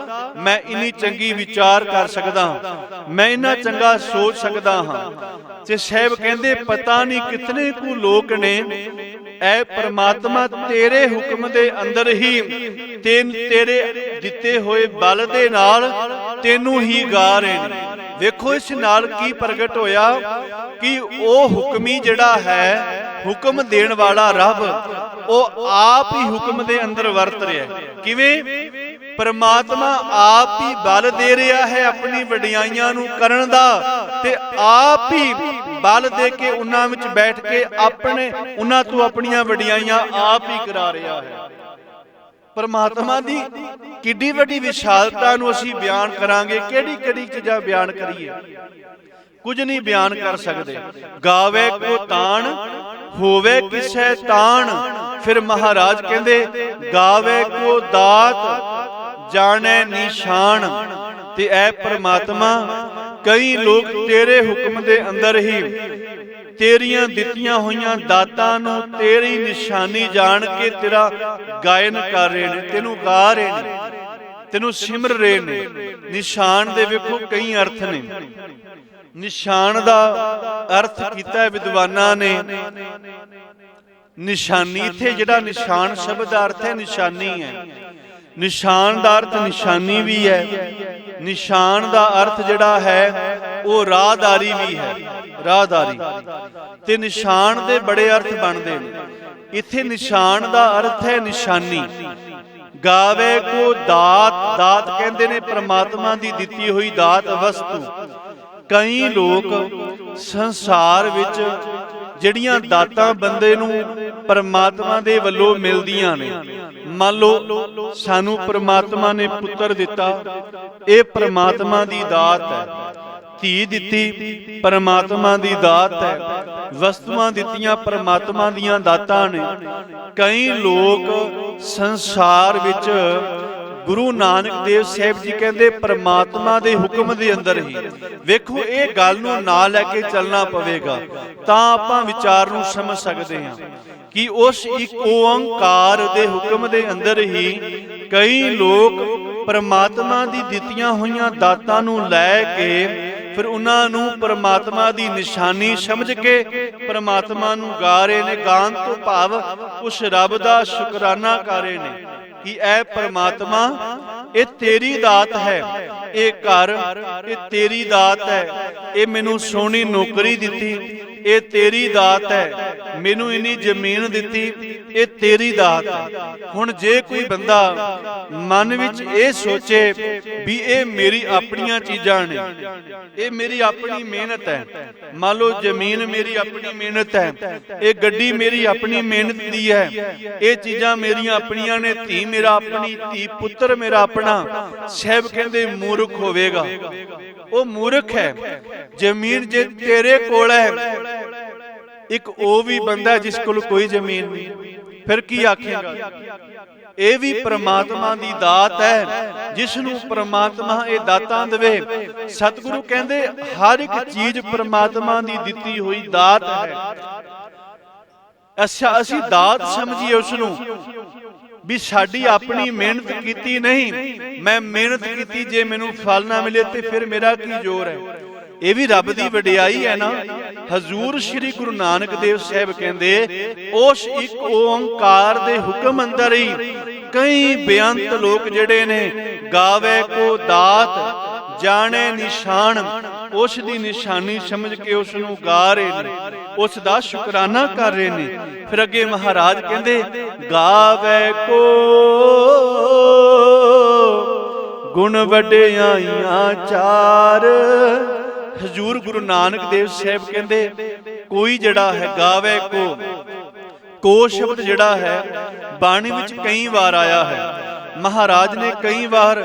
ਮੈਂ ਇੰਨੀ ਚੰਗੀ ਵਿਚਾਰ ਕਰ ਸਕਦਾ, ਮੈਂ ਇੰਨਾ ਚੰਗਾ ਸੋਚ ਸਕਦਾ ਹਾਂ। ਤੇ ਸਾਹਿਬ ਕਹਿੰਦੇ ਪਤਾ ਨਹੀਂ ਕਿਤਨੇ ਕੁ ਲੋਕ ਨੇ, ਐ ਪ੍ਰਮਾਤਮਾ ਤੇਰੇ ਹੁਕਮ ਦੇ ਅੰਦਰ ਹੀ, ਤੇਰੇ ਦਿੱਤੇ ਹੋਏ ਬਲ ਦੇ ਨਾਲ ਤੈਨੂੰ ਹੀ ਗਾ ਰਹੇ ਨੇ। ਵੇਖੋ ਇਸ ਨਾਲ ਕੀ ਪ੍ਰਗਟ ਹੋਇਆ ਕਿ ਉਹ ਹੁਕਮੀ ਜਿਹੜਾ ਹੈ, ਹੁਕਮ ਦੇਣ ਵਾਲਾ ਰੱਬ, ਉਹ ਆਪ ਹੀ ਹੁਕਮ ਦੇ ਅੰਦਰ ਵਰਤ ਰਿਹਾ। ਕਿਵੇਂ? ਪਰਮਾਤਮਾ ਆਪ ਹੀ ਬਲ ਦੇ ਰਿਹਾ ਹੈ ਆਪਣੀ ਵਡਿਆਈਆਂ ਨੂੰ ਕਰਨ ਦਾ, ਤੇ ਆਪ ਹੀ ਬਲ ਦੇ ਕੇ ਉਹਨਾਂ ਵਿੱਚ ਬੈਠ ਕੇ ਉਹਨਾਂ ਤੋਂ ਆਪਣੀਆਂ ਵਡਿਆਈਆਂ ਆਪ ਹੀ ਕਰਾ ਰਿਹਾ ਹੈ। परमात्मा दी किड्डी वड्डी विशालता नूं असीं बयान करांगे, किहड़ी चीज़ां बयान करिए, कुछ नहीं बयान कर सकते। गावे को ताण होवे किसै ताण, फिर महाराज कहंदे गावे को दात जाने निशान। ते ऐ परमात्मा कई लोग तेरे हुक्म दे अंदर ही तेरियां दित्तियां होइयां दातां नूं तेरी निशानी जान के तेरा गायन कर रहे ने, तेनू गा रहे ने, तेनू सिमर रहे ने। निशान दे वेखो कई अर्थ ने। निशान दा अर्थ कीता है विद्वानां ने निशानी। इत्थे जिहड़ा निशान शब्द दा अर्थ है निशानी है। निशान दा अर्थ निशानी भी है, निशान दा अर्थ जिहड़ा है वो राहदारी भी है, राहदारी। ते निशान दे बड़े अर्थ बनदे ने। इत्थे निशान दा अर्थ है निशानी। गावे को दात, दात कहंदे ने परमात्मा दी दित्ती हुई दात वस्तु। कई लोग संसार विच ਜਿਹੜੀਆਂ ਦਾਤਾਂ ਬੰਦੇ ਨੂੰ ਪਰਮਾਤਮਾ ਦੇ ਵੱਲੋਂ ਮਿਲਦੀਆਂ ਨੇ। ਮੰਨ ਲਓ ਸਾਨੂੰ ਪਰਮਾਤਮਾ ਨੇ ਪੁੱਤਰ ਦਿੱਤਾ, ਇਹ ਪਰਮਾਤਮਾ ਦੀ ਦਾਤ ਹੈ। ਧੀ ਦਿੱਤੀ ਪਰਮਾਤਮਾ ਦੀ ਦਾਤ ਹੈ। ਵਸਤੂਆਂ ਦਿੱਤੀਆਂ ਪਰਮਾਤਮਾ ਦੀਆਂ ਦਾਤਾਂ ਨੇ। ਕਈ ਲੋਕ ਸੰਸਾਰ ਵਿੱਚ ਗੁਰੂ ਨਾਨਕ ਦੇਵ ਸਾਹਿਬ ਜੀ ਕਹਿੰਦੇ ਪਰਮਾਤਮਾ ਦੇ ਹੁਕਮ ਦੇ ਅੰਦਰ ਹੀ। ਵੇਖੋ ਇਹ ਗੱਲ ਨੂੰ ਨਾਲ ਲੈ ਕੇ ਚੱਲਣਾ ਪਵੇਗਾ ਤਾਂ ਆਪਾਂ ਵਿਚਾਰ ਨੂੰ ਸਮਝ ਸਕਦੇ ਹਾਂ ਕਿ ਉਸ ਇੱਕ ਓੰਕਾਰ ਦੇ ਹੁਕਮ ਦੇ ਅੰਦਰ ਹੀ ਕਈ ਲੋਕ ਪਰਮਾਤਮਾ ਦੀ ਦਿੱਤੀਆਂ ਹੋਈਆਂ ਦਾਤਾਂ ਨੂੰ ਲੈ ਕੇ ਫਿਰ ਉਹਨਾਂ ਨੂੰ ਪਰਮਾਤਮਾ ਦੀ ਨਿਸ਼ਾਨੀ ਸਮਝ ਕੇ ਪਰਮਾਤਮਾ ਨੂੰ ਗਾ ਰਹੇ ਨੇ। ਗਾਣ ਤੋਂ ਭਾਵ ਉਸ ਰੱਬ ਦਾ ਸ਼ੁਕਰਾਨਾ ਕਰ ਰਹੇ ਨੇ कि ऐ परमात्मा ये तेरी दात है, ये घर ये तेरी दात है, ये मैनू सोहनी नौकरी दिती ये तेरी दात है, मैनू इन्नी जमीन दिती ये तेरी दात है। हुण जे कोई बंदा मन विच ये सोचे भी ये मेरी अपनियां चीज़ां ने, ये मेरी अपनी मेहनत है, मान लो जमीन मेरी अपनी मेहनत है, ये गड्डी मेरी अपनी मेहनत दी है, ये चीज़ां मेरियां अपनियां ने, धी मेरा अपनी धी, पुत्र मेरा अपना। साहब कहंदे मूर्ख होवेगा, वो मूर्ख है। जमीन जे तेरे कोल है, एक वो भी बंदा है जिस कोल कोई जमीन नहीं, फिर की आखेगा? ये भी परमात्मा दी दात है जिसनू परमात्मा ये दातां देवे। सतगुरु कहंदे हर एक चीज परमात्मा दी दित्ती हुई दात है। अच्छा असी दात समझिए उसनू भी साडी अपनी मेहनत कीती नहीं, मैं मेहनत कीती जे मैनू फल ना मिले तो फिर मेरा की जोर है। ये भी रब दी वडियाई है ना। हजूर श्री गुरु नानक देव साहब कहंदे उस एक ओंकार दे हुक्म अंदर ही कई बेअंत लोग जिहड़े ने गावे को दात जाने निशान, उस दी निशानी समझ के उसनू गा रहे ने, उस दा शुकराना कर रहे ने। फिर अगे महाराज कहंदे गावे को गुण वडियाइयां चार। हजूर गुरु नानक देव साहब कहंदे कोई जड़ा है गावे को शब्द जड़ा है बाणी विच कई बार आया है। महाराज ने कई बार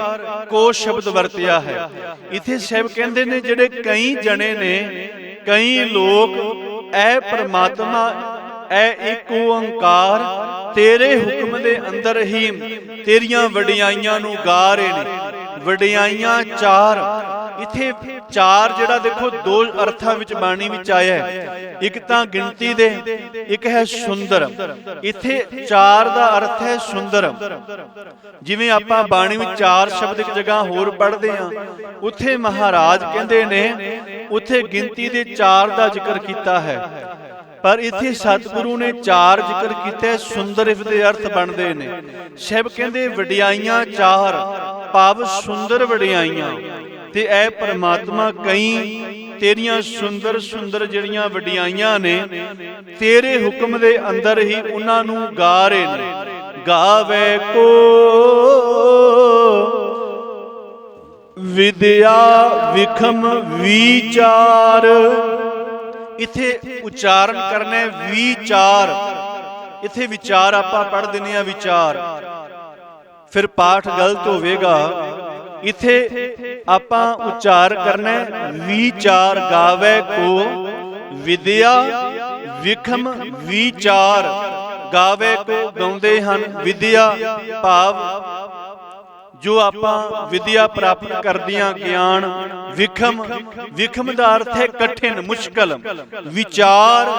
को शब्द वरतिया है। इथे साहब कहंदे ने जिहड़े कई जने ने, कई लोग ऐ परमात्मा ऐ एक ओंकार तेरे हुक्म दे अंदर ही तेरियां वडियाइयां नू गा रहे ने। वडियाइयां चार, इथे चार जिहड़ा देखो दो अर्थां विच बाणी विच आया है। एक तां गिणती दे, एक है सुंदर। इथे चार दा अर्थ है सुंदर। जिवें आपां बाणी विच चार शब्द एक जगह होर पढ़दे हां, उत्थे महाराज कहंदे ने उत्थे गिनती दे चार दा जिक्र कीता है, पर इत्थे सतगुरु ने चार जिक्र किया सुंदर। इसदे अर्थ बनते ने साहब कहंदे वडियाइयां चार भाव सुंदर वडियाइयां। ते ऐ परमात्मा कई तेरियां सुंदर सुंदर जिहड़ियां वडियाइयां ने तेरे हुक्म दे अंदर ही उन्हां नूं गा रहे ने। गावे को विद्या विखम विचार। इथे उच्चारण करने विचार, इथे विचार आपां पढ़ दिने आ विचार। ਫਿਰ ਪਾਠ ਗਲਤ ਹੋਵੇਗਾ। इथे आपां उच्चार करना विचार गावे को विद्या विखम विचार गावे को गाउंदे हन। विद्या भाव जो आपां विद्या प्राप्त करदियां ज्ञान। विखम विखम दा अर्थ है कठिन मुश्किल। विचार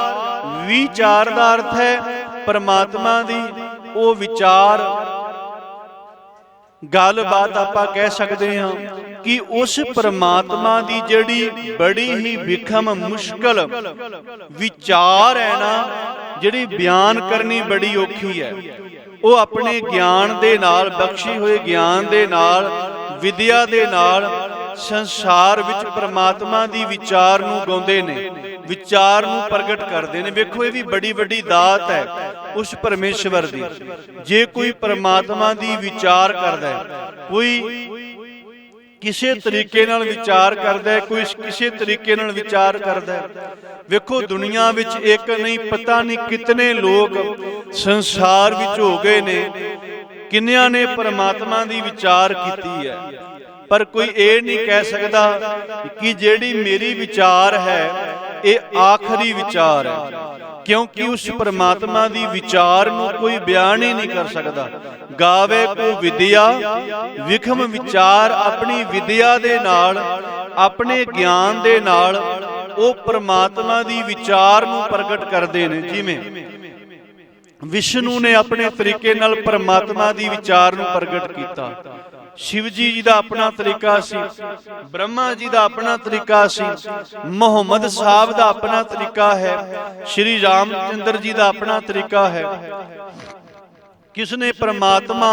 विचार दा अर्थ है परमात्मा दी वो विचार गल बात आपां कह सकते हाँ कि उस परमात्मा की जिहड़ी बड़ी ही विखम मुश्किल विचार है ना, जिहड़ी बयान करनी बड़ी औखी है, वो अपने ज्ञान दे नाल बख्शी हुए ज्ञान दे नाल विद्या दे नाल संसार विच परमात्मा दी विचार नूं गाउंदे ने, विचार नूं प्रगट करदे ने। वेखो ये भी बड़ी वड्डी दात है उस परमेश्वर दी। जे कोई परमात्मा दी विचार करदा है, कोई किसी तरीके नाल विचार करदा है, कोई किसी तरीके नाल विचार करदा है। वेखो दुनिया विच एक नहीं पता नहीं कितने लोग संसार विच हो गए ने, किन्नियां ने परमात्मा दी विचार कीती है, पर कोई ये नहीं कह सकता कि जेड़ी मेरी विचार है ये आखिरी विचार है, क्योंकि उस परमात्मा दी विचार नूं कोई बयान ही नहीं कर सकता। गावे को विद्या विखम विचार अपनी विद्या दे नाल अपने ज्ञान दे नाल वो परमात्मा दी विचार नूं प्रगट करदे ने। जिवें विष्णु ने अपने तरीके नाल परमात्मा दी विचार नूं प्रगट कीता, शिव जी दा अपना तरीका सी, ब्रह्मा जी दा अपना तरीका सी, मुहम्मद साहब दा अपना तरीका है, श्री रामचंद्र जी दा अपना तरीका है। किसने परमात्मा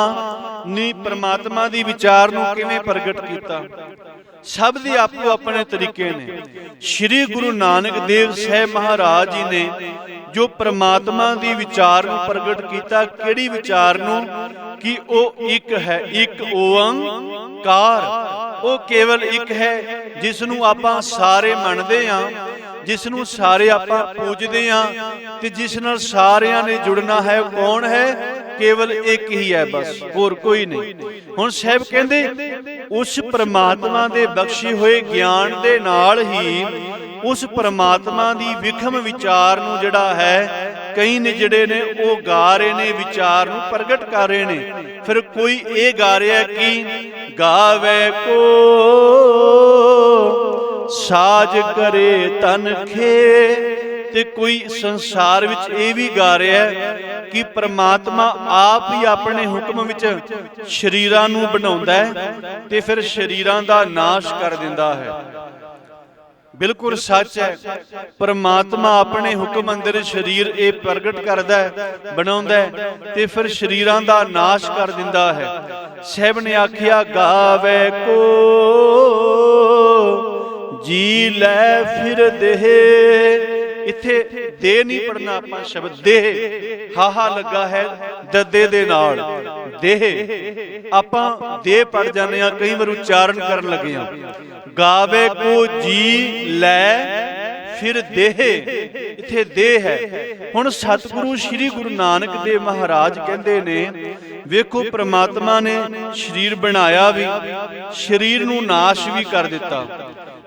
दी विचार नूं किवें प्रगट कीता? सब दे आपो अपने तरीके ने। श्री गुरु नानक देव साहब महाराज जी ने जो परमात्मा दी विचार नूं प्रगट कीता, किहड़ी विचार नूं? कि वो एक है, एक ओंकार, वो केवल एक है जिसनूं आपां सारे मनदे हां, जिसनूं सारे आपां पूजदे हां, ते जिस नाल सारियां ने जुड़ना है कौन है? केवल एक ही है, बस होर कोई नहीं। हुण साहब कहंदे उस परमात्मा दे बख्शे हुए ज्ञान दे नाल ही उस परमात्मा दी विखम विचार नूं जिहड़ा है कई ने जिहड़े ने वो गा रहे ने, विचार नूं प्रगट कर रहे ने। फिर कोई ये गा रहा कि गावे को साज करे तन खे, ते कोई संसार विच ये भी गा रहा है कि परमात्मा आप ही अपने हुक्म विच शरीरां नूं बनाउंदा है ते फिर शरीरां दा नाश कर दिंदा है। बिल्कुल सच है, परमात्मा अपने हुक्म अंदर शरीर ये प्रगट करदा है, बनाउंदा है ते फिर शरीरां दा नाश कर दिंदा है। साहब ने आखिया गावे को जी लै फिर देह, इत्थे दे नहीं पढ़ना आपां, शब्द देह हाहा लगा है ददे दे नाल, देह आपां दे पढ़ जाने आ, कई बार उच्चारण करन लगे आ। गावे को जी लै फिर देह, इत्थे देह है। हुण सतगुरु श्री गुरु नानक देव महाराज कहंदे ने वेखो परमात्मा ने शरीर बनाया भी, शरीर नूं नाश भी कर दिता,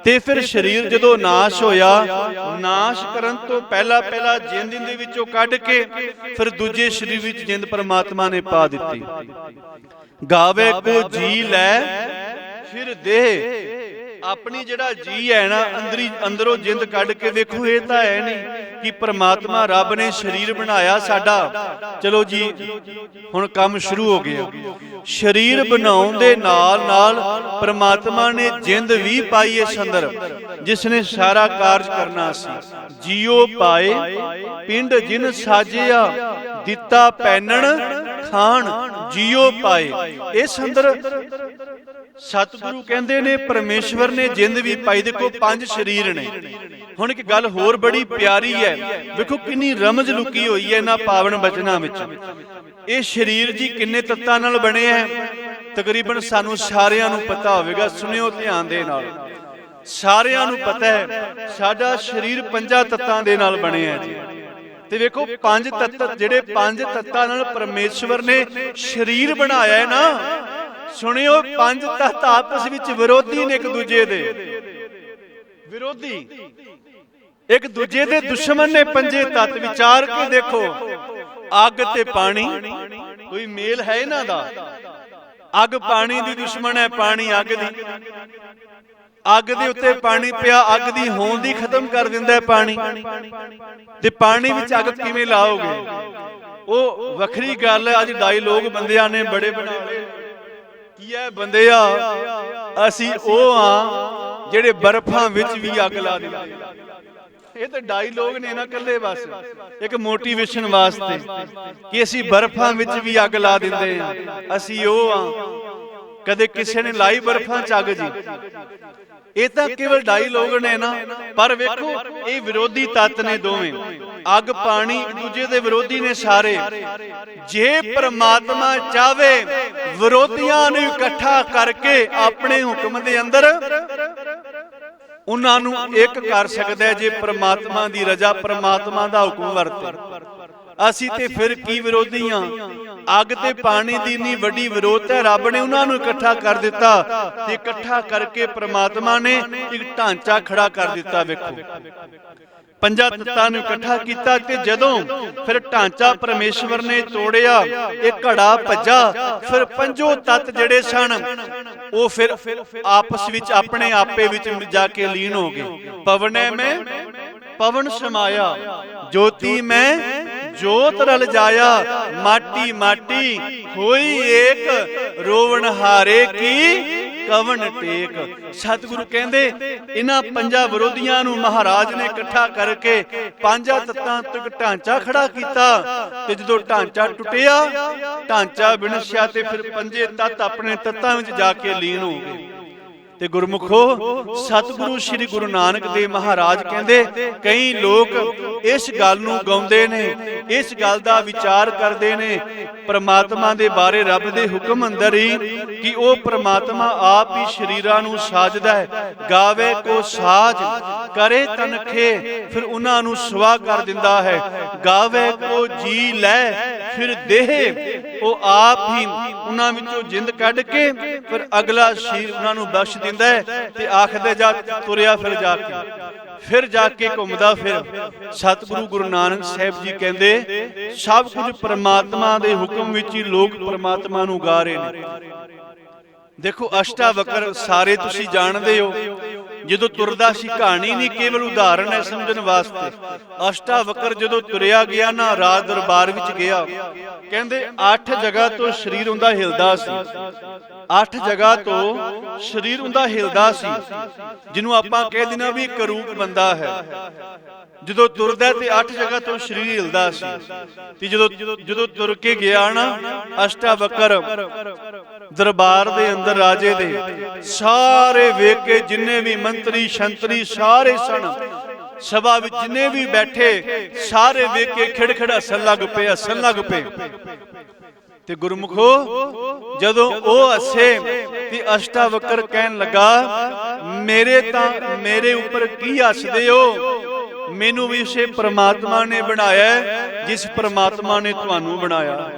ते फिर शरीर जदों नाश होया, नाश करन तो पहला पहला जिंद दे विचों कढ के फिर दूजे शरीर विच जिंद परमात्मा ने पा दित्ती। गावे को जी लै फिर देह, अपनी जिहड़ा जी है ना अंदरों जिंद कढ के देखो, ये तो है नहीं कि परमात्मा रब ने शरीर बनाया साडा, चलो जी हुण काम शुरू हो गया। शरीर बनाउण दे नाल नाल परमात्मा ने जिंद भी पाई इस अंदर, जिसने सारा कार्य करना सी। जियो पाए पिंड जिन साजिया, दिता पैनण खान, जियो पाए। इस अंदर सतगुरु कहंदे ने परमेश्वर ने जिंद भी पाई। देखो 5 शरीर ने। हुण एक गल होर बड़ी प्यारी है, देखो किन्नी रमज लुकी हुई है इन्हां पावन बचनां विच। ये शरीर जी किन्ने तत्तां नाल बने है? तकरीबन सानू सारियां नूं पता होवेगा, सुनियो ध्यान दे नाल। सारियां नूं पता है साडा शरीर 5 तत्तां दे नाल बने है जी। ਤੇ ਵੇਖੋ ਪੰਜ ਤੱਤ, ਜਿਹੜੇ ਪੰਜ ਤੱਤਾਂ ਨਾਲ ਪਰਮੇਸ਼ਵਰ ਨੇ ਸਰੀਰ ਬਣਾਇਆ ਹੈ ਨਾ, ਸੁਣਿਓ, ਪੰਜ ਤੱਤ ਆਪਸ ਵਿੱਚ ਵਿਰੋਧੀ ਨੇ, ਇੱਕ ਦੂਜੇ ਦੇ ਵਿਰੋਧੀ, ਇੱਕ ਦੂਜੇ ਦੇ ਦੁਸ਼ਮਣ ਨੇ ਪੰਜੇ ਤੱਤ। ਵਿਚਾਰ ਕੇ ਦੇਖੋ, ਅੱਗ ਤੇ ਪਾਣੀ, ਕੋਈ ਮੇਲ ਹੈ ਇਹਨਾਂ ਦਾ? ਅੱਗ ਪਾਣੀ ਦੀ ਦੁਸ਼ਮਣ ਹੈ, ਪਾਣੀ ਅੱਗ ਦੀ। ਅੱਗ ਦੇ ਉੱਤੇ ਪਾਣੀ ਪਿਆ, ਅੱਗ ਦੀ ਹੋਂਦ ਹੀ ਖਤਮ ਕਰ ਦਿੰਦਾ ਹੈ ਪਾਣੀ, ਤੇ ਪਾਣੀ ਵਿੱਚ ਅੱਗ ਕਿਵੇਂ ਲਾਓਗੇ? ਉਹ ਵੱਖਰੀ ਗੱਲ ਹੈ। ਅੱਜ ਡਾਇਲੋਗ ਬੰਦਿਆਂ ਨੇ ਬੜੇ ਬੜੇ, ਕੀ ਹੈ ਬੰਦਿਆ, ਅਸੀਂ ਉਹ ਆ ਜਿਹੜੇ ਬਰਫਾਂ ਵਿੱਚ ਵੀ ਅੱਗ ਲਾ ਦਿੰਦੇ। ਇਹ ਤਾਂ ਡਾਇਲੋਗ ਨੇ ਨਾ ਕੱਲੇ, ਬਸ ਇੱਕ ਮੋਟੀਵੇਸ਼ਨ ਵਾਸਤੇ, ਕਿ ਅਸੀਂ ਬਰਫਾਂ ਵਿੱਚ ਵੀ ਅੱਗ ਲਾ ਦਿੰਦੇ ਆ, ਅਸੀਂ ਉਹ ਆ। ਕਦੇ ਕਿਸੇ ਨੇ ਲਾਈ ਬਰਫਾਂ ਚ ਅੱਗ ਜੀ? ਇਹ ਤਾਂ ਕੇਵਲ ਡਾਇਲੋਗ ਨੇ ਨਾ। ਪਰ ਵੇਖੋ, ਇਹ ਵਿਰੋਧੀ ਤੱਤ ਨੇ ਦੋਵੇਂ, ਅੱਗ ਪਾਣੀ ਇੱਕ ਦੂਜੇ ਦੇ ਵਿਰੋਧੀ ਨੇ ਸਾਰੇ। ਜੇ ਪ੍ਰਮਾਤਮਾ ਚਾਵੇ ਵਿਰੋਧੀਆਂ ਨੂੰ ਇਕੱਠਾ ਕਰਕੇ ਆਪਣੇ ਹੁਕਮ ਦੇ ਅੰਦਰ ਉਹਨਾਂ ਨੂੰ ਇੱਕ ਕਰ ਸਕਦਾ ਹੈ, ਜੇ ਪ੍ਰਮਾਤਮਾ ਦੀ ਰਜ਼ਾ, ਪ੍ਰਮਾਤਮਾ ਦਾ ਹੁਕਮ ਵਰਤੇ। ਅਸੀਂ ਤੇ ਫਿਰ ਕੀ ਵਿਰੋਧੀ ਹਾਂ? ਅੱਗ ਤੇ ਪਾਣੀ ਦੀ ਇੰਨੀ ਵੱਡੀ ਵਿਰੋਧ ਹੈ, ਰੱਬ ਨੇ ਉਹਨਾਂ ਨੂੰ ਇਕੱਠਾ ਕਰ ਦਿੱਤਾ, ਤੇ ਇਕੱਠਾ ਕਰਕੇ ਪ੍ਰਮਾਤਮਾ ਨੇ ਇੱਕ ਢਾਂਚਾ ਖੜਾ ਕਰ ਦਿੱਤਾ। ਵੇਖੋ, ਪੰਜਾਂ ਤੱਤਾਂ ਨੂੰ ਇਕੱਠਾ ਕੀਤਾ, ਤੇ ਜਦੋਂ ਫਿਰ ਢਾਂਚਾ ਪਰਮੇਸ਼ਵਰ ਨੇ ਤੋੜਿਆ, ਇਹ ਘੜਾ ਭੱਜਾ, ਫਿਰ ਪੰਜੋ ਤੱਤ ਜਿਹੜੇ ਸਨ ਉਹ ਫਿਰ ਆਪਸ ਵਿੱਚ ਆਪਣੇ ਆਪੇ ਵਿੱਚ ਜਾ ਕੇ ਲੀਨ ਹੋ ਗਏ। ਪਵਨੇ ਮੈਂ ਪਵਨ ਸਮਾਇਆ, ਜੋਤੀ ਮੈਂ ਜੋਤ ਰਲ ਜਾਇਆ, ਮਾਟੀ ਮਾਟੀ ਹੋਈ ਏਕ, ਰੋਵਣ ਹਾਰੇ ਕੀ ਕਵਨ ਟੇਕ। ਸਤਿਗੁਰੂ ਕਹਿੰਦੇ ਇਹਨਾਂ ਪੰਜਾਂ ਵਿਰੋਧੀਆਂ ਨੂੰ ਮਹਾਰਾਜ ਨੇ ਇਕੱਠਾ ਕਰਕੇ ਪੰਜਾਂ ਤੱਤਾਂ ਤੱਕ ਢਾਂਚਾ ਖੜਾ ਕੀਤਾ, ਤੇ ਜਦੋਂ ਢਾਂਚਾ ਟੁੱਟਿਆ, ਢਾਂਚਾ ਵਿਣਸਿਆ, ਤੇ ਫਿਰ ਪੰਜੇ ਤੱਤ ਆਪਣੇ ਤੱਤਾਂ ਵਿੱਚ ਜਾ ਕੇ ਲੀਨ ਹੋ ਗਏ। ਤੇ ਗੁਰਮੁਖੋ, ਸਤਿਗੁਰੂ ਸ੍ਰੀ ਗੁਰੂ ਨਾਨਕ ਦੇਵ ਮਹਾਰਾਜ ਕਹਿੰਦੇ, ਕਈ ਲੋਕ ਇਸ ਗੱਲ ਨੂੰ ਗਾਉਂਦੇ ਨੇ, ਇਸ ਗੱਲ ਦਾ ਵਿਚਾਰ ਕਰਦੇ ਨੇ ਪ੍ਰਮਾਤਮਾ ਦੇ ਬਾਰੇ, ਰੱਬ ਦੇ ਹੁਕਮ ਅੰਦਰ ਹੀ, ਕਿ ਉਹ ਪ੍ਰਮਾਤਮਾ ਆਪ ਹੀ ਸ਼ਰੀਰਾਂ ਨੂੰ ਸਾਜਦਾ ਹੈ। ਗਾਵੇ ਕੋ ਸਾਜ ਕਰੇ ਤਨਖੇ, ਫਿਰ ਉਹਨਾਂ ਨੂੰ ਸਵਾ ਕਰ ਦਿੰਦਾ ਹੈ। ਗਾਵੇ ਕੋ ਜੀ ਲੈ ਫਿਰ ਦੇਹ, ਉਹ ਆਪ ਹੀ ਉਹਨਾਂ ਵਿੱਚੋਂ ਜਿੰਦ ਕੱਢ ਕੇ ਫਿਰ ਅਗਲਾ ਸ਼ਰੀਰ ਉਹਨਾਂ ਨੂੰ ਬਖਸ਼ ਦਿੰਦਾ ਹੈ, ਤੇ ਆਖਦੇ ਜਾ ਤੁਰਿਆ ਫਿਰ ਜਾ ਕੇ ਘੁੰਮਦਾ ਫਿਰ। ਸਤਿਗੁਰੂ ਗੁਰੂ ਨਾਨਕ ਸਾਹਿਬ ਜੀ ਕਹਿੰਦੇ, ਸਭ ਕੁਝ ਪ੍ਰਮਾਤਮਾ ਦੇ ਹੁਕਮ ਵਿੱਚ ਹੀ ਲੋਕ ਪ੍ਰਮਾਤਮਾ ਨੂੰ ਗਾ ਰਹੇ ਨੇ। ਦੇਖੋ, ਅਸ਼ਟਾਵਕਰ ਸਾਰੇ ਤੁਸੀਂ ਜਾਣਦੇ ਹੋ। ਜਦੋਂ ਤੁਰਦਾ ਸੀ, ਕਹਾਣੀ ਨਹੀਂ, ਕੇਵਲ ਉਦਾਹਰਨ ਹੈ ਸਮਝਣ ਵਾਸਤੇ। ਅਸ਼ਟਾਵਕਰ ਜਦੋਂ ਤੁਰਿਆ ਗਿਆ ਨਾ, ਰਾਜ ਦਰਬਾਰ ਵਿੱਚ ਗਿਆ, ਕਹਿੰਦੇ 8 ਜਗ੍ਹਾ ਤੋਂ ਸਰੀਰ ਉਹਦਾ ਹਿਲਦਾ ਸੀ। 8 ਜਗ੍ਹਾ ਤੋਂ ਸਰੀਰ ਉਹਦਾ ਹਿਲਦਾ ਸੀ, ਜਿਹਨੂੰ ਆਪਾਂ ਕਹਿ ਦਿੰਦੇ ਵੀ ਇੱਕ ਰੂਪ ਬੰਦਾ ਹੈ। ਜਦੋਂ ਤੁਰਦਾ ਤੇ 8 ਜਗ੍ਹਾ ਤੋਂ ਸਰੀਰ ਹਿਲਦਾ ਸੀ। ਤੇ ਜਦੋਂ ਤੁਰ ਕੇ ਗਿਆ ਨਾ ਅਸ਼ਟਾਵਕਰ ਦਰਬਾਰ ਦੇ ਅੰਦਰ, ਰਾਜੇ ਦੇ ਸਾਰੇ ਵੇਖ ਕੇ, ਜਿੰਨੇ ਵੀ ਮੰਤਰੀ ਸ਼ੰਤਰੀ ਸਾਰੇ ਸਨ, ਸਭਾ ਵਿੱਚ ਜਿੰਨੇ ਵੀ ਬੈਠੇ, ਸਾਰੇ ਵੇਖ ਕੇ ਖਿੜਖਿੜ ਹੱਸਣ ਲੱਗ ਪਏ। ਤੇ ਗੁਰਮੁਖੋ, ਜਦੋਂ ਉਹ ਹੱਸੇ ਤੇ ਅਸ਼ਟਾਵਕਰ ਕਹਿਣ ਲੱਗਾ, ਮੇਰੇ ਉੱਪਰ ਕੀ ਹੱਸਦੇ ਹੋ? ਮੈਨੂੰ ਵੀ ਉਸੇ ਪ੍ਰਮਾਤਮਾ ਨੇ ਬਣਾਇਆ ਜਿਸ ਪ੍ਰਮਾਤਮਾ ਨੇ ਤੁਹਾਨੂੰ ਬਣਾਇਆ।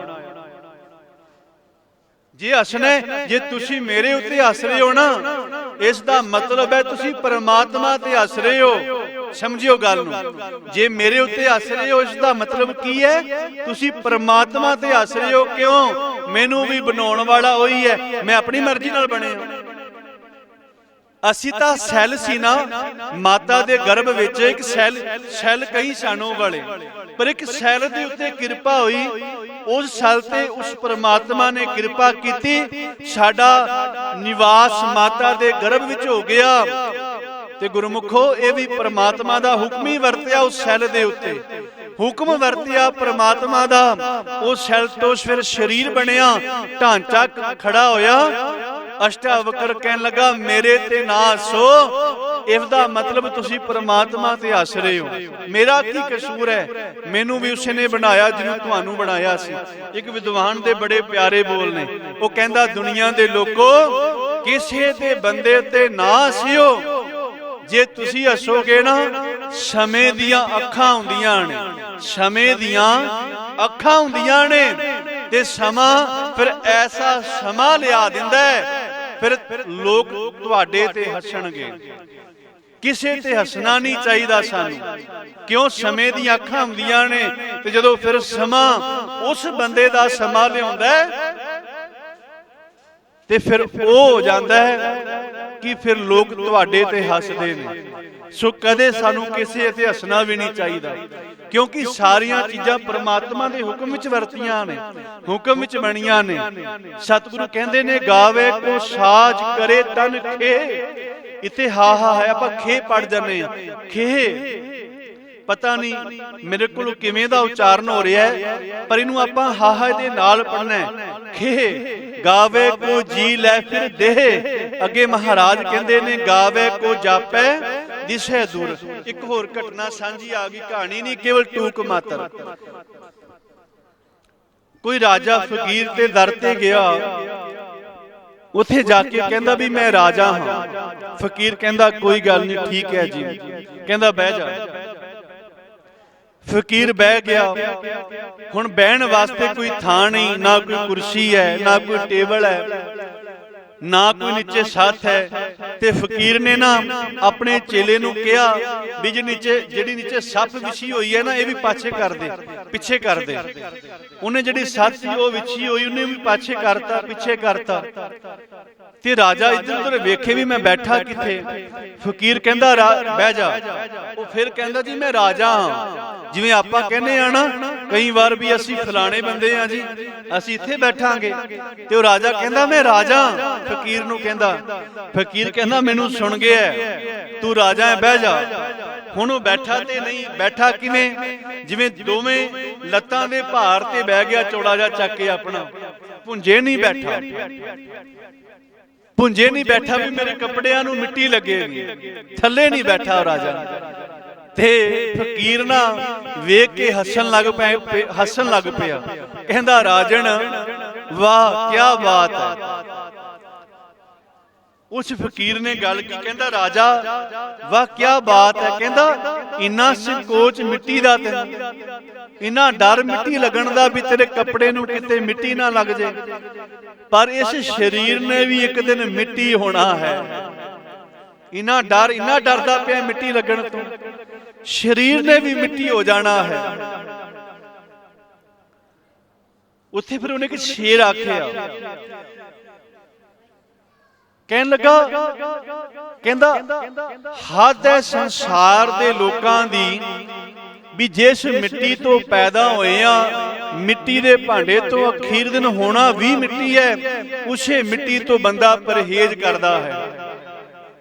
ਜੇ ਹੱਸਣਾ, ਜੇ ਤੁਸੀਂ ਮੇਰੇ ਉੱਤੇ ਹੱਸ ਰਹੇ ਹੋ ਨਾ, ਇਸ ਦਾ ਮਤਲਬ ਹੈ ਤੁਸੀਂ ਪ੍ਰਮਾਤਮਾ ਤੇ ਹੱਸ ਰਹੇ ਹੋ। ਸਮਝਿਓ ਗੱਲ ਨੂੰ। ਜੇ ਮੇਰੇ ਉੱਤੇ ਹੱਸ ਰਹੇ ਹੋ, ਇਸ ਦਾ ਮਤਲਬ ਕੀ ਹੈ? ਤੁਸੀਂ ਪ੍ਰਮਾਤਮਾ ਤੇ ਹੱਸ ਰਹੇ ਹੋ। ਕਿਉਂ? ਮੈਨੂੰ ਵੀ ਬਣਾਉਣ ਵਾਲਾ ਉਹੀ ਹੈ, ਮੈਂ ਆਪਣੀ ਮਰਜ਼ੀ ਨਾਲ ਬਣਿਆ। ਅਸੀਂ ਤਾਂ ਸੈੱਲ ਸੀ ਨਾ, ਮਾਤਾ ਦੇ ਗਰਭ ਵਿੱਚ ਇੱਕ ਸੈੱਲ ਕਈ ਸਾਨੋਂ ਵਾਲੇ, ਪਰ ਇੱਕ ਸੈੱਲ ਦੇ ਉੱਤੇ ਕਿਰਪਾ ਹੋਈ, ਉਸ ਸੈੱਲ ਤੇ ਉਸ ਪ੍ਰਮਾਤਮਾ ਨੇ ਕਿਰਪਾ ਕੀਤੀ, ਸਾਡਾ ਨਿਵਾਸ ਮਾਤਾ ਦੇ ਗਰਭ ਵਿੱਚ ਹੋ ਗਿਆ। ਤੇ ਗੁਰਮੁਖੋ, ਇਹ ਵੀ ਪ੍ਰਮਾਤਮਾ ਦਾ ਹੁਕਮ ਹੀ ਵਰਤਿਆ, ਉਸ ਸੈੱਲ ਦੇ ਉੱਤੇ ਹੁਕਮ ਵਰਤਿਆ ਪ੍ਰਮਾਤਮਾ ਦਾ। ਉਸ ਸੈੱਲ ਤੋਂ ਫਿਰ ਸਰੀਰ ਬਣਿਆ, ਢਾਂਚਾ ਖੜਾ ਹੋਇਆ। ਅਸ਼ਟਾਵਕਰ ਕਹਿਣ ਲੱਗਾ, ਮੇਰੇ ਤੇ ਨਾ ਹੱਸੋ, ਇਸ ਦਾ ਮਤਲਬ ਤੁਸੀਂ ਪ੍ਰਮਾਤਮਾ ਤੇ ਹੱਸ ਰਹੇ ਹੋ। ਮੇਰਾ ਕੀ ਕਸੂਰ ਹੈ? ਮੈਨੂੰ ਵੀ ਉਸੇ ਨੇ ਬਣਾਇਆ ਜਿਹਨੂੰ ਤੁਹਾਨੂੰ ਬਣਾਇਆ ਸੀ। ਇੱਕ ਵਿਦਵਾਨ ਦੇ ਬੜੇ ਪਿਆਰੇ ਬੋਲ ਨੇ, ਉਹ ਕਹਿੰਦਾ, ਦੁਨੀਆ ਦੇ ਲੋਕੋ, ਕਿਸੇ ਦੇ ਬੰਦੇ ਤੇ ਨਾ ਹੱਸਿਓ, ਜੇ ਤੁਸੀਂ ਹੱਸੋਗੇ ਨਾ, ਸਮੇਂ ਦੀਆਂ ਅੱਖਾਂ ਹੁੰਦੀਆਂ ਨੇ, ਸਮੇਂ ਦੀਆਂ ਅੱਖਾਂ ਹੁੰਦੀਆਂ ਨੇ, ਤੇ ਸਮਾਂ ਫਿਰ ਐਸਾ ਸਮਾਂ ਲਿਆ ਦਿੰਦਾ ਹੈ, ਫਿਰ ਲੋਕ ਤੁਹਾਡੇ ਤੇ ਹੱਸਣਗੇ। ਕਿਸੇ ਤੇ ਹੱਸਣਾ ਨਹੀਂ ਚਾਹੀਦਾ ਸਾਨੂੰ, ਕਿਉਂ? ਸਮੇਂ ਦੀਆਂ ਅੱਖਾਂ ਹੁੰਦੀਆਂ ਨੇ, ਤੇ ਜਦੋਂ ਫਿਰ ਸਮਾਂ ਉਸ ਬੰਦੇ ਦਾ ਸਮਾਂ ਲਿਆਉਂਦਾ ਹੈ, ਤੇ ਫਿਰ ਉਹ ਹੋ ਜਾਂਦਾ ਹੈ ਕਿ ਫਿਰ ਲੋਕ ਤੁਹਾਡੇ ਤੇ ਹੱਸਦੇ ਨੇ। ਸੋ ਕਦੇ ਸਾਨੂੰ ਕਿਸੇ ਤੇ ਹੱਸਣਾ ਵੀ ਨਹੀਂ ਚਾਹੀਦਾ, ਕਿਉਂਕਿ ਸਾਰੀਆਂ ਚੀਜ਼ਾਂ ਪ੍ਰਮਾਤਮਾ ਦੇ ਹੁਕਮ ਵਿੱਚ ਵਰਤੀਆਂ ਨੇ, ਹੁਕਮ ਵਿੱਚ ਬਣੀਆਂ ਨੇ। ਸਤਿਗੁਰੂ ਕਹਿੰਦੇ ਨੇ, ਗਾਵੇ ਕੋ ਸਾਜ ਕਰੇ ਤਨ ਖੇ। ਇੱਥੇ ਹਾ ਹੈ, ਆਪਾਂ ਖੇ ਪੜ ਜਾਂਦੇ ਆ, ਖੇ ਪਤਾ ਨਹੀਂ ਮੇਰੇ ਕੋਲ ਕਿਵੇਂ ਦਾ ਉਚਾਰਨ ਹੋ ਰਿਹਾ ਹੈ, ਪਰ ਇਹਨੂੰ ਆਪਾਂ ਹਾਹਾ ਦੇ ਨਾਲ ਪੜਨਾ ਹੈ। ਖੇ ਗਾਵੇ ਕੋ ਜੀ ਲੈ ਫਿਰ ਦੇਹ। ਅੱਗੇ ਮਹਾਰਾਜ ਕਹਿੰਦੇ ਨੇ, ਗਾਵੇ ਕੋ ਜਾਪੈ ਦਿਸੈ ਦੂਰ। ਇੱਕ ਹੋਰ ਘਟਨਾ ਸਾਂਝੀ ਆ ਗਈ, ਕਹਾਣੀ ਨਹੀਂ, ਕੇਵਲ ਟੂਕ ਮਾਤਰ। ਕੋਈ ਰਾਜਾ ਫਕੀਰ ਤੇ ਦਰ ਤੇ ਗਿਆ, ਉੱਥੇ ਜਾ ਕੇ ਕਹਿੰਦਾ ਵੀ ਮੈਂ ਰਾਜਾ ਹਾਂ। ਫਕੀਰ ਕਹਿੰਦਾ ਕੋਈ ਗੱਲ ਨਹੀਂ, ਠੀਕ ਹੈ ਜੀ। ਕਹਿੰਦਾ ਬਹਿ ਜਾ। ਫਕੀਰ ਬਹਿ ਗਿਆ। ਹੁਣ ਬਹਿਣ ਵਾਸਤੇ ਕੋਈ ਥਾਂ ਨਹੀਂ, ਨਾ ਕੋਈ ਕੁਰਸੀ ਹੈ, ਨਾ ਕੋਈ ਟੇਬਲ ਹੈ, ਨਾ ਕੋਈ ਨੀਚੇ ਛੱਤ ਹੈ। ਤੇ ਫਕੀਰ ਨੇ ਨਾ ਆਪਣੇ ਚੇਲੇ ਨੂੰ ਕਿਹਾ ਵੀ ਜਿਹੜੀ ਨੀਚੇ ਸੱਪ ਵਿਛੀ ਹੋਈ ਹੈ ਨਾ, ਇਹ ਵੀ ਪਾਛੇ ਕਰ ਦੇ, ਪਿੱਛੇ ਕਰ ਦੇ। ਉਹਨੇ ਜਿਹੜੀ ਸੱਤ ਸੀ ਉਹ ਵਿਛੀ ਹੋਈ, ਉਹਨੇ ਵੀ ਪਾਛੇ ਕਰਤਾ, ਪਿੱਛੇ ਕਰਤਾ। ਤੇ ਰਾਜਾ ਇੱਧਰ ਉੱਧਰ ਵੇਖੇ ਵੀ ਮੈਂ ਬੈਠਾ ਕਿੱਥੇ। ਫਕੀਰ ਕਹਿੰਦਾ ਬਹਿ ਜਾ। ਉਹ ਫਿਰ ਕਹਿੰਦਾ ਜੀ ਮੈਂ ਰਾਜਾ ਹਾਂ। ਜਿਵੇਂ ਆਪਾਂ ਕਹਿੰਦੇ ਆ ਨਾ ਕਈ ਵਾਰ ਵੀ ਅਸੀਂ ਫਲਾਣੇ ਬੰਦੇ ਆ ਜੀ, ਅਸੀਂ ਇੱਥੇ ਬੈਠਾਂਗੇ। ਤੇ ਉਹ ਰਾਜਾ ਕਹਿੰਦਾ ਮੈਂ ਰਾਜਾ। ਫਕੀਰ ਨੂੰ ਕਹਿੰਦਾ, ਫਕੀਰ ਕਹਿੰਦਾ ਮੈਨੂੰ ਸੁਣ ਗਿਆ, ਤੂੰ ਰਾਜਾ ਹੈ, ਬਹਿ ਜਾ। ਹੁਣ ਉਹ ਬੈਠਾ ਤੇ ਨਹੀਂ, ਬੈਠਾ ਕਿਵੇਂ? ਜਿਵੇਂ ਦੋਵੇਂ ਲੱਤਾਂ ਦੇ ਭਾਰ ਤੇ ਬਹਿ ਗਿਆ, ਚੌੜਾ ਜਿਹਾ ਚੱਕ ਕੇ ਆਪਣਾ। ਭੁੰਜੇ ਨਹੀਂ ਬੈਠਾ, ਭੁੰਜੇ ਨਹੀਂ ਬੈਠਾ ਵੀ ਮੇਰੇ ਕੱਪੜਿਆਂ ਨੂੰ ਮਿੱਟੀ ਲੱਗੇਗੀ, ਥੱਲੇ ਨਹੀਂ ਬੈਠਾ ਉਹ ਰਾਜਾ। ਤੇ ਫਕੀਰ ਨਾ ਵੇਖ ਕੇ ਹੱਸਣ ਲੱਗ ਪਿਆ। ਕਹਿੰਦਾ ਰਾਜਨ ਵਾਹ ਕੀ ਬਾਤ ਹੈ। ਉਸ ਫਕੀਰ ਨੇ ਗੱਲ ਕੀ? ਕਹਿੰਦਾ ਰਾਜਾ ਵਾਹ ਕੀ ਬਾਤ ਹੈ। ਕਹਿੰਦਾ ਇੰਨਾ ਸੰਕੋਚ ਮਿੱਟੀ ਦਾ, ਤੈਨੂੰ ਇੰਨਾ ਡਰ ਮਿੱਟੀ ਲੱਗਣ ਦਾ ਵੀ ਤੇਰੇ ਕੱਪੜੇ ਨੂੰ ਕਿਤੇ ਮਿੱਟੀ ਨਾ ਲੱਗ ਜੇ। ਪਰ ਇਸ ਸਰੀਰ ਨੇ ਵੀ ਇੱਕ ਦਿਨ ਮਿੱਟੀ ਹੋਣਾ ਹੈ। ਇੰਨਾ ਡਰਦਾ ਪਿਆ ਮਿੱਟੀ ਲੱਗਣ ਤੋਂ, ਸਰੀਰ ਨੇ ਵੀ ਮਿੱਟੀ ਹੋ ਜਾਣਾ ਹੈ। ਉੱਥੇ ਫਿਰ ਉਹਨੇ ਇੱਕ ਸ਼ੇਰ ਆਖਿਆ, ਕਹਿਣ ਲੱਗਾ, ਕਹਿੰਦਾ ਹੱਦ ਹੈ ਸੰਸਾਰ ਦੇ ਲੋਕਾਂ ਦੀ ਵੀ ਜਿਸ ਮਿੱਟੀ ਤੋਂ ਪੈਦਾ ਹੋਏ ਆ, ਮਿੱਟੀ ਦੇ ਭਾਂਡੇ ਤੋਂ ਅਖੀਰ ਦਿਨ ਹੋਣਾ ਵੀ ਮਿੱਟੀ ਹੈ। ਉਸੇ ਮਿੱਟੀ ਤੋਂ ਬੰਦਾ ਪਰਹੇਜ਼ ਕਰਦਾ ਹੈ।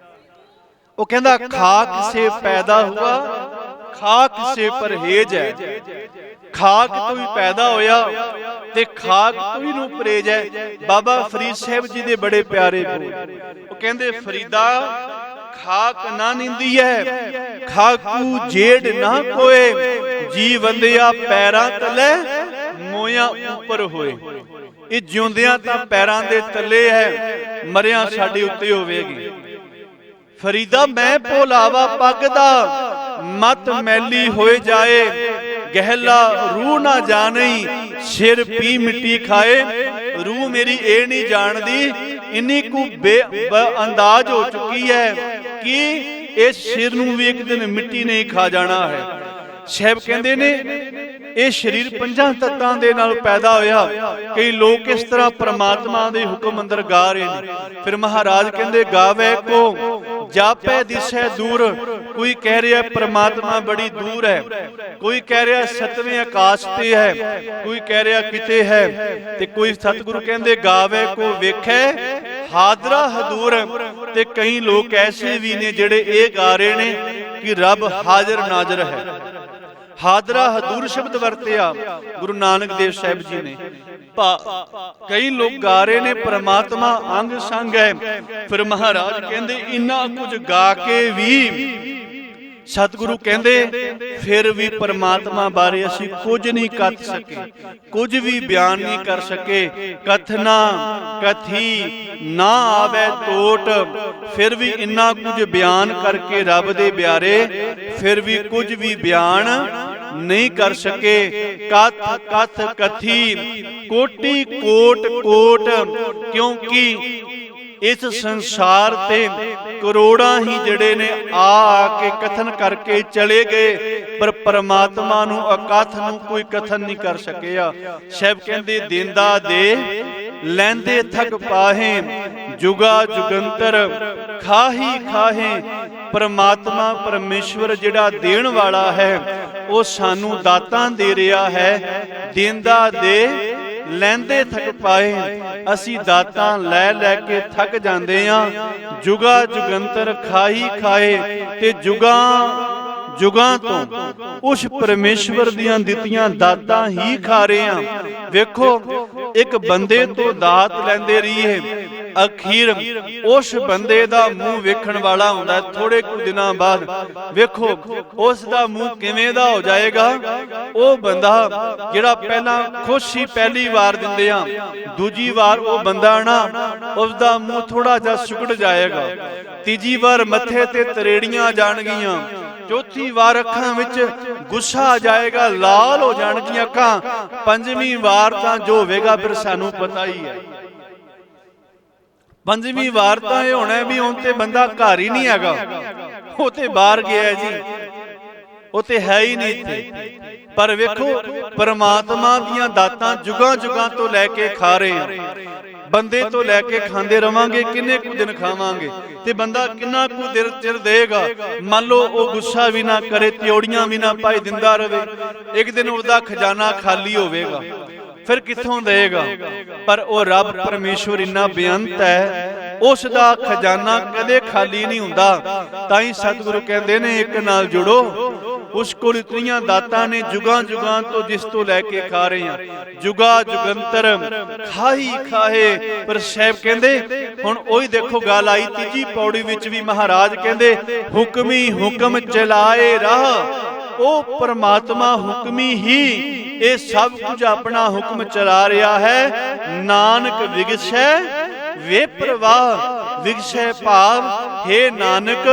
ਉਹ ਕਹਿੰਦਾ ਖਾਕ ਸੇ ਪੈਦਾ ਹੁਆ, ਖਾਕ ਸੇ ਪਰਹੇਜ਼ ਹੈ। ਖਾਕ ਤੋਂ ਹੀ ਪੈਦਾ ਹੋਇਆ ਤੇ ਖਾਕ ਤੋਂ ਹੀ ਨੂੰ ਪਰਹੇਜ਼ ਹੈ। ਬਾਬਾ ਫਰੀਦ ਸਾਹਿਬ ਜੀ ਦੇ ਬੜੇ ਪਿਆਰੇ ਬੋਲ, ਉਹ ਕਹਿੰਦੇ ਫਰੀਦਾ ਖਾਕ ਨਾ ਨੀਂਦੀ ਹੈ, ਖਾਕੂ ਜੇੜ ਨਾ ਕੋਏ, ਜੀ ਵੰਦਿਆ ਪੈਰਾਂ ਤਲੇ ਮੋਇਆ ਉੱਪਰ ਹੋਏ। ਇਹ ਜਿਉਂਦਿਆਂ ਤਾਂ ਪੈਰਾਂ ਦੇ ਤਲੇ ਹੈ, ਮਰਿਆਂ ਸਾਡੇ ਉੱਤੇ ਹੋਵੇਗੀ। ਫਰੀਦਾ ਮੈਂ ਭੋਲਾਵਾ ਪੱਗ ਦਾ, ਮਤ ਮੈਲੀ ਹੋਏ ਜਾਏ, ਗਹਿਲਾ ਰੂਹ ਨਾ ਜਾਣਈ, ਸਿਰ ਪੀ ਮਿੱਟੀ ਖਾਏ। ਰੂਹ ਮੇਰੀ ਇਹ ਨਹੀਂ ਜਾਣਦੀ, ਇੰਨੀ ਕੁ ਬੇਅੰਦਾਜ਼ ਹੋ ਚੁੱਕੀ ਹੈ ਕਿ ਇਸ ਸਿਰ ਨੂੰ ਵੀ ਇੱਕ ਦਿਨ ਮਿੱਟੀ ਨੇ ਖਾ ਜਾਣਾ ਹੈ। ਸਾਹਿਬ ਕਹਿੰਦੇ ਨੇ ਇਹ ਸਰੀਰ ਪੰਜਾਂ ਤੱਤਾਂ ਦੇ ਨਾਲ ਪੈਦਾ ਹੋਇਆ। ਕਈ ਲੋਕ ਇਸ ਤਰ੍ਹਾਂ ਪ੍ਰਮਾਤਮਾ ਦੇ ਹੁਕਮ ਅੰਦਰ ਗਾ ਰਹੇ ਨੇ। ਫਿਰ ਮਹਾਰਾਜ ਕਹਿੰਦੇ ਗਾਵੇ ਕੋ ਜਾਪੈ ਦਿਸੈ ਦੂਰ। ਕੋਈ ਕਹਿ ਰਿਹਾ ਪ੍ਰਮਾਤਮਾ ਬੜੀ ਦੂਰ ਹੈ, ਕੋਈ ਕਹਿ ਰਿਹਾ ਸਤਵੇਂ ਆਕਾਸ਼ ਤੇ ਹੈ, ਕੋਈ ਕਹਿ ਰਿਹਾ ਕਿਤੇ ਹੈ, ਤੇ ਕੋਈ ਸਤਿਗੁਰੂ ਕਹਿੰਦੇ ਗਾਵੇ ਕੋ ਵੇਖੈ ਹਾਜ਼ਰਾ ਹਦੂਰ। ਤੇ ਕਈ ਲੋਕ ਐਸੇ ਵੀ ਨੇ ਜਿਹੜੇ ਇਹ ਗਾ ਰਹੇ ਨੇ ਕਿ ਰੱਬ ਹਾਜ਼ਰ ਨਾਜ਼ਰ ਹੈ। ਹਾਜ਼ਰਾ ਹਦੂਰ ਸ਼ਬਦ ਵਰਤਿਆ ਗੁਰੂ ਨਾਨਕ ਦੇਵ ਸਾਹਿਬ ਜੀ ਨੇ। ਕਈ ਲੋਕ ਗਾ ਰਹੇ ਨੇ ਪ੍ਰਮਾਤਮਾ ਅੰਗ ਸੰਗ ਹੈ। ਫਿਰ ਮਹਾਰਾਜ ਕਹਿੰਦੇ ਇੰਨਾ ਕੁਝ ਗਾ ਕੇ ਵੀ ਸਤਿਗੁਰੂ ਕਹਿੰਦੇ ਫਿਰ ਵੀ ਪਰਮਾਤਮਾ ਬਾਰੇ ਅਸੀਂ ਕੁਝ ਨਹੀਂ ਕੱਥ ਸਕੇ, ਕੁਝ ਵੀ ਬਿਆਨ ਨਹੀਂ ਕਰ ਸਕੇ। ਕਥਨਾ ਕਥੀ ਨਾ ਆਵੇ ਟੋਟ, ਫਿਰ ਵੀ ਇੰਨਾ ਕੁਝ ਬਿਆਨ ਕਰਕੇ ਰੱਬ ਦੇ ਪਿਆਰੇ ਫਿਰ ਵੀ ਕੁਝ ਵੀ ਬਿਆਨ ਨਹੀਂ ਕਰ ਸਕੇ। ਕਥ ਕਥ ਕਥੀ ਕੋਟੀ ਕੋਟ ਕੋਟ, ਕਿਉਂਕਿ ਇਸ ਸੰਸਾਰ ਤੇ ਕਰੋੜਾਂ ਹੀ ਜਿਹੜੇ ਨੇ ਆ ਕੇ ਕਥਨ ਕਰਕੇ ਚਲੇ ਗਏ, ਪਰ ਪਰਮਾਤਮਾ ਨੂੰ ਅਕਥ ਨੂੰ ਕੋਈ ਕਥਨ ਨਹੀਂ ਕਰ ਸਕਿਆ। ਸਾਹਿਬ ਕਹਿੰਦੇ ਦੇਂਦਾ ਦੇ ਲੈਂਦੇ ਥਕ ਪਾਹੇ, ਜੁਗਾ ਜੁਗੰਤਰ ਖਾਹੀ ਖਾਹੇ। ਪਰਮਾਤਮਾ ਪਰਮੇਸ਼ਵਰ ਜਿਹੜਾ ਦੇਣ ਵਾਲਾ ਹੈ ਉਹ ਸਾਨੂੰ ਦਾਤਾਂ ਦੇ ਰਿਹਾ ਹੈ। ਦੇਂਦਾ ਦੇ ਲੈਂਦੇ ਥਕ ਪਾਏ, ਅਸੀਂ ਦਾਤਾਂ ਲੈ ਲੈ ਕੇ ਥੱਕ ਜਾਂਦੇ ਹਾਂ। ਜੁਗਾ ਜੁਗੰਤਰ ਖਾਹੀ ਖਾਏ, ਤੇ ਜੁਗਾਂ ਤੋਂ ਉਸ ਪਰਮੇਸ਼ਵਰ ਦੀਆਂ ਦਿੱਤੀਆਂ ਦਾਤਾਂ ਹੀ ਖਾ ਰਹੇ ਹਾਂ। ਵੇਖੋ ਇੱਕ ਬੰਦੇ ਤੋਂ ਦਾਤ ਲੈਂਦੇ ਰਹੀਏ, ਅਖੀਰ ਉਸ ਬੰਦੇ ਦਾ ਮੂੰਹ ਵੇਖਣ ਵਾਲਾ ਹੁੰਦਾ। ਥੋੜੇ ਕੁ ਦਿਨਾਂ ਬਾਅਦ ਵੇਖੋ ਉਸ ਦਾ ਮੂੰਹ ਕਿਵੇਂ ਦਾ ਹੋ ਜਾਏਗਾ। ਉਹ ਬੰਦਾ ਜਿਹੜਾ ਪਹਿਲਾਂ ਖੁਸ਼ ਸੀ ਪਹਿਲੀ ਵਾਰ ਦਿੰਦੇ ਆ, ਦੂਜੀ ਵਾਰ ਉਹ ਬੰਦਾ ਨਾ ਉਸ ਦਾ ਮੂੰਹ ਥੋੜਾ ਜਿਹਾ ਸੁਕੜ ਜਾਏਗਾ, ਤੀਜੀ ਵਾਰ ਮੱਥੇ ਤੇ ਤਰੇੜੀਆਂ ਜਾਣਗੀਆਂ, ਚੌਥੀ ਵਾਰ ਅੱਖਾਂ ਵਿੱਚ ਗੁੱਸਾ ਆ ਜਾਏਗਾ, ਲਾਲ ਹੋ ਜਾਣਗੀਆਂ ਅੱਖਾਂ, ਪੰਜਵੀਂ ਵਾਰ ਤਾਂ ਜੋ ਹੋਵੇਗਾ ਫਿਰ ਸਾਨੂੰ ਪਤਾ ਹੀ ਹੈ। ਪੰਜਵੀਂ ਵਾਰ ਤਾਂ ਇਹ ਹੋਣਾ ਵੀ ਹੁਣ ਤੇ ਬੰਦਾ ਘਰ ਹੀ ਨਹੀਂ ਹੈਗਾ, ਉਹ ਤੇ ਬਾਹਰ ਗਿਆ ਜੀ, ਉਹ ਤੇ ਹੈ ਹੀ ਨਹੀਂ ਇੱਥੇ। ਪਰ ਵੇਖੋ ਪਰਮਾਤਮਾ ਦੀਆਂ ਦਾਤਾਂ ਜੁਗਾਂ ਜੁਗਾਂ ਤੋਂ ਲੈ ਕੇ ਖਾ ਰਹੇ ਹਾਂ। ਬੰਦੇ ਤੋਂ ਲੈ ਕੇ ਖਾਂਦੇ ਰਵਾਂਗੇ, ਕਿੰਨੇ ਕੁ ਦਿਨ ਖਾਵਾਂਗੇ, ਤੇ ਬੰਦਾ ਕਿੰਨਾ ਕੁ ਚਿਰ ਦੇਗਾ। ਮੰਨ ਲਓ ਉਹ ਗੁੱਸਾ ਵੀ ਨਾ ਕਰੇ, ਤਿਉੜੀਆਂ ਵੀ ਨਾ ਪਾਏ, ਦਿੰਦਾ ਰਵੇ, ਇੱਕ ਦਿਨ ਉਹਦਾ ਖਜ਼ਾਨਾ ਖਾਲੀ ਹੋਵੇਗਾ, ਫਿਰ ਕਿੱਥੋਂ ਦੇਗਾ। ਪਰ ਉਹ ਰੱਬ ਪਰਮੇਸ਼ਵਰ ਇੰਨਾ ਬੇਅੰਤ ਹੈ, ਉਸ ਦਾ ਖਜ਼ਾਨਾ ਕਦੇ ਖਾਲੀ ਨਹੀਂ ਹੁੰਦਾ। ਤਾਂ ਹੀ ਸਤਿਗੁਰੂ ਕਹਿੰਦੇ ਨੇ ਇੱਕ ਨਾਲ ਜੁੜੋ, ਉਸ ਕੋਲ ਇਤਨੀਆਂ ਦਾਤਾਂ ਨੇ ਜੁਗਾਂ ਜੁਗਾਂ ਤੋਂ, ਜਿਸ ਤੋਂ ਲੈ ਕੇ ਖਾ ਰਹੇ ਹਾਂ। ਜੁਗਾ ਜੁਗੰਤਰ ਖਾਹੀ ਖਾਹੇ। ਪਰ ਸਾਹਿਬ ਕਹਿੰਦੇ ਹੁਣ ਉਹੀ ਦੇਖੋ ਗੱਲ ਆਈ ਤੀਜੀ ਪੌੜੀ ਵਿੱਚ ਵੀ, ਮਹਾਰਾਜ ਕਹਿੰਦੇ ਹੁਕਮੀ ਹੁਕਮ ਚਲਾਏ ਰਾਹ। ਉਹ ਪਰਮਾਤਮਾ ਹੁਕਮੀ ਹੀ ਇਹ ਸਭ ਕੁਝ ਆਪਣਾ ਹੁਕਮ ਚਲਾ ਰਿਹਾ ਹੈ। ਨਾਨਕ ਵਿਗਸੈ ਵੇ ਪ੍ਰਵਾਹ, ਵਿਗਸੈ ਭਾਵ ਹੈ ਨਾਨਕ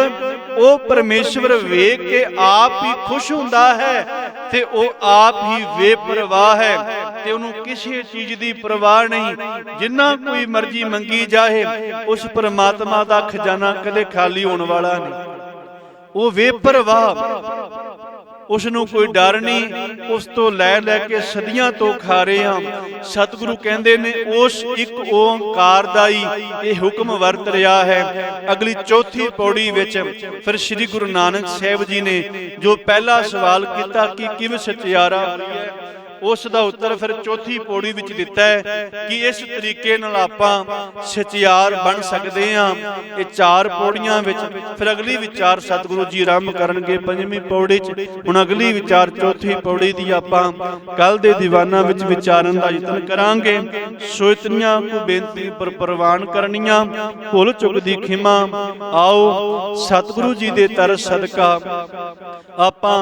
ਉਹ ਪਰਮੇਸ਼ਵਰ ਵੇਖ ਕੇ ਆਪ ਹੀ ਖੁਸ਼ ਹੁੰਦਾ ਹੈ, ਤੇ ਉਹ ਆਪ ਹੀ ਬੇਪਰਵਾਹ ਹੈ, ਤੇ ਉਹਨੂੰ ਕਿਸੇ ਚੀਜ਼ ਦੀ ਪਰਵਾਹ ਨਹੀਂ। ਜਿੰਨਾ ਕੋਈ ਮਰਜ਼ੀ ਮੰਗੀ ਜਾਏ, ਉਸ ਪਰਮਾਤਮਾ ਦਾ ਖਜ਼ਾਨਾ ਕਦੇ ਖਾਲੀ ਹੋਣ ਵਾਲਾ ਨਹੀਂ। ਉਹ ਬੇਪਰਵਾਹ, ਉਸ ਨੂੰ ਕੋਈ ਡਰ ਨਹੀਂ, ਉਸ ਤੋਂ ਲੈ ਲੈ ਕੇ ਸਦੀਆਂ ਤੋਂ ਖਾ ਰਹੇ ਹਾਂ। ਸਤਿਗੁਰੂ ਕਹਿੰਦੇ ਨੇ ਉਸ ਇੱਕ ਓੰਕਾਰ ਦਾ ਹੀ ਇਹ ਹੁਕਮ ਵਰਤ ਰਿਹਾ ਹੈ। ਅਗਲੀ ਚੌਥੀ ਪੌੜੀ ਵਿੱਚ ਫਿਰ ਸ੍ਰੀ ਗੁਰੂ ਨਾਨਕ ਸਾਹਿਬ ਜੀ ਨੇ ਜੋ ਪਹਿਲਾ ਸਵਾਲ ਕੀਤਾ ਕਿ ਕਿਵੇਂ ਸਚਿਆਰਾ, ਉਸ ਦਾ ਉੱਤਰ ਫਿਰ ਚੌਥੀ ਪੌੜੀ ਵਿੱਚ ਦਿੱਤਾ ਹੈ ਕਿ ਇਸ ਤਰੀਕੇ ਨਾਲ ਆਪਾਂ ਸਚਿਆਰ ਬਣ ਸਕਦੇ ਹਾਂ। ਇਹ ਚਾਰ ਪੌੜੀਆਂ ਵਿੱਚ ਫਿਰ ਅਗਲੀ ਵਿਚਾਰ ਸਤਿਗੁਰੂ ਜੀ ਆਰੰਭ ਕਰਨਗੇ ਪੰਜਵੀਂ ਪੌੜੀ 'ਚ। ਹੁਣ ਅਗਲੀ ਵਿਚਾਰ ਚੌਥੀ ਪੌੜੀ ਦੀ ਆਪਾਂ ਕੱਲ ਦੇ ਦੀਵਾਨਾਂ ਵਿੱਚ ਵਿਚਾਰਨ ਦਾ ਯਤਨ ਕਰਾਂਗੇ। ਸੋ ਇਤਨੀਆਂ ਕੁ ਬੇਨਤੀ ਪਰ ਪ੍ਰਵਾਨ ਕਰਨੀਆਂ, ਭੁੱਲ ਚੁੱਕ ਦੀ ਖਿਮਾ। ਆਓ ਸਤਿਗੁਰੂ ਜੀ ਦੇ ਦਰ ਸਦਕਾ ਆਪਾਂ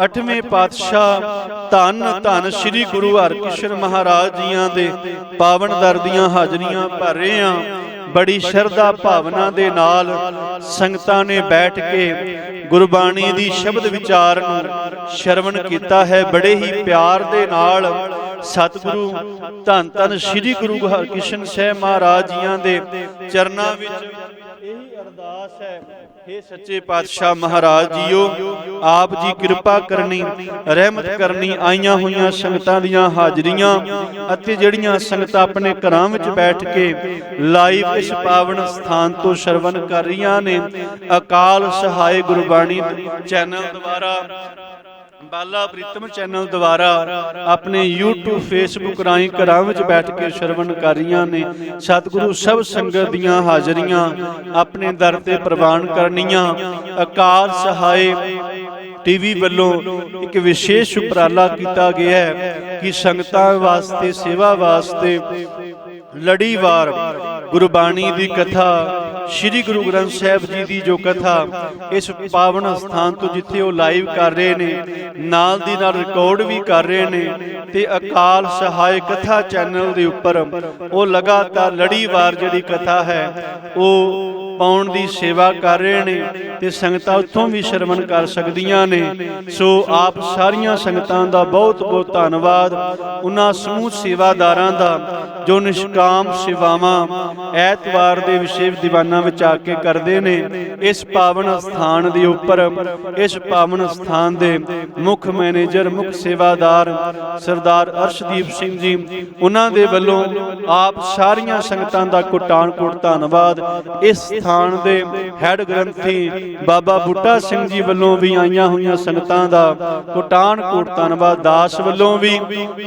8ਵੇਂ ਪਾਤਸ਼ਾਹ ਧੰਨ ਧੰਨ ਸ੍ਰੀ ਗੁਰੂ ਹਰਿਕ੍ਰਿਸ਼ਨ ਮਹਾਰਾਜ ਜੀਆਂ ਦੇ ਪਾਵਨ ਦਰ ਦੀਆਂ ਹਾਜ਼ਰੀਆਂ ਭਰ ਰਹੇ ਹਾਂ। ਬੜੀ ਸ਼ਰਧਾ ਭਾਵਨਾ ਦੇ ਨਾਲ ਸੰਗਤਾਂ ਨੇ ਬੈਠ ਕੇ ਗੁਰਬਾਣੀ ਦੀ ਸ਼ਬਦ ਵਿਚਾਰ ਨੂੰ ਸ਼ਰਵਣ ਕੀਤਾ ਹੈ। ਬੜੇ ਹੀ ਪਿਆਰ ਦੇ ਨਾਲ ਸਤਿਗੁਰੂ ਧੰਨ ਧੰਨ ਸ੍ਰੀ ਗੁਰੂ ਹਰਿਕ੍ਰਿਸ਼ਨ ਸਾਹਿਬ ਮਹਾਰਾਜ ਜੀਆਂ ਦੇ ਚਰਨਾਂ ਵਿੱਚ ਇਹੀ ਅਰਦਾਸ ਹੈ, हे ਸੱਚੇ ਪਾਤਸ਼ਾਹ ਮਹਾਰਾਜ ਜੀਓ, ਆਪ ਜੀ ਕਿਰਪਾ ਕਰਨੀ, ਰਹਿਮਤ ਕਰਨੀ। ਆਈਆਂ ਹੋਈਆਂ ਸੰਗਤਾਂ ਦੀਆਂ ਹਾਜ਼ਰੀਆਂ ਅਤੇ ਜਿਹੜੀਆਂ ਸੰਗਤਾਂ ਆਪਣੇ ਘਰਾਂ ਵਿੱਚ ਬੈਠ ਕੇ ਲਾਈਵ ਇਸ ਪਾਵਨ ਸਥਾਨ ਤੋਂ ਸ਼ਰਵਣ ਕਰ ਰਹੀਆਂ ਨੇ, ਅਕਾਲ ਸਹਾਇ ਗੁਰਬਾਣੀ ਚੈਨਲ ਦੁਆਰਾ, ਬਾਲਾ ਪ੍ਰੀਤਮ ਚੈਨਲ ਦੁਆਰਾ, ਆਪਣੇ YouTube Facebook ਰਾਹੀਂ ਘਰਾਂ ਵਿੱਚ ਬੈਠ ਕੇ ਸ਼ਰਵਣ ਕਰ ਰਹੀਆਂ ਨੇ। ਸਤਿਗੁਰੂ ਸਭ ਸੰਗਤ ਦੀਆਂ ਹਾਜ਼ਰੀਆਂ ਆਪਣੇ ਦਰ ਤੇ ਪ੍ਰਵਾਨ ਕਰਨੀਆਂ। ਅਕਾਲ ਸਹਾਇ ਟੀਵੀ ਵੱਲੋਂ ਇੱਕ ਵਿਸ਼ੇਸ਼ ਉਪਰਾਲਾ ਕੀਤਾ ਗਿਆ ਹੈ ਕਿ ਸੰਗਤਾਂ ਵਾਸਤੇ, ਸੇਵਾ ਵਾਸਤੇ ਲੜੀਵਾਰ ਗੁਰਬਾਣੀ ਦੀ ਕਥਾ ਸ੍ਰੀ ਗੁਰੂ ਗ੍ਰੰਥ ਸਾਹਿਬ ਜੀ ਦੀ ਜੋ ਕਥਾ ਇਸ ਪਾਵਨ ਸਥਾਨ ਤੋਂ ਜਿੱਥੇ ਉਹ ਲਾਈਵ ਕਰ ਰਹੇ ਨੇ, ਨਾਲ ਦੀ ਨਾਲ ਰਿਕਾਰਡ ਵੀ ਕਰ ਰਹੇ ਨੇ, ਤੇ ਅਕਾਲ ਸਹਾਇ ਕਥਾ ਚੈਨਲ ਦੇ ਉੱਪਰ ਉਹ ਲਗਾਤਾਰ ਲੜੀਵਾਰ ਜਿਹੜੀ ਕਥਾ ਹੈ ਉਹ ਪਾਉਣ ਦੀ ਸੇਵਾ ਕਰ ਰਹੇ ਨੇ, ਤੇ ਸੰਗਤਾਂ ਉੱਥੋਂ ਵੀ ਸ਼ਰਵਣ ਕਰ ਸਕਦੀਆਂ ਨੇ। ਸੋ ਆਪ ਸਾਰੀਆਂ ਸੰਗਤਾਂ ਦਾ ਬਹੁਤ ਬਹੁਤ ਧੰਨਵਾਦ। ਉਹਨਾਂ ਸਮੂਹ ਸੇਵਾਦਾਰਾਂ ਦਾ ਜੋ ਨਿਸ਼ਕਾਮ ਸੇਵਾਵਾਂ ਐਤਵਾਰ ਦੇ ਵਿਸ਼ੇਸ਼ ਦੀਵਾਨਾਂ ਵਿੱਚ ਆ ਕੇ ਕਰਦੇ ਨੇ। ਇਸ ਪਾਵਨ ਸਥਾਨ ਦੇ ਉੱਪਰ ਇਸ ਪਾਵਨ ਸਥਾਨ ਦੇ ਮੁੱਖ ਮੈਨੇਜਰ, ਮੁੱਖ ਸੇਵਾਦਾਰ ਸਰਦਾਰ ਅਰਸ਼ਦੀਪ ਸਿੰਘ ਜੀ, ਉਹਨਾਂ ਦੇ ਵੱਲੋਂ ਆਪ ਸਾਰੀਆਂ ਸੰਗਤਾਂ ਦਾ ਕੋਟਾਨ-ਕੋਟ ਧੰਨਵਾਦ। ਇਸ ਸਥਾਨ ਦੇ ਹੈਡ ਗ੍ਰੰਥੀ ਬਾਬਾ ਬੂਟਾ ਸਿੰਘ ਜੀ ਵੱਲੋਂ ਵੀ ਆਈਆਂ ਹੋਈਆਂ ਸੰਗਤਾਂ ਦਾ ਕੋਟਾਨ-ਕੋਟ ਧੰਨਵਾਦ, ਦਾਸ ਵੱਲੋਂ ਵੀ।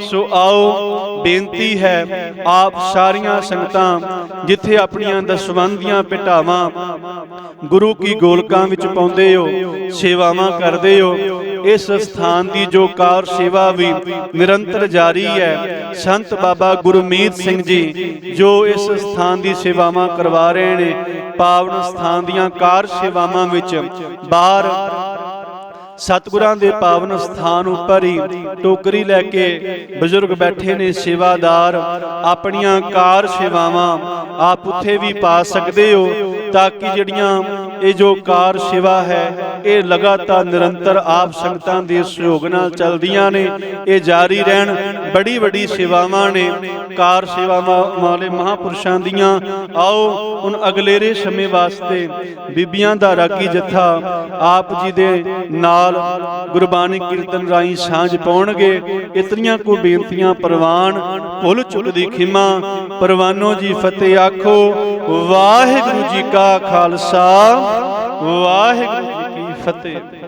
ਸੋ ਆਓ, ਬੇਨਤੀ ਹੈ ਆਪ ਸਾਰੀਆਂ ਸੰਗਤਾਂ ਜਿੱਥੇ ਆਪਣੀਆਂ ਦਸਵੰਧੀਆਂ ਭੇਟਾਵਾਂ ਗੁਰੂ ਕੀ ਗੋਲਕਾਂ ਵਿੱਚ ਪਾਉਂਦੇ ਹੋ, ਸੇਵਾਵਾਂ ਕਰਦੇ ਹੋ, ਇਸ ਸਥਾਨ ਦੀ ਜੋ ਕਾਰ ਸੇਵਾ ਵੀ ਨਿਰੰਤਰ ਜਾਰੀ ਹੈ। ਸੰਤ ਬਾਬਾ ਗੁਰਮੀਤ ਸਿੰਘ ਜੀ ਜੋ ਇਸ ਸਥਾਨ ਦੀ ਸੇਵਾਵਾਂ ਕਰਵਾ ਰਹੇ ਨੇ, ਪਾਵਨ ਸਥਾਨ ਦੀਆਂ ਕਾਰ ਸੇਵਾਵਾਂ ਵਿੱਚ ਬਾਹਰ ਸਤਿਗੁਰਾਂ ਦੇ ਪਾਵਨ ਸਥਾਨ ਉੱਪਰ ਹੀ ਟੋਕਰੀ ਲੈ ਕੇ ਬਜ਼ੁਰਗ ਬੈਠੇ ਨੇ, ਸੇਵਾਦਾਰ ਆਪਣੀਆਂ ਕਾਰ ਸੇਵਾਵਾਂ ਆਪ ਉੱਥੇ ਵੀ ਪਾ ਸਕਦੇ ਹੋ, ਤਾਂ ਕਿ ਜਿਹੜੀਆਂ ਇਹ ਜੋ ਕਾਰ ਸੇਵਾ ਹੈ ਇਹ ਲਗਾਤਾਰ ਨਿਰੰਤਰ ਆਪ ਸੰਗਤਾਂ ਦੇ ਸਹਿਯੋਗ ਨਾਲ ਚੱਲਦੀਆਂ ਨੇ, ਇਹ ਜਾਰੀ ਰਹਿਣ। ਬੜੀ ਵੱਡੀ ਸੇਵਾਵਾਂ ਨੇ ਕਾਰ ਸੇਵਾਵਾਂ ਵਾਲੇ ਮਹਾਂਪੁਰਸ਼ਾਂ ਦੀਆਂ। ਆਓ ਹੁਣ ਅਗਲੇਰੇ ਸਮੇਂ ਵਾਸਤੇ ਬੀਬੀਆਂ ਦਾ ਰਾਗੀ ਜੱਥਾ ਆਪ ਜੀ ਦੇ ਨਾਲ ਗੁਰਬਾਣੀ ਕੀਰਤਨ ਰਾਹੀਂ ਸਾਂਝ ਪਾਉਣਗੇ। ਇਤਨੀਆਂ ਕੋ ਬੇਨਤੀਆਂ ਪ੍ਰਵਾਨ, ਭੁੱਲ ਚੁੱਕ ਦੀ ਖਿਮਾ, ਪ੍ਰਵਾਨੋ ਜੀ ਫਤਿਹ ਆਖੋ। ਵਾਹਿਗੁਰੂ ਜੀ ਕਾ ਖਾਲਸਾ, ਵਾਹਿਗੁਰੂ ਜੀ ਕੀ ਫਤਿਹ।